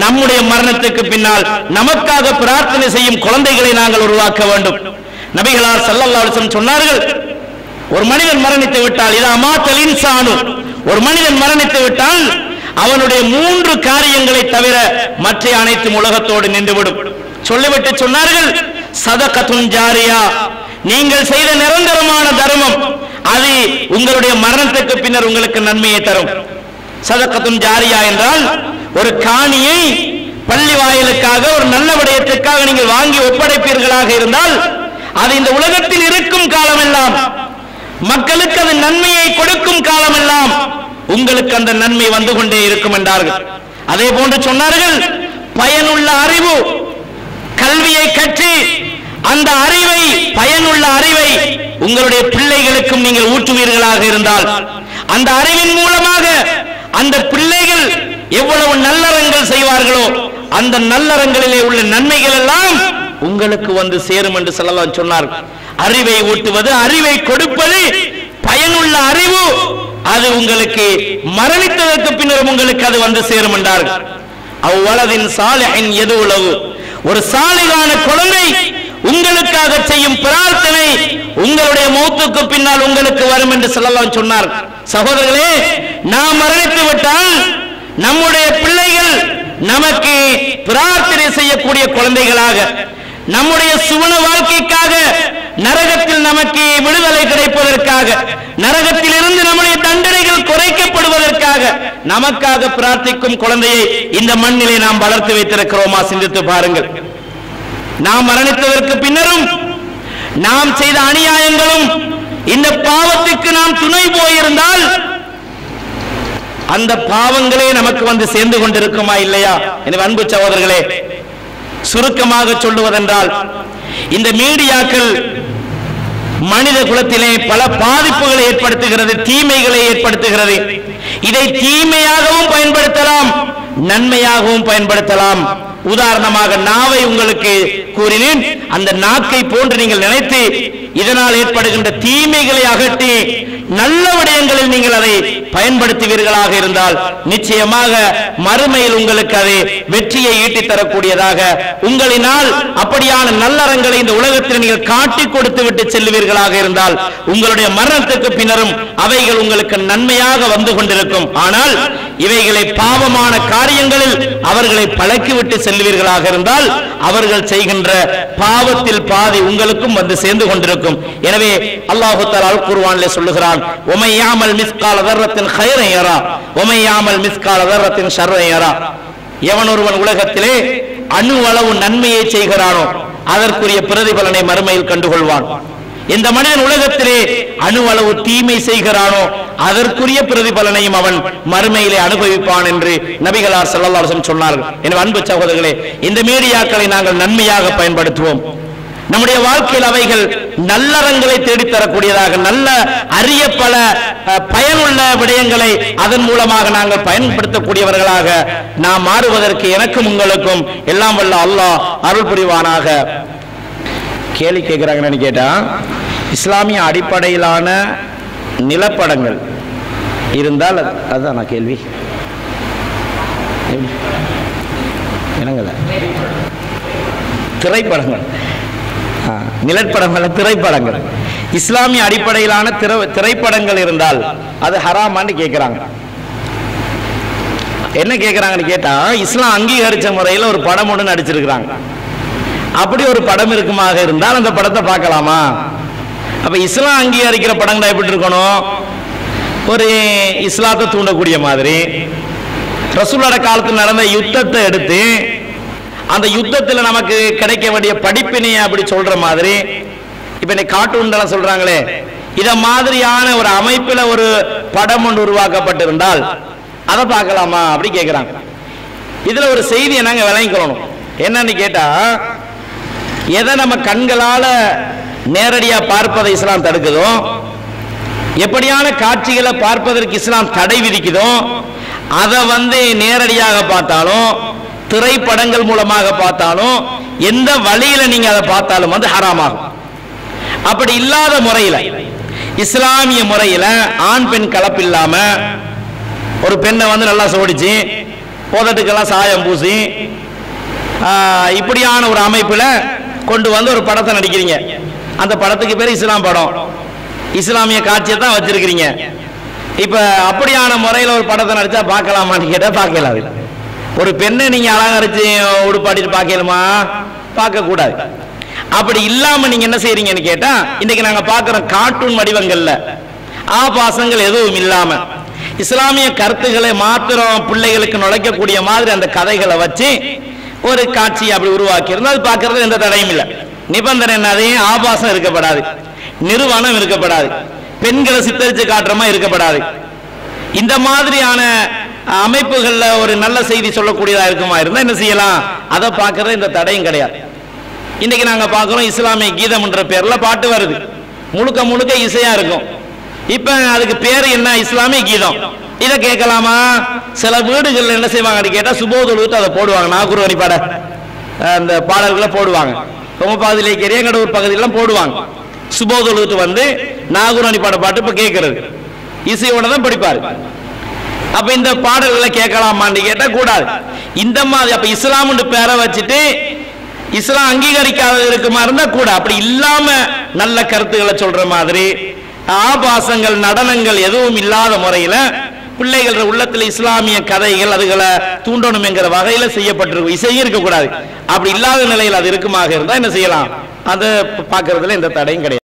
நம்முடைய மரணத்துக்கு பின்னால் நமக்காக பிரார்த்தனை செய்யும் குழந்தைகளை நாங்கள் உருவாக்க வேண்டும். நபிகளார் ஸல்லல்லாஹு அலைஹி வஸல்லம் சொன்னார்கள், ஒரு மனிதன் மரணித்து விட்டால், இதா மாத்தல் இன்சானு, ஒரு மனிதன் மரணித்து விட்டால் அவனுடைய 3 காரியங்களை தவிர மற்ற அனைத்தும் உலகத்தோடு நின்றுவிடும். சொல்லிவிட்டு சொன்னார்கள், சதகத்துன் ஜாரியா, நீங்கள் செய்த நிரந்தரமான தர்மம், அது உங்களுடைய மரணத்துக்கு பின்னர் உங்களுக்கு நன்மையை தரும். சதகத்துன் ஜாரியா என்றால், ஒரு காணியை பள்ளி வாயிலுக்காக ஒரு நல்ல விடயத்துக்காக நீங்கள் வாங்கி ஒப்படைப்பீர்களாக இருந்தால், அது இந்த உலகத்தில் இருக்கும் காலமெல்லாம், மக்களுக்கு அது நன்மையை கொடுக்கும் காலமெல்லாம் உங்களுக்கு அந்த நன்மை வந்து கொண்டே இருக்கும் என்றார்கள். அதே போன்று சொன்னார்கள், பயனுள்ள அறிவு, கல்வியை கற்று அந்த அறிவை, பயனுள்ள அறிவை உங்களுடைய பிள்ளைகளுக்கும் நீங்கள் ஊட்டுவீர்களாக இருந்தால், அந்த அறிவின் மூலமாக அந்த பிள்ளைகள் எவ்வளவு நல்லறங்கள் செய்வார்களோ அந்த நல்லறங்களிலே உள்ள நன்மைகள் எல்லாம் உங்களுக்கு வந்து சேரும் என்று ஸல்லல்லாஹு சொன்னார். அறிவை ஊட்டுவது, அறிவை கொடுப்பது, பயனுள்ள அறிவு, அது உங்களுக்கு மரணித்ததற்கு பின்னர் உங்களுக்கு அது வந்து சேரும் என்றார்கள். அவ்வளதின் சாலிஹின் யதுலவு, ஒரு சாலிகான குழந்தை உங்களுக்காக செய்யும் பிரார்த்தனை உங்களுடைய மௌத்துக்கு பின்னால் உங்களுக்கு வரும் என்று ஸல்லல்லாஹு சொன்னார். சகோதரர்களே, நாம் மரணித்து விட்டால் நம்முடைய பிள்ளைகள் நமக்கு பிரார்த்தனை செய்யக்கூடிய குழந்தைகளாக, நம்முடைய சுவன வாழ்க்கைக்காக, நரகத்தில் நமக்கு விடுதலை கிடைப்பதற்காக, நரகத்தில் இருந்து நம்முடைய தண்டனைகள் குறைக்கப்படுவதற்காக நமக்காக பிரார்த்திக்கும் குழந்தையை இந்த மண்ணிலே நாம் வளர்த்து வைத்திருக்கிறோமா? சிந்தித்து பாருங்கள். நாம் மரணித்ததற்கு பின்னரும் நாம் செய்த அநியாயங்களும் இந்த பாவத்துக்கு நாம் துணை போயிருந்தால் அந்த பாவங்களே நமக்கு வந்து சேர்ந்து கொண்டிருக்குமா இல்லையா? எனவே அன்பு சகோதரர்களே, சுருக்கமாக சொல்லுவதென்றால், இந்த மீடியாக்கள் மனித குலத்திலே பல பாதிப்புகளை ஏற்படுத்துகிறது, தீமைகளை ஏற்படுத்துகிறது. இதை தீமையாகவும் பயன்படுத்தலாம், நன்மையாகவும் பயன்படுத்தலாம். உதாரணமாக நாவை உங்களுக்கு கூறினேன். அந்த நாக்கை போன்று நீங்கள் நினைத்து இதனால் ஏற்படுகின்ற தீமைகளை அகற்றி நல்ல விடயங்களில் நீங்கள் அதை பயன்படுத்துவீர்களாக இருந்தால் நிச்சயமாக மறுமையில் உங்களுக்கு அது வெற்றியை ஈட்டித் தரக்கூடியதாக, உங்களினால் அப்படியான நல்லறங்களை இந்த உலகத்தில் நீங்கள் காட்டிக் கொடுத்து விட்டு செல்லுவீர்களாக இருந்தால் உங்களுடைய மரணத்துக்கு பின்னரும் அவைகள் உங்களுக்கு நன்மையாக வந்து கொண்டிருக்கும். ஆனால் இவைகளை பாவமான காரியங்களில் அவர்களை பழக்கிவிட்டு செல்வீர்களாக இருந்தால் அவர்கள் செய்கின்ற பாவத்தில் பாதி உங்களுக்கும் வந்து சேர்ந்து கொண்டிருக்கும். எனவே அல்லாஹ் தஆலா அல் குர்ஆனிலே சொல்லுகிறான், வமை யாமல் மிஸ்கால தர்ரத்தின் கைரன் யரா வமை யாமல் மிஸ்கால தர்ரத்தின் ஷர்ரன் யரா. எவன் ஒருவன் உலகத்திலே அணு அளவு நன்மையை செய்கிறானோ அதற்குரிய பிரதிபலனை மறுமையில் கண்டுகொள்வான். இந்த மனிதன் உலகத்திலே அணு அளவு தீமை செய்கிறானோ அதற்குரிய பிரதிபலனையும் அவன் மறுமையிலே அனுபவிப்பான் என்று நபிகளார் ஸல்லல்லாஹு அலைஹி வஸல்லம் சொன்னார்கள். எனவே அன்பு சகோதரர்களே, இந்த மீடியாக்களை நாங்கள் நன்மையாக பயன்படுத்துவோம். நம்முடைய வாழ்க்கையில் அவைகள் நல்லறங்களை தேடித்தரக்கூடியதாக, நல்ல அரிய பல பயனுள்ள விடயங்களை அதன் மூலமாக நாங்கள் பயன்படுத்தக்கூடியவர்களாக நாம் மாறுவதற்கு எனக்கும் உங்களுக்கும் எல்லாம் வல்ல அல்லாஹ் அருள் புரிவானாக. கேள்வி கேட்கிறாங்கன்னு கேட்டா, இஸ்லாமிய அடிப்படையிலான நிலப்படங்கள் இருந்தால் அதுதான் நான் கேள்வி என்னங்க திரைப்படங்கள் நிலப்படங்கள் திரைப்படங்கள் இஸ்லாமிய அடிப்படையிலான திரைப்படங்கள் இருந்தால் அது ஹராமான்னு கேட்கிறாங்க. என்ன கேட்கிறாங்கன்னு கேட்டா, இஸ்லாம் அங்கீகரிச்ச முறையில் ஒரு படம் ஒன்று நடிச்சிருக்கிறாங்க. அப்படி ஒரு படம் இருக்குமாக இருந்தால் அந்த படத்தை பார்க்கலாமா? அப்ப இஸ்லாம் அங்கீகரிக்கிற படங்கள் எப்படி இருக்கணும்? ஒரு இஸ்லாத்தை தூண்டக்கூடிய மாதிரி, ரசூலுல்லாஹ் காலத்தில் நடந்த யுத்தத்தை எடுத்து அந்த யுத்தத்தில் நமக்கு கிடைக்க வேண்டிய படிப்பினையை அப்படி சொல்ற மாதிரி, இப்ப இன்னைக்கு கார்ட்டூன் சொல்றாங்களே, இத மாதிரியான ஒரு அமைப்பில் ஒரு படம் ஒன்று உருவாக்கப்பட்டிருந்தால் அதை பார்க்கலாமா அப்படி கேட்கிறாங்க. இதுல ஒரு செய்தியை நாங்க விளங்கிக்கணும். என்னன்னு கேட்டா, எதை நம்ம கண்களால நேரடியா பார்ப்பதை இஸ்லாம் தடுக்குதோ, எப்படியான காட்சிகளை பார்ப்பதற்கு இஸ்லாம் தடை விதிக்குதோ, அதை நேரடியாக பார்த்தாலும் திரைப்படங்கள் மூலமாக பார்த்தாலும் எந்த வழியில நீங்க அதை பார்த்தாலும் ஹராமாகும். அப்படி இல்லாத முறையில் இஸ்லாமிய முறையில் ஆண் பெண் கலப்பில்லாம ஒரு பெண்ணை நல்லா சோடிச்சு போதட்டுக்கெல்லாம் சாயம் பூசி இப்படியான ஒரு அமைப்புல கொண்டு ஒரு படத்தை நடிக்கிறீங்க. அந்த படத்துக்கு பேர் இஸ்லாம் படம், இஸ்லாமிய காட்சியை தான் வச்சிருக்கிறீங்க. இப்ப அப்படியான முறையில் ஒரு படத்தை நடிச்சா பார்க்கலாமான்னு கேட்டா பார்க்கலாது. ஒரு பெண்ணை நீங்க அலங்கரிச்சு உடுப்பாட்டிட்டு பார்க்கலுமா? பார்க்க கூடாது. அப்படி இல்லாம நீங்க என்ன செய்றீங்கன்னு கேட்டா, இன்னைக்கு நாங்க பார்க்கிறோம் கார்ட்டூன் வடிவங்கள்ல ஆபாசங்கள் எதுவும் இல்லாம இஸ்லாமிய கருத்துக்களை மாத்திரம் பிள்ளைகளுக்கு நுழைக்கக்கூடிய மாதிரி அந்த கதைகளை வச்சு ஒரு காட்சி அப்படி உருவாக்கி இருந்தால் அது பார்க்கறது எந்த தடையும் இல்லை. நிபந்தனை என்னது? ஆபாசம் இருக்கப்படாது, நிறுவனம் இருக்கப்படாது, பெண்களை சித்தரிச்சு காட்டுறமா இருக்கப்படாது. இந்த மாதிரியான அமைப்புகள்ல ஒரு நல்ல செய்தி சொல்லக்கூடியதா இருக்குமா இருந்தா என்ன செய்யலாம்? அதை பார்க்கறது இந்த தடையும் கிடையாது. இன்னைக்கு நாங்க பார்க்கிறோம் இஸ்லாமிய கீதம் என்ற பேர்ல பாட்டு வருது, முழுக்க முழுக்க இசையா இருக்கும். இப்ப அதுக்கு பேரு என்ன? இஸ்லாமிய கீதம். இதை கேட்கலாமா? சில வீடுகள் என்ன செய்வாங்க கேட்டா, சுபோதொழுத்து அதை போடுவாங்க, நாகூர் வழிபாட அந்த பாடல்களை போடுவாங்க. ரொம்ப பகுதியிலே எங்கடூர் பகுதியெல்லாம் போடுவாங்க. சுபோதொழுத்து நாகூர் வழிபாட பாட்டு இப்ப கேட்கறது இசையோட தான் படிப்பாரு. அப்ப இந்த பாடல்களை கேட்கலாமான்னு கேட்டா கூடாது. இந்த மாதிரி அப்ப இஸ்லாம் பேரை வச்சுட்டு இஸ்லாம் அங்கீகரிக்காத இருக்குமா இருந்தா கூட, அப்படி இல்லாம நல்ல கருத்துக்களை சொல்ற மாதிரி ஆபாசங்கள் நடனங்கள் எதுவும் இல்லாத முறையில பிள்ளைகள் உள்ளத்துல இஸ்லாமிய கதைகள் அதுகளை தூண்டணும் என்கிற வகையில செய்யப்பட்டிருக்கும். இசையும் இருக்கக்கூடாது. அப்படி இல்லாத நிலையில் அது இருக்குமாக இருந்தா என்ன செய்யலாம்? அதை பார்க்கறதுல எந்த தடையும் கிடையாது.